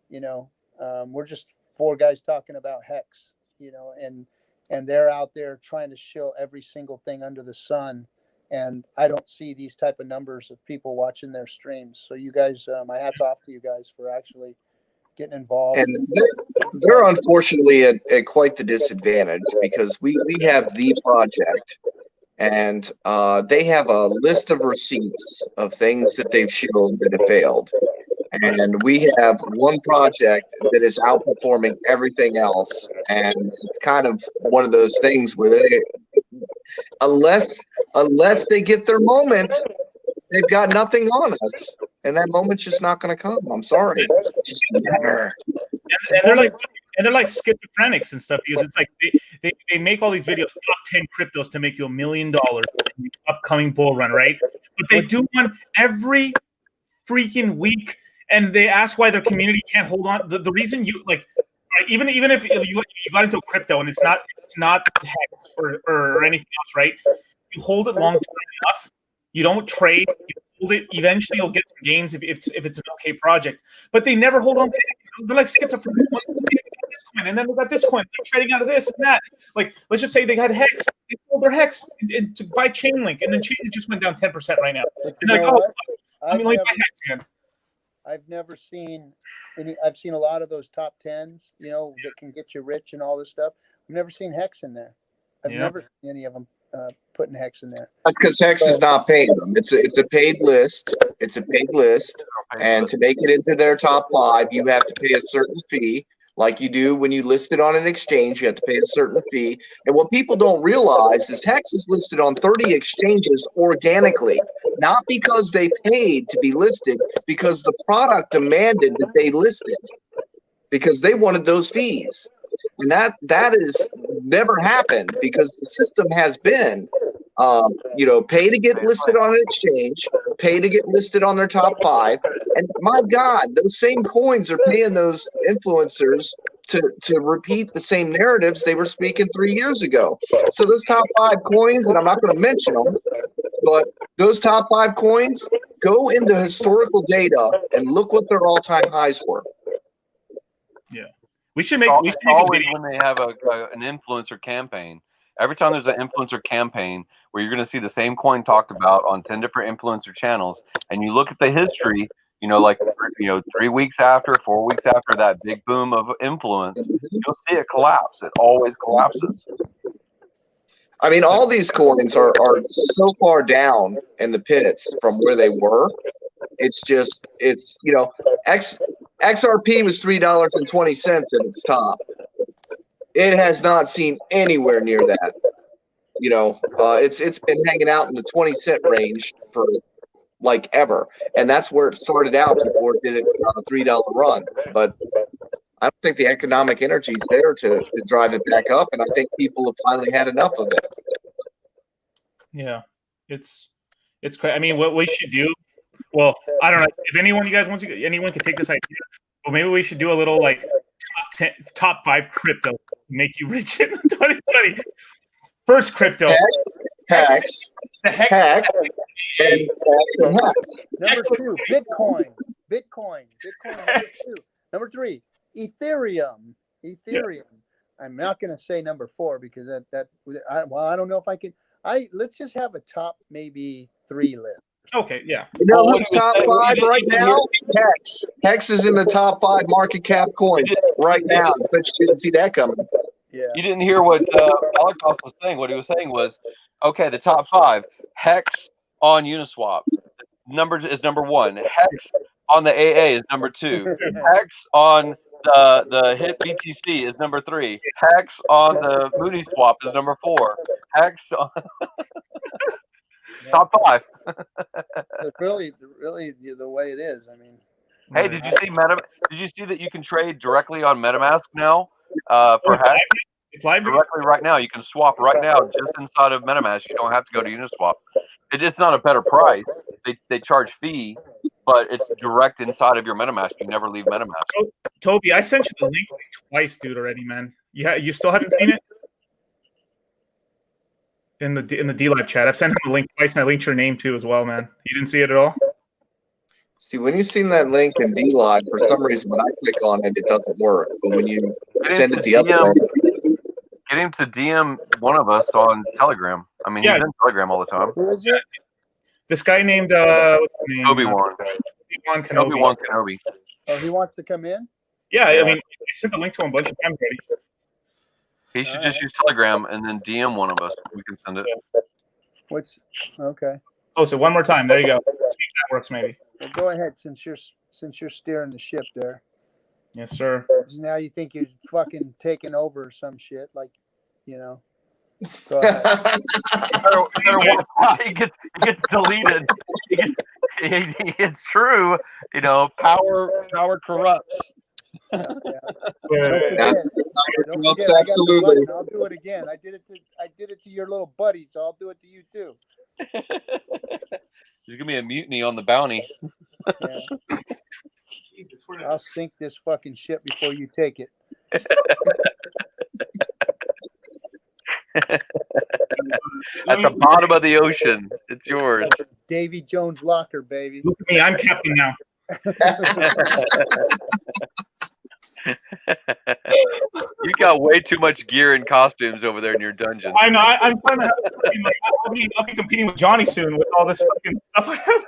we're just 4 guys talking about Hex, and they're out there trying to show every single thing under the sun. And I don't see these type of numbers of people watching their streams. So you guys, my hat's off to you guys for actually getting involved. And they're unfortunately at quite the disadvantage because we have the project, and they have a list of receipts of things that they've shown that have failed. And we have one project that is outperforming everything else. And it's kind of one of those things where they, unless they get their moment, they've got nothing on us. And that moment's just not going to come. I'm sorry. Just never. And they're like schizophrenics and stuff, because it's like they make all these videos, top 10 cryptos to make you $1 million in the upcoming bull run, right? But they do one every freaking week, and they ask why their community can't hold on. The reason you like, right, even if you got into a crypto and it's not HEX or anything else, right? You hold it long term enough. You don't trade. You hold it. Eventually, you'll get some gains if it's an okay project. But they never hold on to it. They're like schizophrenic. This coin, and then they got this coin. They're trading out of this and that. Like, let's just say they had HEX. They sold their HEX and to buy Chainlink, and then Chainlink just went down 10% right now. And they're like, buy HEX again. I've never seen any. I've seen a lot of those top 10s, that can get you rich and all this stuff. I've never seen HEX in there. I've never seen any of them putting HEX in there. That's because HEX is not paying them. It's a paid list. It's a paid list, and to make it into their top 5, you have to pay a certain fee, like you do when you list it on an exchange. You have to pay a certain fee. And what people don't realize is HEX is listed on 30 exchanges organically, not because they paid to be listed, because the product demanded that they list it, because they wanted those fees. And that is never happened, because the system has been, pay to get listed on an exchange, pay to get listed on their top 5. And my God, those same coins are paying those influencers to repeat the same narratives they were speaking 3 years ago. So those top 5 coins, and I'm not going to mention them, but those top 5 coins, go into historical data and look what their all-time highs were. Yeah. We should make always a video when they have an influencer campaign. Every time there's an influencer campaign where you're going to see the same coin talked about on 10 different influencer channels, and you look at the history, 3 weeks after, 4 weeks after that big boom of influence, you'll see it collapse. It always collapses. I mean, all these coins are so far down in the pits from where they were. It's XRP was $3.20 at its top. It has not seen anywhere near that. It's been hanging out in the 20-cent range for like ever, and that's where it started out before it did its $3 run. But I don't think the economic energy is there to drive it back up, and I think people have finally had enough of it. Yeah, it's crazy. I mean, what we should do. Well, I don't know if anyone could take this idea. Well, maybe we should do a little like top 5 crypto to make you rich in 2020. First crypto. HEX. The HEX. HEX. And HEX. Number 2, Bitcoin. Number 2. Number 3, Ethereum. I'm not going to say number 4 because I don't know if I can. Let's just have a top maybe 3 list. Okay, yeah. You know who's top 5 right now? HEX. HEX is in the top 5 market cap coins right now. But you didn't see that coming. Yeah. You didn't hear what Alakos was saying. What he was saying was, okay, the top 5, HEX on Uniswap is number 1. HEX on the AA is number 2. HEX on the HIT BTC is number 3. HEX on the Moody Swap is number 4. HEX on top 5. It's really the way it is. I mean, hey, did you see that you can trade directly on MetaMask now for HEX? It's live directly right now. You can swap right now just inside of MetaMask. You don't have to go to Uniswap. It's not a better price. They charge fee, but it's direct inside of your MetaMask. You never leave MetaMask. Toby, I sent you the link twice, dude, already, man. You still haven't seen it? In the Dlive chat. I've sent him the link twice, and I linked your name too as well, man. You didn't see it at all? See, when you seen that link in Dlive, for some reason when I click on it, it doesn't work. But when you send it the other way, get him to DM one of us on Telegram. I mean, he's in Telegram all the time. who is it? This guy named what's his name? Obi-Wan. Obi-Wan Kenobi. Obi-Wan Kenobi. Oh, he wants to come in? Yeah, I mean, I sent the link to him a bunch of times already. He should just use Telegram and then DM one of us. We can send it. Okay? Oh, so one more time. There you go. See if that works, maybe. Well, go ahead since you're steering the ship there. Yes, sir. 'Cause now you think you're fucking taking over or some shit, like, you know. Go ahead. It gets deleted. It's true. You know, power corrupts. Yeah. That's Don't forget, I got the absolutely. button. I'll do it again. I did it to your little buddy, so I'll do it to you too. There's gonna be a mutiny on the bounty. Yeah. I'll sink this fucking ship before you take it. At the bottom of the ocean, it's yours. Davy Jones locker, baby. Look at me. I'm captain now. You got way too much gear and costumes over there in your dungeon. I know. I'm trying to have, I'll be competing with Johnny soon with all this fucking stuff I have.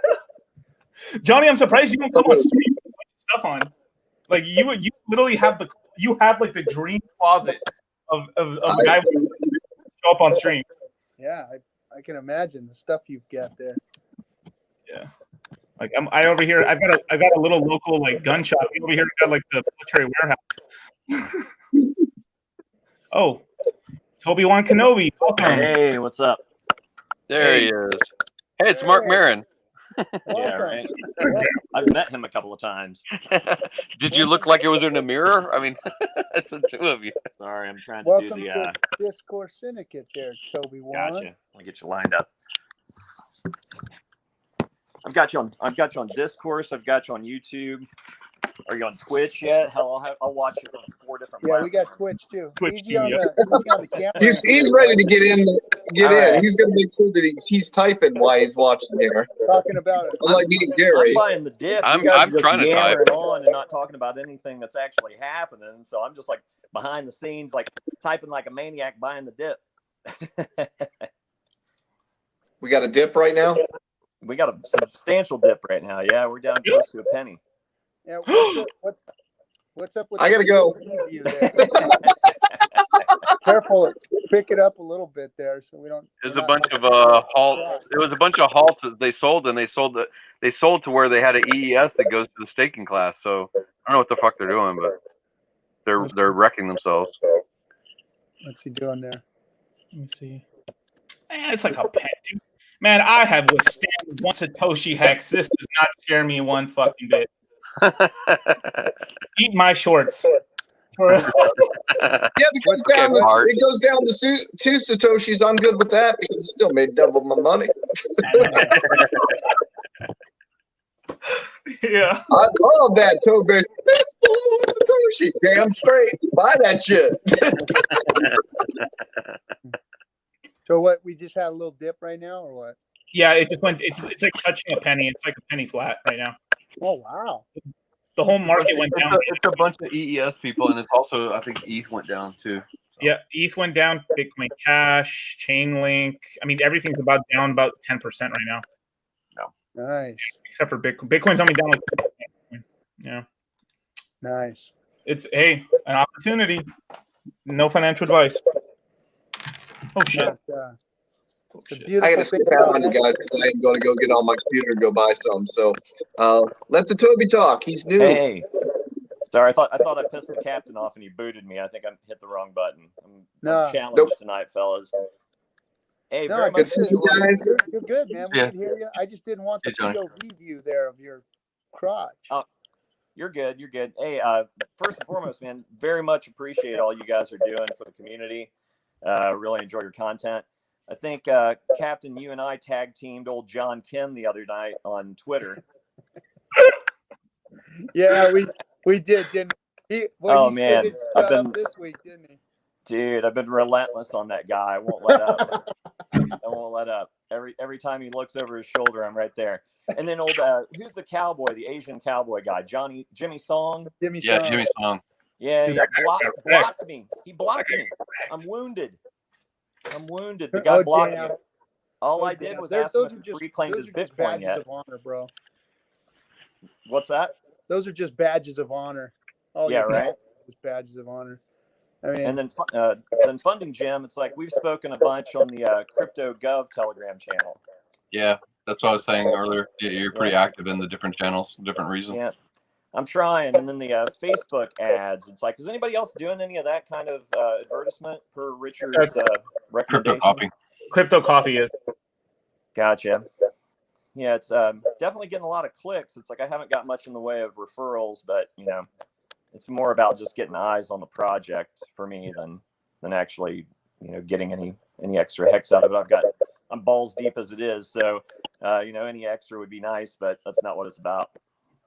Johnny, I'm surprised you don't come on stream with stuff on. Like you literally have like the dream closet of a guy who show up on stream. Yeah, I can imagine the stuff you've got there. Yeah. Like I over here, I've got a little local like gun shop. Over here, got like the military warehouse. Oh, Obi-Wan Kenobi, welcome. Hey, what's up? There he is. Hey, it's Mark Maron. Yeah, right. I've met him a couple of times. Did you look like it was in a mirror? I mean, it's the two of you. Sorry, I'm trying to Welcome do the. to Discourse Syndicate there, Toby Wan. Gotcha. I'll get you lined up. I've got you on Discourse. I've got you on YouTube. Are you on Twitch yet? Hell, I'll watch you on 4 different. Yeah, we got Twitch too. Twitch Easy too, on yeah. the camera. He's ready to get in. All right. He's going to make sure that he's typing while he's watching here. Talking about it. Unlike me and I'm Gary. buying the dip. I'm You guys are just trying to type. yammering on and not talking about anything that's actually happening. So I'm just like behind the scenes, like typing like a maniac, buying the dip. We got a dip right now. We got a substantial dip right now. Yeah, we're down close to a penny. Yeah, what's up with I gotta go. review there? Careful, pick it up a little bit there so we don't. There's a bunch of halts. There was a bunch of halts that they sold, and they sold to where they had an EES that goes to the staking class. So I don't know what the fuck they're doing, but they're wrecking themselves. What's he doing there? Let me see. Man, it's like a pet, dude. Man, I have withstood one Satoshi hex. This does not scare me one fucking bit. Eat my shorts. Yeah, because it goes down to 2 Satoshis. I'm good with that because it still made double my money. Yeah. I love that Toby. It's below Satoshi. Damn straight. Buy that shit. So what? We just had a little dip right now, or what? Yeah, it just went. It's like touching a penny. It's like a penny flat right now. Oh wow! The whole market went down. It's a bunch of EES people, and it's also, I think, ETH went down too. Yeah, ETH went down. Bitcoin Cash, Chainlink. I mean, everything's down about 10% right now. Nice. Except for Bitcoin. Bitcoin's only down like. Yeah. Nice. It's an opportunity. No financial advice. Oh shit. I gotta skip out on you guys because I am going to go get on my computer and go buy some. So let the Toby talk. He's new. Hey, sorry, I thought I pissed the captain off and he booted me. I think I hit the wrong button. I'm challenged tonight, fellas. Hey, no, very good much. to see you guys. You're good, man. We can hear you. I just didn't want the Johnny. POV view there of your crotch. Oh, you're good. You're good. Hey, first and foremost, man, very much appreciate all you guys are doing for the community. Really enjoy your content. I think, Captain, you and I tag teamed old John Kim the other night on Twitter. Yeah, we did, didn't we? Man, I've been up this week, didn't he? Dude, I've been relentless on that guy. I won't let up. I won't let up. Every time he looks over his shoulder, I'm right there. And then old, who's the cowboy, the Asian cowboy guy? Jimmy Song? Jimmy Song. Yeah, Dude, yeah, blocked me. He blocked me. I'm wounded. The guy blocked me. All I did was ask him if he reclaimed his Bitcoin yet. Of honor, bro. What's that? Those are just badges of honor. All Yeah, your right. badges of honor. I mean, And then funding, Jim. It's like we've spoken a bunch on the Crypto Gov Telegram channel. Yeah, that's what I was saying earlier. You're pretty active in the different channels, different reasons. Yeah, I'm trying. And then the Facebook ads. It's like, is anybody else doing any of that kind of advertisement per Richard's Crypto recommendation? coffee. Crypto coffee is. Gotcha. Yeah, it's definitely getting a lot of clicks. It's like I haven't got much in the way of referrals, but it's more about just getting eyes on the project for me than actually getting any extra hex out of it. I'm balls deep as it is, so any extra would be nice, but that's not what it's about.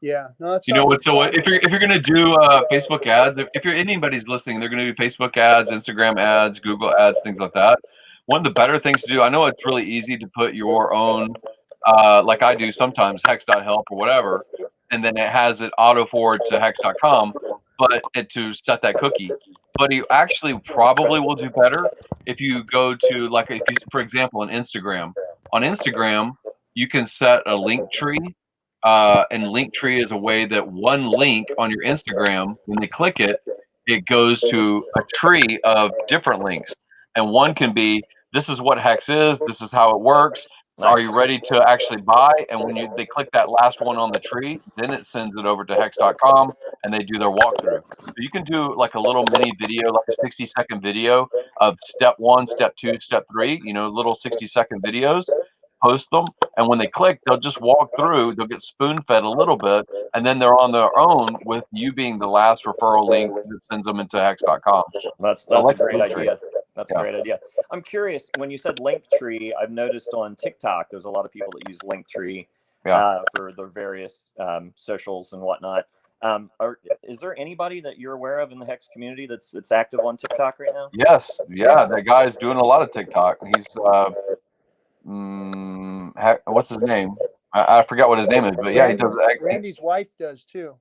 yeah, no, that's what? So if you're gonna do Facebook ads, if anybody's listening, they're gonna do Facebook ads, Instagram ads, Google ads, things like that. One of the better things to do, I know it's really easy to put your own, like I do sometimes, hex.help or whatever, and then it has it auto forward to hex.com, but to set that cookie. But you actually probably will do better if you go to, like, for example, on Instagram. On Instagram, you can set a link tree. And Linktree is a way that one link on your Instagram, when they click it, it goes to a tree of different links. And one can be, this is what Hex is, this is how it works. Nice. Are you ready to actually buy? And when they click that last one on the tree, then it sends it over to hex.com and they do their walkthrough. So you can do like a little mini video, like a 60-second video of step 1, step 2, step 3, little 60-second videos. Post them, and when they click, they'll just walk through, they'll get spoon-fed a little bit, and then they're on their own with you being the last referral link that sends them into hex.com. That's a great idea. That's a great idea. I'm curious, when you said Linktree, I've noticed on TikTok there's a lot of people that use Linktree for their various socials and whatnot. Is there anybody that you're aware of in the Hex community that's active on TikTok right now? Yes, that guy's doing a lot of TikTok. He's what's his name? I forgot what his name is, but yeah, he does. Randy's wife does too.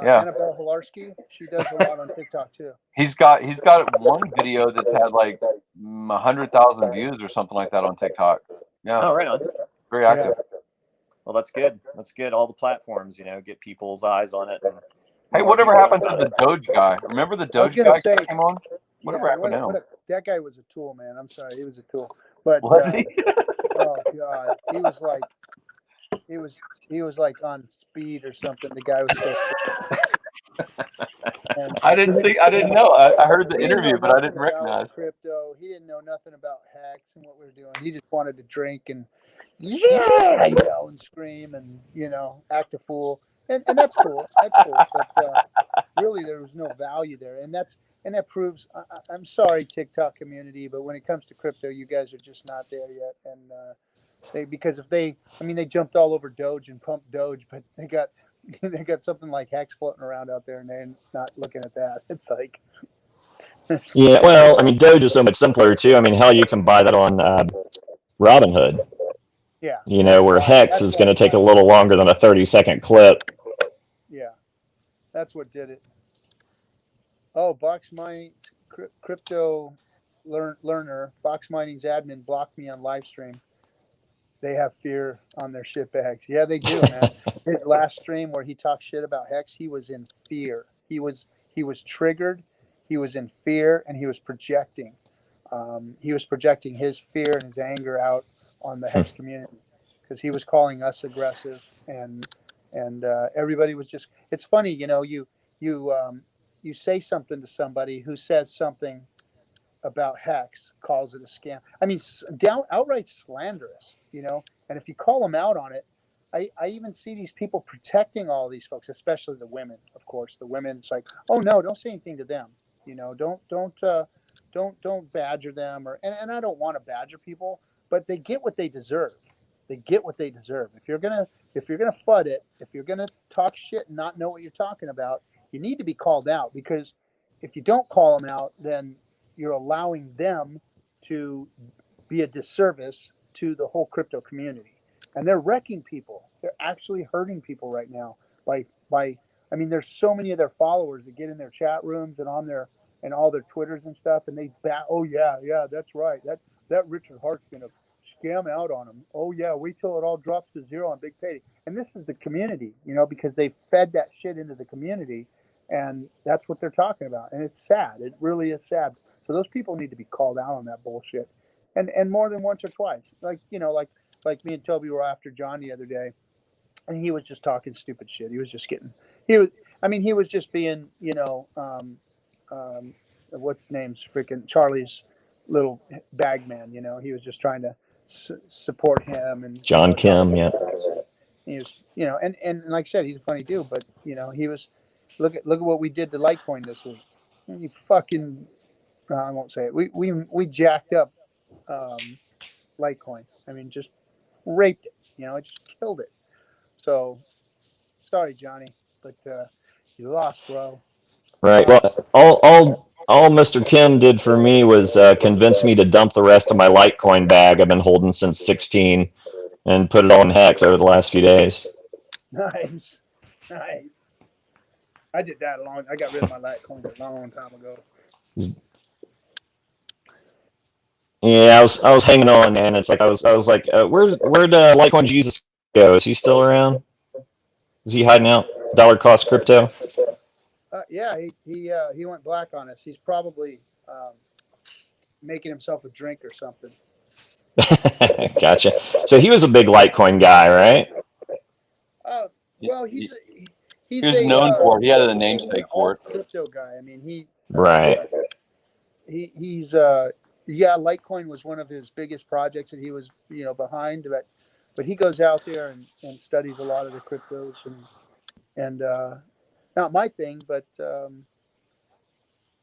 Yeah. Annabelle Hilarski, she does a lot on TikTok too. He's got one video that's had like 100,000 views or something like that on TikTok. Yeah. Oh, right on. Very active. Well, that's good. That's good. All the platforms, get people's eyes on it. Hey, whatever happened to the Doge guy? Remember the Doge guy came on? Whatever happened to him? That guy was a tool, man. I'm sorry, he was a tool. But was he? Oh God, he was like on speed or something. The guy was so. I didn't know. I heard the interview, but I didn't recognize crypto. He didn't know nothing about Hex and what we were doing. He just wanted to drink and yell and scream and act a fool. And that's cool. That's cool. But really, there was no value there, and that proves. I'm sorry, TikTok community, but when it comes to crypto, you guys are just not there yet. And they jumped all over Doge and pumped Doge, but they got something like Hex floating around out there, and they're not looking at that. It's like, yeah. Well, Doge is so much simpler too. Hell, you can buy that on Robinhood. Yeah. Where Hex is going to take a little longer than a 30-second clip. Yeah, that's what did it. Oh, Box Mining Crypto Learner, Box Mining's admin blocked me on live stream. They have fear on their shit bags. Yeah, they do, man. His last stream where he talked shit about Hex, he was in fear. He was triggered. He was in fear, and he was projecting. He was projecting his fear and his anger out on the Hex community because he was calling us aggressive, and everybody was just. It's funny, you say something to somebody who says something about Hex, calls it a scam. Outright slanderous, and if you call them out on it, I even see these people protecting all these folks, especially the women, of course. The women, it's like, oh no, don't say anything to them. Don't badger them, and I don't want to badger people, but they get what they deserve. They get what they deserve. If you're gonna FUD it, if you're gonna talk shit and not know what you're talking about, you need to be called out, because if you don't call them out, then you're allowing them to be a disservice to the whole crypto community. And they're wrecking people. They're actually hurting people right now there's so many of their followers that get in their chat rooms and on their and all their Twitters and stuff, and oh yeah, that's right. That Richard Hart's gonna scam out on them. Oh yeah, wait till it all drops to zero on Big Payday. And this is the community, because they fed that shit into the community, And that's what they're talking about. And it's sad. It really is sad. So those people need to be called out on that bullshit. And more than once or twice. Like, you know, like me and Toby were after John the other day, and he was just talking stupid shit. He was just he was just being, you know, what's his name's freaking Charlie's little bag man, you know. He was just trying to support him and John Kim, yeah. He was, you know, and like I said, he's a funny dude, but you know, he was look at what we did to Litecoin this week. You fucking I won't say it. We jacked up Litecoin. I mean, just raped it. You know, it just killed it. So sorry, Johnny, but you lost, bro. Right. Well, all Mr. Kim did for me was convince me to dump the rest of my Litecoin bag I've been holding since 16 and put it all in Hex over the last few days. Nice. I did that I got rid of my Litecoin a long time ago. Yeah, I was hanging on, man. It's like I was like, where'd Litecoin Jesus go? Is he still around? Is he hiding out? Dollar cost crypto? Yeah, he went black on us. He's probably making himself a drink or something. Gotcha. So he was a big Litecoin guy, right? Well, he was known for it. He had a namesake for it. Crypto guy. I mean, right. He's Litecoin was one of his biggest projects that he was, you know, behind, but he goes out there and studies a lot of the cryptos and not my thing, but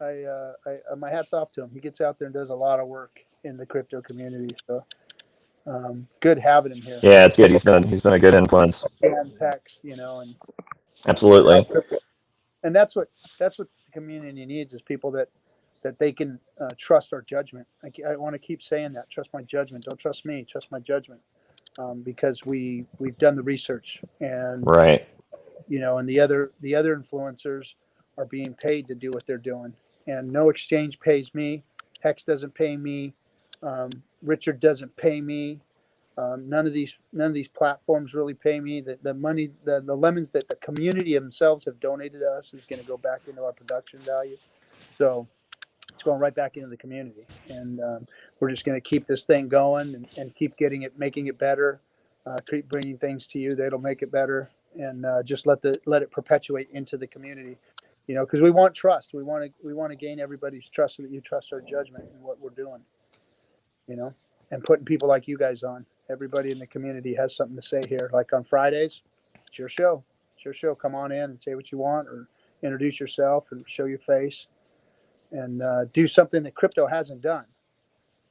my hat's off to him. He gets out there and does a lot of work in the crypto community. So good having him here. Yeah, it's good. He's been a good influence. And HEX, you know, and absolutely. And that's what the community needs is people that they can trust our judgment. I want to keep saying that. Trust my judgment. Don't trust me. Trust my judgment. Because we've done the research and right. You know, and the other influencers are being paid to do what they're doing, and no exchange pays me. Hex doesn't pay me. Richard doesn't pay me. None of these platforms really pay me. The money, the lemons that the community themselves have donated to us is going to go back into our production value. So it's going right back into the community, and we're just going to keep this thing going and keep making it better. Keep bringing things to you that'll make it better. And just let it perpetuate into the community, you know, because we want trust. We want to gain everybody's trust so that you trust our judgment and what we're doing, you know, and putting people like you guys on. Everybody in the community has something to say here. Like on Fridays, it's your show. It's your show. Come on in and say what you want, or introduce yourself, or show your face, and do something that crypto hasn't done.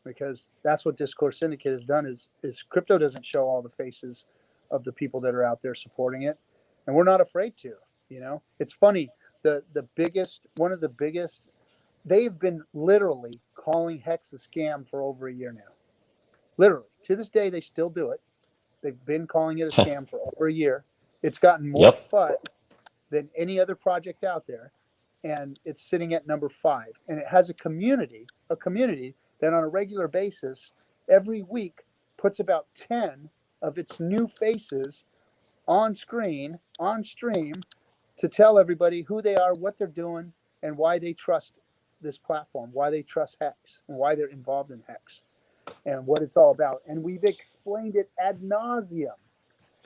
Because that's what Discourse Syndicate has done. Is crypto doesn't show all the faces of the people that are out there supporting it, and we're not afraid to. You know, it's funny. One of the biggest, they've been literally calling Hex a scam for over a year now. Literally, to this day, they still do it. They've been calling it a scam for over a year. It's gotten more FUD than any other project out there, and it's sitting at number 5. And it has a community that on a regular basis, every week, puts about 10 of its new faces on stream to tell everybody who they are, what they're doing, and why they trust this platform, why they trust Hex, and why they're involved in Hex, and what it's all about. And we've explained it ad nauseum,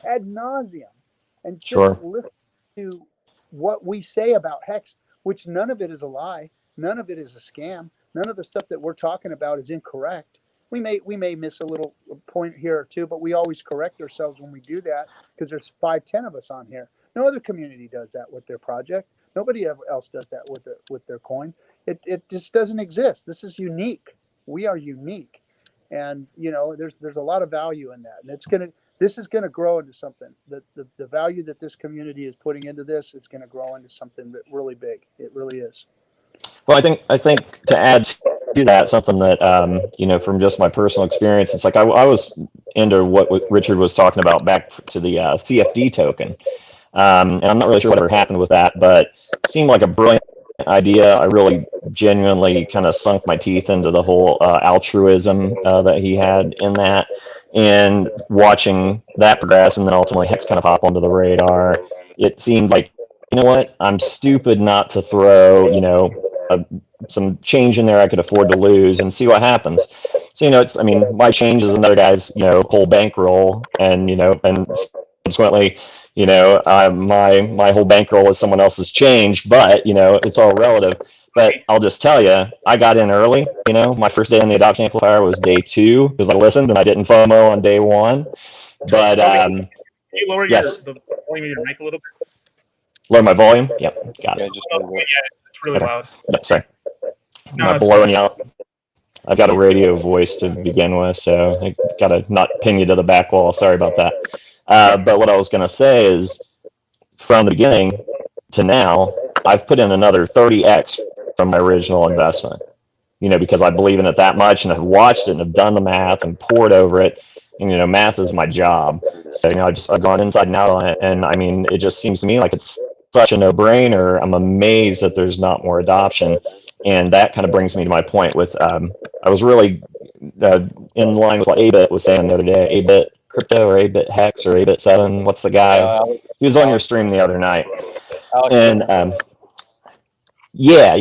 and just listen to what we say about Hex, which none of it is a lie, none of it is a scam, none of the stuff that we're talking about is incorrect. We may miss a little point here or two, but we always correct ourselves when we do that, because there's 5-10 of us on here. No other community does that with their project. Nobody else does that with their coin. It just doesn't exist. This is unique. We are unique, and you know there's a lot of value in that, and this is gonna grow into something. The value that this community is putting into this is gonna grow into something really big. It really is. Well, I think to add to that, something that you know, from just my personal experience, it's like I was into what Richard was talking about back to the CFD token, and I'm not really sure whatever happened with that, but it seemed like a brilliant idea. I really genuinely kind of sunk my teeth into the whole altruism that he had in that, and watching that progress, and then ultimately Hex kind of hop onto the radar. It seemed like you know what, I'm stupid not to throw, some change in there I could afford to lose and see what happens. So, I mean, my change is another guy's, whole bankroll, and, and subsequently, my whole bankroll is someone else's change, but, it's all relative. But I'll just tell you, I got in early. My first day on the adoption amplifier was day 2 because I listened and I didn't FOMO on day 1. But Can you lower yes. the volume of your mic a little bit? Lower my volume? Yep, got it. Yeah, it's really loud. Yep, sorry. No, Am I blowing you out? I've got a radio voice to begin with, so I got to not pin you to the back wall. Sorry about that. But what I was going to say is, from the beginning to now, I've put in another 30x from my original investment, because I believe in it that much, and I've watched it and have done the math and poured over it. And, math is my job. So, I've gone inside and out on it. And I mean, it just seems to me like it's such a no-brainer. I'm amazed that there's not more adoption. And that kind of brings me to my point with, I was really in line with what A-Bit was saying the other day. A-Bit Crypto or A-Bit Hex or A-Bit 7. What's the guy? He was on your stream the other night. And yeah,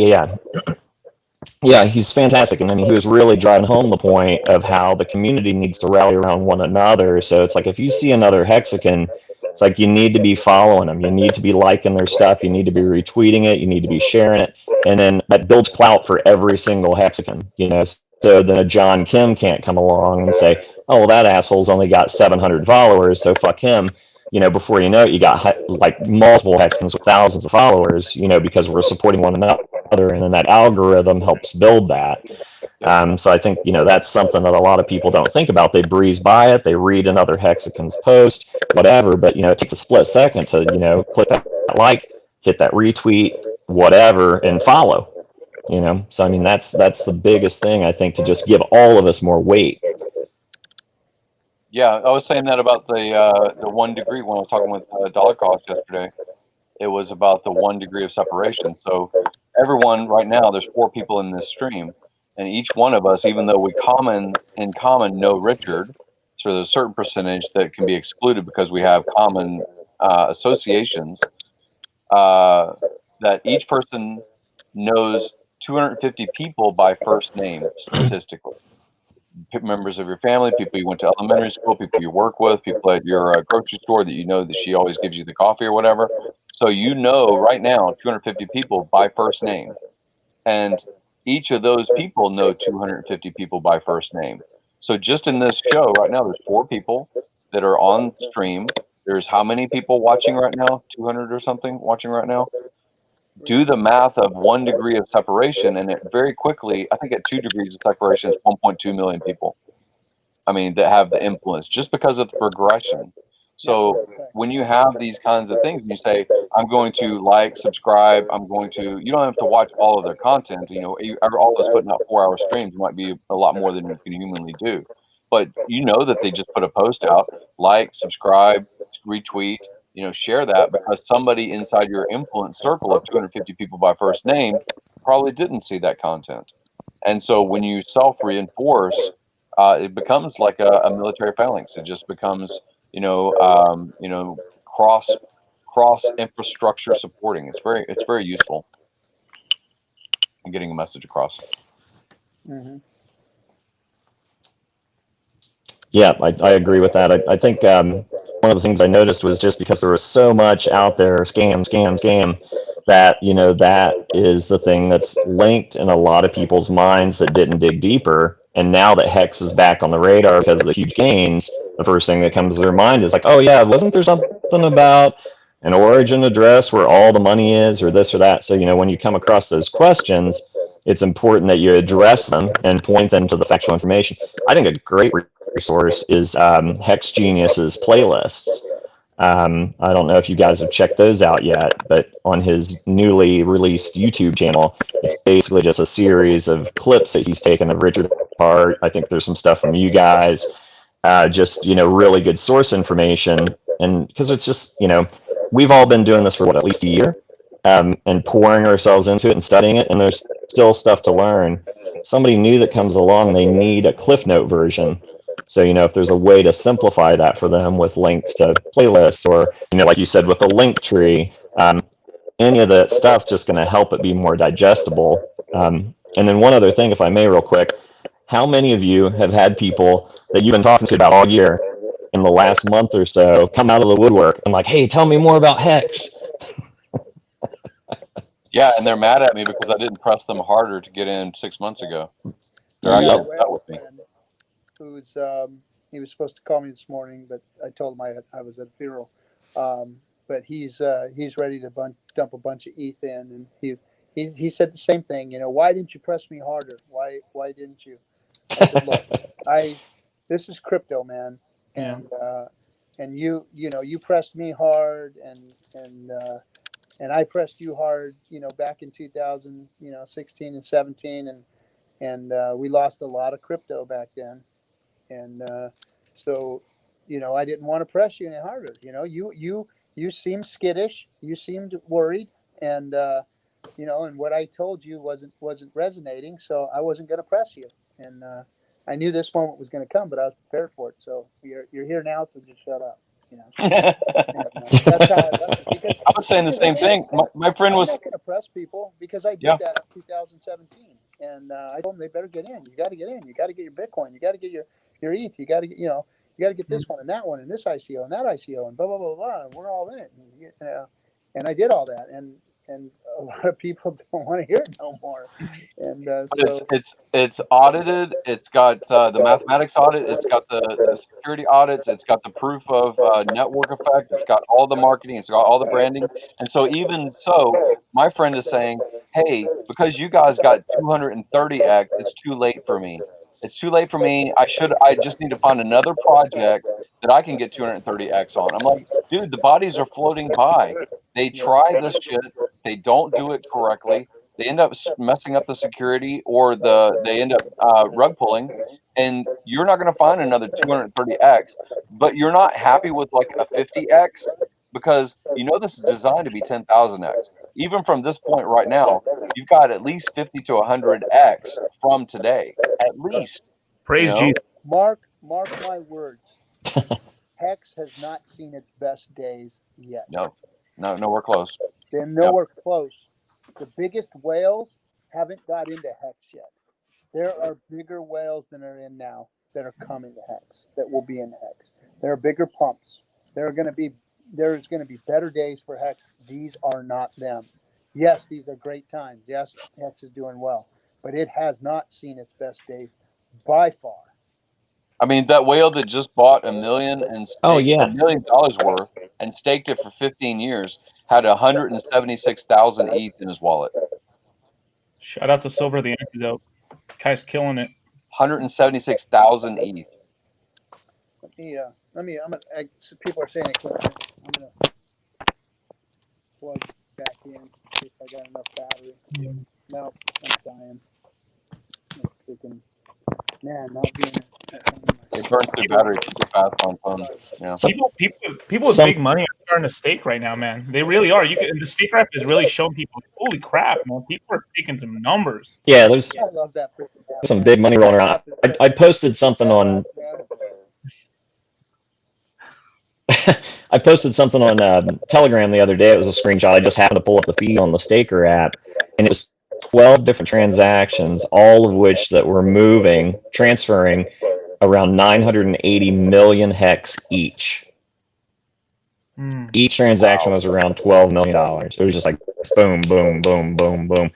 he's fantastic. And I mean, he was really driving home the point of how the community needs to rally around one another. So it's like, if you see another Hexican, it's like you need to be following them. You need to be liking their stuff. You need to be retweeting it. You need to be sharing it. And then that builds clout for every single Hexican, So then a John Kim can't come along and say, oh, well, that asshole's only got 700 followers, so fuck him. Before you know it, you got like multiple Hexicans with thousands of followers, because we're supporting one another, and then that algorithm helps build that. So I think, that's something that a lot of people don't think about. They breeze by it, they read another Hexican's post, whatever, but, it takes a split second to, click that like, hit that retweet, whatever, and follow. So I mean, that's the biggest thing, I think, to just give all of us more weight. Yeah, I was saying that about the 1 degree when I was talking with Dollar Cost yesterday. It was about the 1 degree of separation. So everyone right now, there's 4 people in this stream, and each one of us, even though we in common know Richard, so there's a certain percentage that can be excluded because we have common associations, that each person knows 250 people by first name statistically. Members of your family, people you went to elementary school, people you work with, people at your grocery store that that she always gives you the coffee or whatever. So right now 250 people by first name, and each of those people know 250 people by first name. So just in this show right now, there's 4 people that are on stream. There's how many people watching right now? 200 or something watching right now. Do the math of 1 degree of separation, and it very quickly, I think at 2 degrees of separation, it's 1.2 million people. I mean, that have the influence just because of the progression. So when you have these kinds of things, and you say, I'm going to like, subscribe, you don't have to watch all of their content. All of us putting out 4-hour streams might be a lot more than you can humanly do. But that they just put a post out, like, subscribe, retweet, share that, because somebody inside your influence circle of 250 people by first name probably didn't see that content. And so when you self-reinforce, it becomes like a military phalanx. It just becomes, cross infrastructure supporting. It's very useful in getting a message across. Mm-hmm. Yeah, I agree with that. I think one of the things I noticed was just because there was so much out there, scam, that, that is the thing that's linked in a lot of people's minds that didn't dig deeper. And now that Hex is back on the radar because of the huge gains, the first thing that comes to their mind is like, oh yeah, wasn't there something about an origin address where all the money is, or this or that? So, when you come across those questions, it's important that you address them and point them to the factual information. I think a great resource is Hex Genius's playlists. I don't know if you guys have checked those out yet, but on his newly released YouTube channel, it's basically just a series of clips that he's taken of Richard Hart. I think there's some stuff from you guys, just, really good source information. And because it's just, we've all been doing this for at least a year, and pouring ourselves into it and studying it, and there's still stuff to learn. Somebody new that comes along, they need a Cliff Note version. So, if there's a way to simplify that for them with links to playlists, or, like you said, with the link tree, any of that stuff's just going to help it be more digestible. And then one other thing, if I may, real quick, how many of you have had people that you've been talking to about all year in the last month or so come out of the woodwork and like, hey, tell me more about HEX? Yeah, and they're mad at me because I didn't press them harder to get in 6 months ago. They're I got actually a upset with me. friend who's he was supposed to call me this morning, but I told him I was at a funeral. But he's ready to dump a bunch of ETH in, and he said the same thing. You know, why didn't you press me harder? Why didn't you? I said, look, this is crypto, man, and you know you pressed me hard, and I pressed you hard, you know, back in 2016 and 17, and we lost a lot of crypto back then, and so, you know, I didn't want to press you any harder. You know, you seemed skittish, you seemed worried, and you know, and what I told you wasn't resonating, so I wasn't going to press you, and I knew this moment was going to come, but I was prepared for it. So you're here now, so just shut up. You know, and, that's how I left it. Because I was saying the same thing. My friend was. I'm not going to press people because I did that in 2017, and I told them they better get in. You got to get in. You got to get your Bitcoin. You got to get your ETH. You got to get you got to get this one and that one and this ICO and that ICO and blah blah blah blah. And we're all in it. And I did all that, and a lot of people don't want to hear it no more. And so it's audited. It's got the mathematics audit. It's got the security audits. It's got the proof of network effect. It's got all the marketing. It's got all the branding. And so even so, my friend is saying, hey, because you guys got 230x, it's too late for me. It's too late for me. I just need to find another project that I can get 230x on. I'm like, dude, the bodies are floating by. They try this shit. They don't do it correctly. They end up messing up the security, or they end up rug pulling, and you're not going to find another 230x. But you're not happy with like a 50x because you know this is designed to be 10,000x. Even from this point right now, you've got at least 50 to 100x from today, at least. Praise Jesus. Mark my words. HEX has not seen its best days yet. No, nowhere close. They're nowhere close. The biggest whales haven't got into HEX yet. There are bigger whales than are in now that are coming to HEX, that will be in HEX. There are bigger pumps. There's going to be better days for HEX. These are not them. Yes, these are great times. Yes, HEX is doing well, but it has not seen its best days by far. I mean, that whale that just bought $1 million and $1 million worth and staked it for 15 years had 176,000 ETH in his wallet. Shout out to Silver the Antidote. Guy's killing it. 176,000 ETH. People are saying it. I'm gonna plug back in. See if I got enough battery. No, I'm dying. Not being. It burns through battery super fast on phones. Yeah. People with big money are starting to stake right now, man. They really are. The stake rep is really showing people, holy crap, man. People are staking some numbers. Yeah, there's some big money rolling around. I posted something on. I posted something on Telegram the other day. It was a screenshot. I just happened to pull up the feed on the Staker app, and it was 12 different transactions, all of which that were transferring around 980 million HEX each. Each transaction was around $12 million. It was just like boom, boom, boom, boom, boom.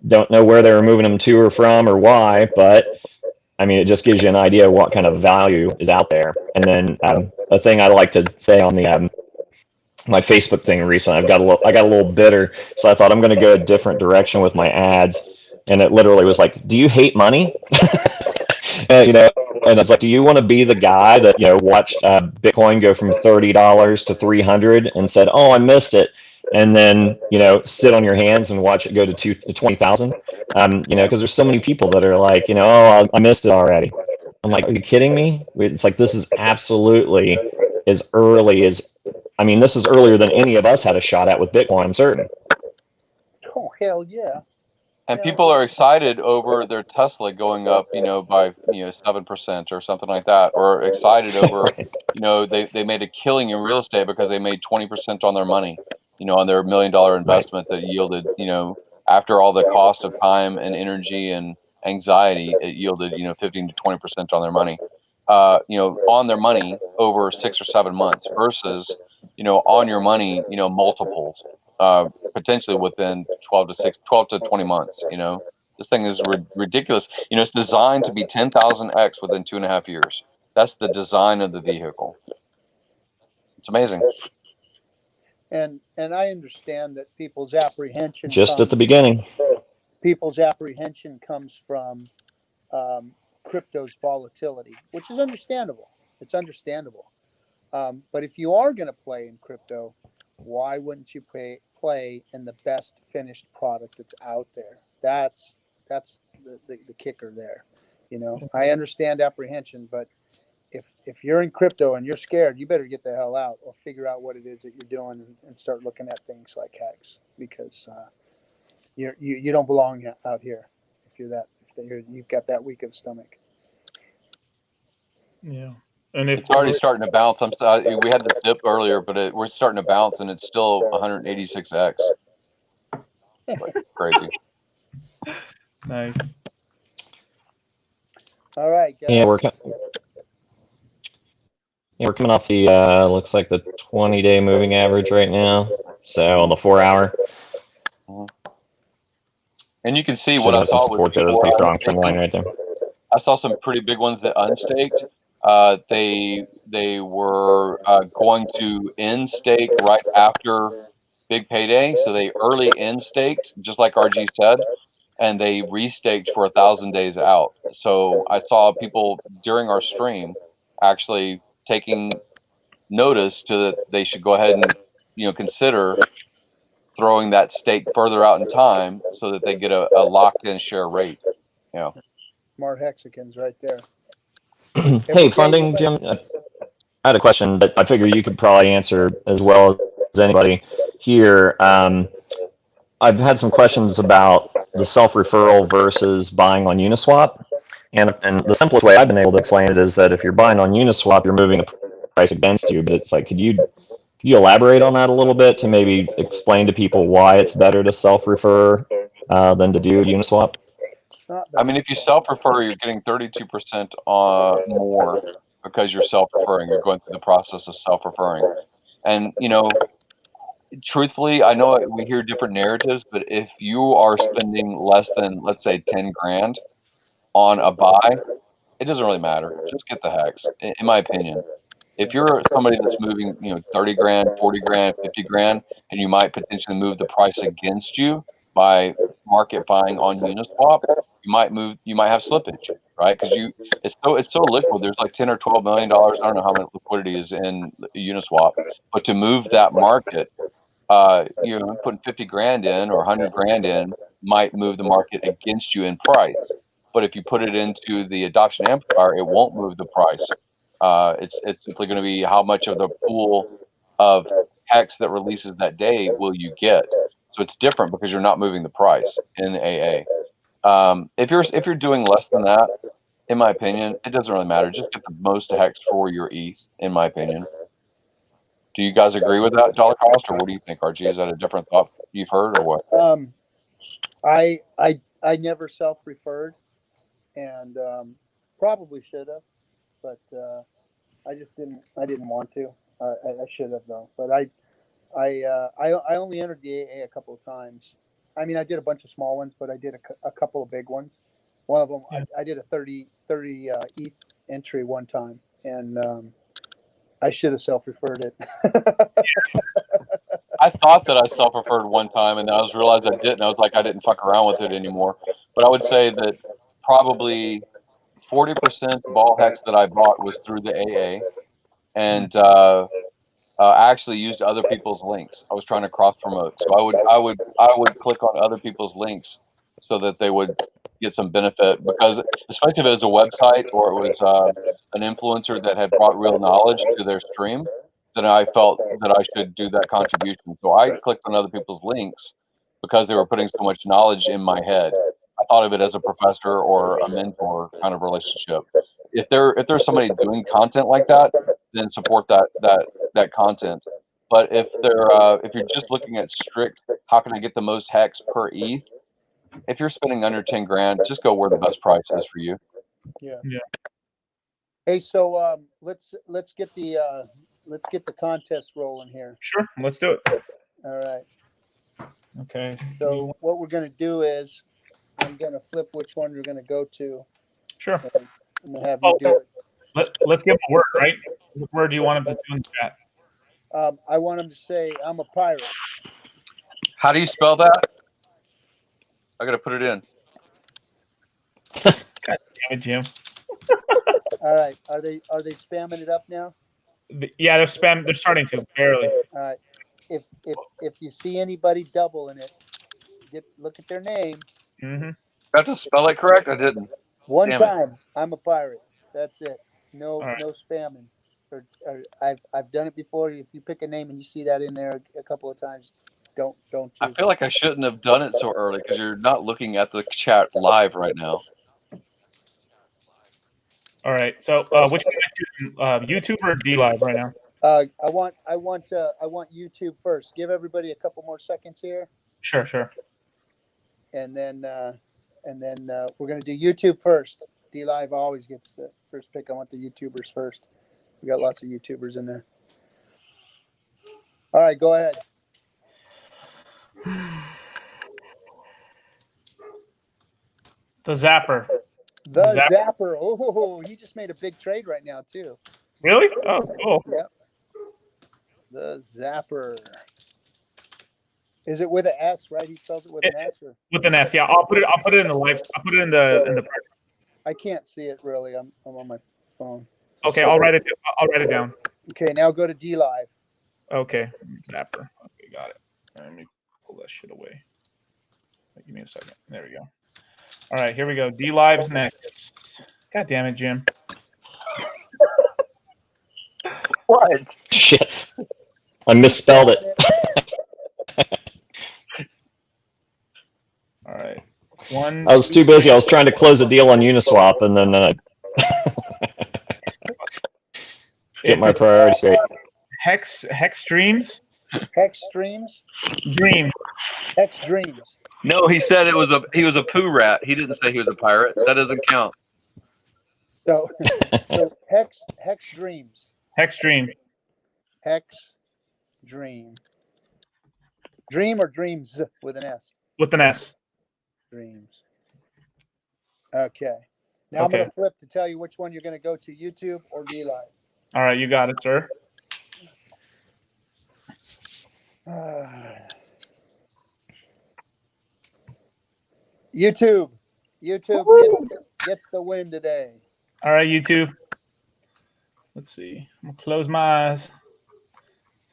Don't know where they were moving them to or from or why, but I mean, it just gives you an idea of what kind of value is out there. And then a thing I like to say on the my Facebook thing recently, I got a little bitter, so I thought I'm going to go a different direction with my ads, and it literally was like, "Do you hate money?" And it's like, "Do you want to be the guy that watched Bitcoin go from $30 to 300 and said, 'Oh, I missed it,' and then sit on your hands and watch it go to 20,000?" Because there's so many people that are like, "Oh, I missed it already." I'm like, "Are you kidding me?" It's like, this is absolutely as early as. I mean, this is earlier than any of us had a shot at with Bitcoin, I'm certain. Oh, hell yeah. And people are excited over their Tesla going up, by 7% or something like that, or excited over, they made a killing in real estate because they made 20% on their money. on their $1 million investment that yielded, after all the cost of time and energy and anxiety, it yielded, 15 to 20% on their money, on their money over 6 or 7 months versus, on your money, multiples, potentially within 12 to 20 months. This thing is ridiculous. It's designed to be 10,000x within 2.5 years. That's the design of the vehicle. It's amazing. And I understand that people's apprehension Just at the beginning. People's apprehension comes from crypto's volatility, which is understandable. It's understandable. But if you are going to play in crypto, why wouldn't you play in the best finished product that's out there? That's the kicker there. I understand apprehension, but if you're in crypto and you're scared, you better get the hell out or figure out what it is that you're doing and start looking at things like HEX, because you don't belong out here if you've got that weak of a stomach. Yeah. And if it's already starting to bounce, we had this dip earlier, but we're starting to bounce, and it's still 186x. Crazy. Nice. All right, guys. Yeah, we're coming off the looks like the 20-day moving average right now. So on the 4-hour. And you can see what I saw was pretty strong trend line right there. I saw some pretty big ones that unstaked. They were going to end stake right after big payday, so they early end staked, just like RG said, and they restaked for 1,000 days out. So I saw people during our stream actually taking notice to that they should go ahead and consider throwing that stake further out in time so that they get a locked in share rate. Smart hexicans right there. Hey, funding, Jim. I had a question that I figure you could probably answer as well as anybody here. I've had some questions about the self-referral versus buying on Uniswap. And the simplest way I've been able to explain it is that if you're buying on Uniswap, you're moving the price against you. But it's like, could you elaborate on that a little bit to maybe explain to people why it's better to self-refer than to do Uniswap? I mean, if you self-refer, you're getting 32% more because you're self-referring. You're going through the process of self-referring. And, truthfully, I know we hear different narratives, but if you are spending less than, let's say, 10 grand on a buy, it doesn't really matter. Just get the HEX, in my opinion. If you're somebody that's moving, 30 grand, 40 grand, 50 grand, and you might potentially move the price against you by market buying on Uniswap, you might have slippage, right? Because it's so liquid. There's like $10 or $12 million. I don't know how much liquidity is in Uniswap, but to move that market, putting 50 grand in or 100 grand in might move the market against you in price. But if you put it into the adoption amplifier, it won't move the price. It's simply going to be how much of the pool of HEX that releases that day will you get. So it's different because you're not moving the price in AA. If you're doing less than that, in my opinion, it doesn't really matter. Just get the most HEX for your ETH, in my opinion. Do you guys agree with that dollar cost, or what do you think, RG? Is that a different thought you've heard, or what? I never self-referred, and probably should have, but I just didn't. I didn't want to. I should have though. But I only entered the AA a couple of times. I mean, I did a bunch of small ones, but I did a couple of big ones. One of them, I did a 30 ETH entry one time, and I should have self-referred it. I thought that I self-referred one time, and then I realized I didn't. I was like, I didn't fuck around with it anymore. But I would say that probably 40% of all HEX that I bought was through the AA, and I actually used other people's links. I was trying to cross promote, so I would click on other people's links so that they would get some benefit, because especially if it was a website or it was an influencer that had brought real knowledge to their stream, then I felt that I should do that contribution. So I clicked on other people's links because they were putting so much knowledge in my head. I thought of it as a professor or a mentor kind of relationship. If there's somebody doing content like that, then support that content. But if you're just looking at strict, how can I get the most hex per ETH? If you're spending under 10 grand, just go where the best price is for you. Yeah. Yeah. Hey, so let's get the contest rolling here. Sure, let's do it. All right. Okay. So what we're gonna do is I'm gonna flip which one we're gonna go to. Sure. And I'm gonna have you do it. Let's give him a word, right? What word do you want him to do in the chat? I want him to say I'm a pirate. How do you spell that? I gotta put it in. God damn it, Jim. All right. Are they spamming it up now? Yeah, they're starting to barely. All right. If you see anybody double in it, look at their name. Mm-hmm. Got to spell it correct? I didn't. One Damn it. time, I'm a pirate. That's it. No, All right. no spamming. Or I've done it before. If you pick a name and you see that in there a couple of times, don't choose. I feel like I shouldn't have done it so early because you're not looking at the chat live right now. All right. So which one? YouTube or Dlive right now? I want YouTube first. Give everybody a couple more seconds here, Sure. and then we're gonna do YouTube first. Dlive always gets the first pick. I want the YouTubers first. We got lots of YouTubers in there. All right, go ahead. The Zapper. The Zapper. Oh, he just made a big trade right now too. Really? Oh, cool. Yep. The Zapper. Is it with an S, right? He spells it with an S, or With an S. Yeah, I'll put it in the live. I'll put it in the. I can't see it really. I'm on my phone. Okay, I'll write it down. Okay, now go to Dlive. Okay, Zapper. Okay, got it. Let me pull that shit away. Give me a second. There we go. All right, here we go. Dlive's next. God damn it, Jim. What? Shit. I misspelled it. All right. One. I was too busy. I was trying to close a deal on Uniswap, and then get my priorities straight. Hex Dreams. Hex Streams. Dream. Hex Dreams. No, he said he was a poo rat. He didn't say he was a pirate. That doesn't count. So Hex Dreams. Hex Dream. Hex Dream. Dream or Dreams with an S? With an S. Dreams. Okay. Now I'm going to flip to tell you which one you're going to go to, YouTube or Dlive. All right, you got it, sir. YouTube gets the win today. All right, YouTube. Let's see. I'm gonna close my eyes.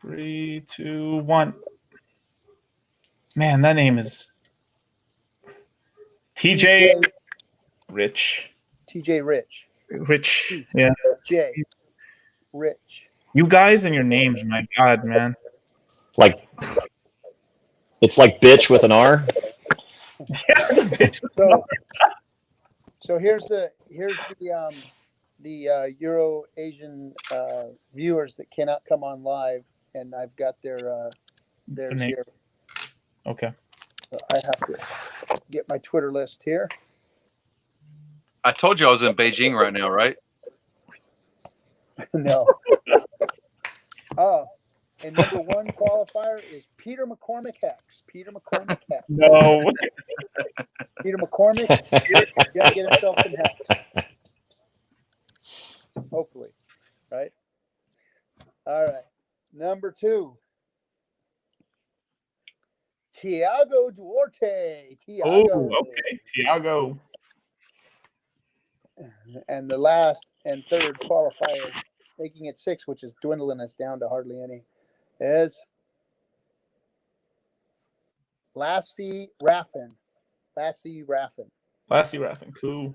3, 2, 1. Man, that name is TJ Rich. TJ Rich. Rich. Yeah. J. Rich. You guys and your names, my God, man. Like, it's like bitch with an R. Yeah, bitch. So here's the Euro Asian viewers that cannot come on live, and I've got theirs here. Okay. So I have to get my Twitter list here. I told you I was in Beijing right now, right? No. Oh, and number one qualifier is Peter McCormick Hex. Peter McCormick Hex. No. Peter McCormick gonna get himself some Hex. Hopefully, right? All right. Number 2. Tiago Duarte. Oh, okay. Tiago. And the last and third qualifier, making it 6, which is dwindling us down to hardly any, is Lassie Raffin. Lassie Raffin. Cool.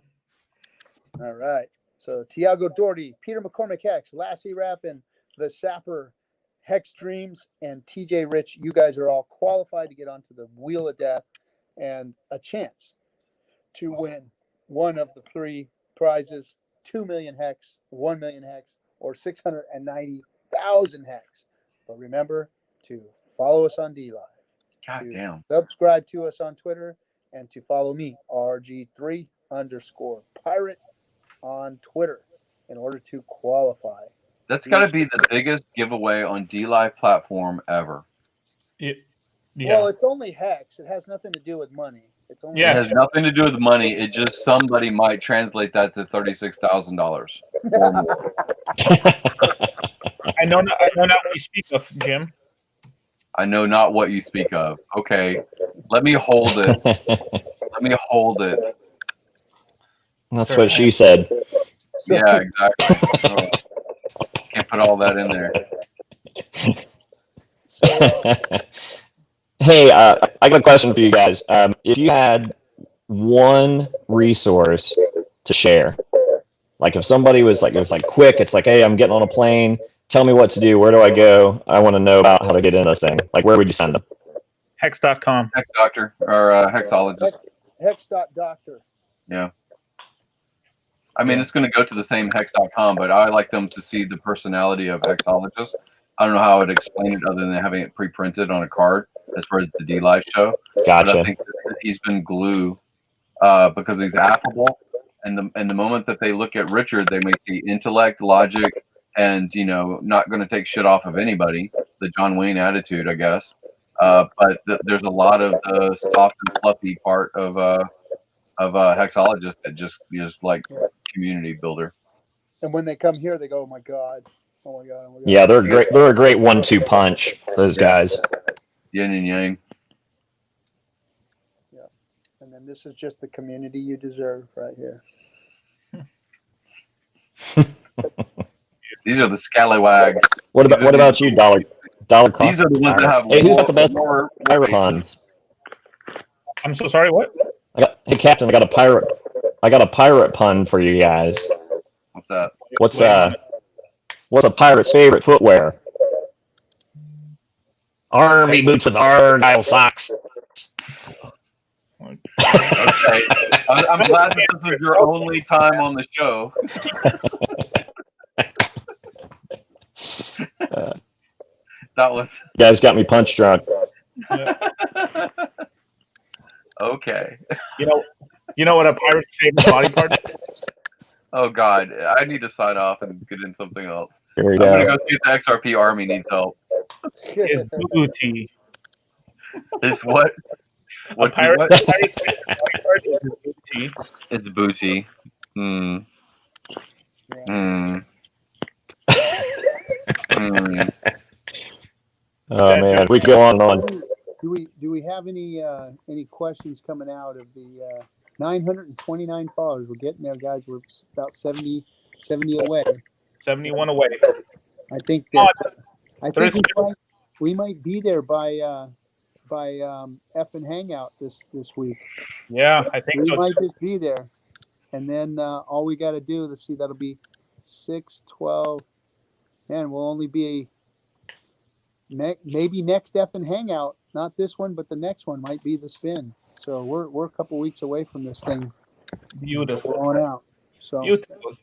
All right. So Tiago Doherty, Peter McCormick Hex, Lassie Raffin, the Sapper, Hex Dreams, and TJ Rich. You guys are all qualified to get onto the Wheel of Death and a chance to win one of the 3 prizes: 2 million Hex, 1 million Hex, or 690,000 Hex. But remember to follow us on Dlive, God to damn. subscribe to us on Twitter, and to follow me, RG3_pirate on Twitter, in order to qualify. That's got to be the biggest giveaway on Dlive platform ever. Yeah. Well, it's only Hex. It has nothing to do with money. It's only It has nothing to do with money. It just somebody might translate that to $36,000 or more. I know not what you speak of, Jim. I know not what you speak of. Okay, let me hold it. Let me hold it. That's what she said. Yeah, exactly. Oh, can't put all that in there. Hey, I got a question for you guys. If you had one resource to share, like if somebody was like, it was like quick, it's like, hey, I'm getting on a plane. Tell me what to do. Where do I go? I want to know about how to get in this thing. Like, where would you send them? Hex.com. Hex Doctor or Hexologist. Hex.doctor. Yeah. I mean, it's going to go to the same Hex.com, but I like them to see the personality of Hexologist. I don't know how I would explain it other than having it pre-printed on a card as far as the Dlive show. Gotcha. But I think that he's been glue because he's affable. And the moment that they look at Richard, they may see intellect, logic, and, you know, not going to take shit off of anybody. The John Wayne attitude, I guess. But there's a lot of the soft and fluffy part of Hexologist that just like community builder. And when they come here, they go, "Oh my god, oh my god, oh my god." Yeah, they're great. They're a great 1-2 punch. Those guys. Yin and yang. Yeah, and then this is just the community you deserve, right here. These are the scallywags. What about you, Dollar? These are the ones that have. Hey, who's got the best pirate puns? I'm so sorry. What? Hey, Captain, I got a pirate pun for you guys. What's that? What's a pirate's favorite footwear? Army boots with Argyle socks. Okay. I'm glad that this was your only time on the show. That was. You guys got me punch drunk. Okay. You know what a pirate's favorite body part is? Oh God, I need to sign off and get in something else. Here we I'm go. gonna go see if the XRP army needs help. Is booty. Is what? A pirate's favorite body part is booty. It's booty. Hmm. Oh man, we could go on and on. Do we have any questions coming out of the 929 followers? We're getting there, guys. We're about 70 away. 71 away. I think that we might be there by FN Hangout this week. Yeah, I think we so. We might just be there, and then all we got to do. Let's see, that'll be 6, 12. Man, we'll only be maybe next FN Hangout. Not this one, but the next one might be the spin. So we're a couple weeks away from this thing. Beautiful. Going out. So beautiful.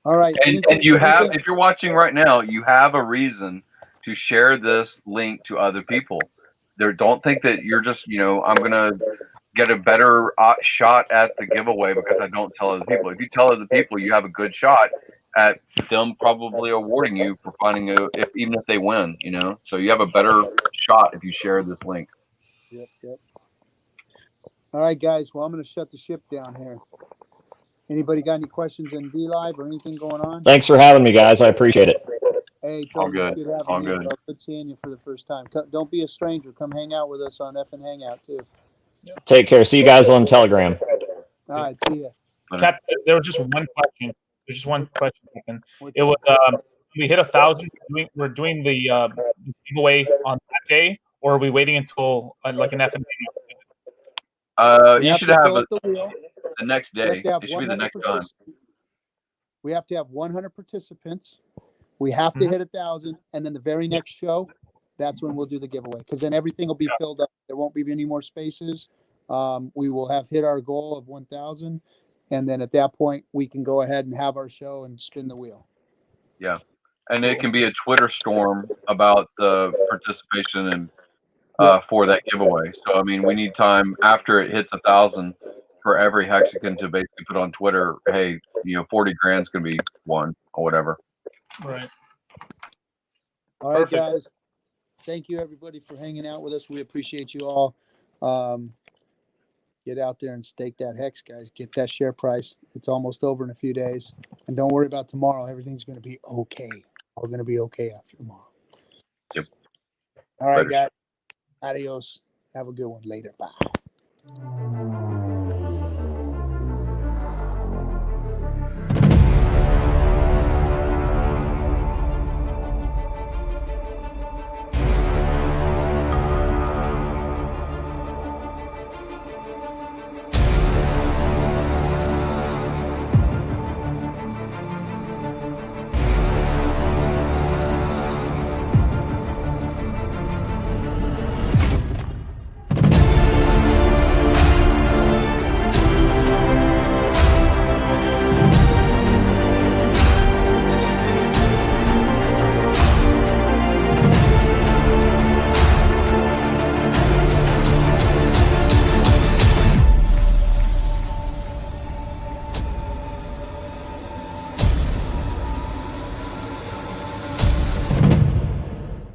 All right. And you have, if you're watching right now, you have a reason to share this link to other people. Don't think that you're just, I'm going to get a better shot at the giveaway because I don't tell other people. If you tell other people, you have a good shot at them probably awarding you for finding even if they win, So you have a better shot if you share this link. Yep. All right, guys. Well, I'm going to shut the ship down here. Anybody got any questions in Dlive or anything going on? Thanks for having me, guys. I appreciate it. Hey, all good. All good. Good seeing you for the first time. Don't be a stranger. Come hang out with us on FN Hangout too. Take care. See you guys on Telegram. All right. See ya. There was just one question. There's just one question. It was we hit 1,000. We're doing the giveaway on that day, or are we waiting until like an FN Hangout? You should have it the next day. It should be the next time. We have to have 100 participants. We have to hit 1,000, and then the very next show, that's when we'll do the giveaway. Because then everything will be filled up. There won't be any more spaces. We will have hit our goal of 1,000, and then at that point, we can go ahead and have our show and spin the wheel. Yeah. and it can be a Twitter storm about the participation and for that giveaway. So I mean, we need time after it hits 1,000 for every Hexagon to basically put on Twitter, hey, 40 grand's gonna be won or whatever. Right. All right, Perfect. guys. Thank you, everybody, for hanging out with us. We appreciate you all. Get out there and stake that hex, guys. Get that share price. It's almost over in a few days. And don't worry about tomorrow. Everything's going to be okay. We're going to be okay after tomorrow. Yep. All right, Later. guys. Adios. Have a good one. Later. Bye.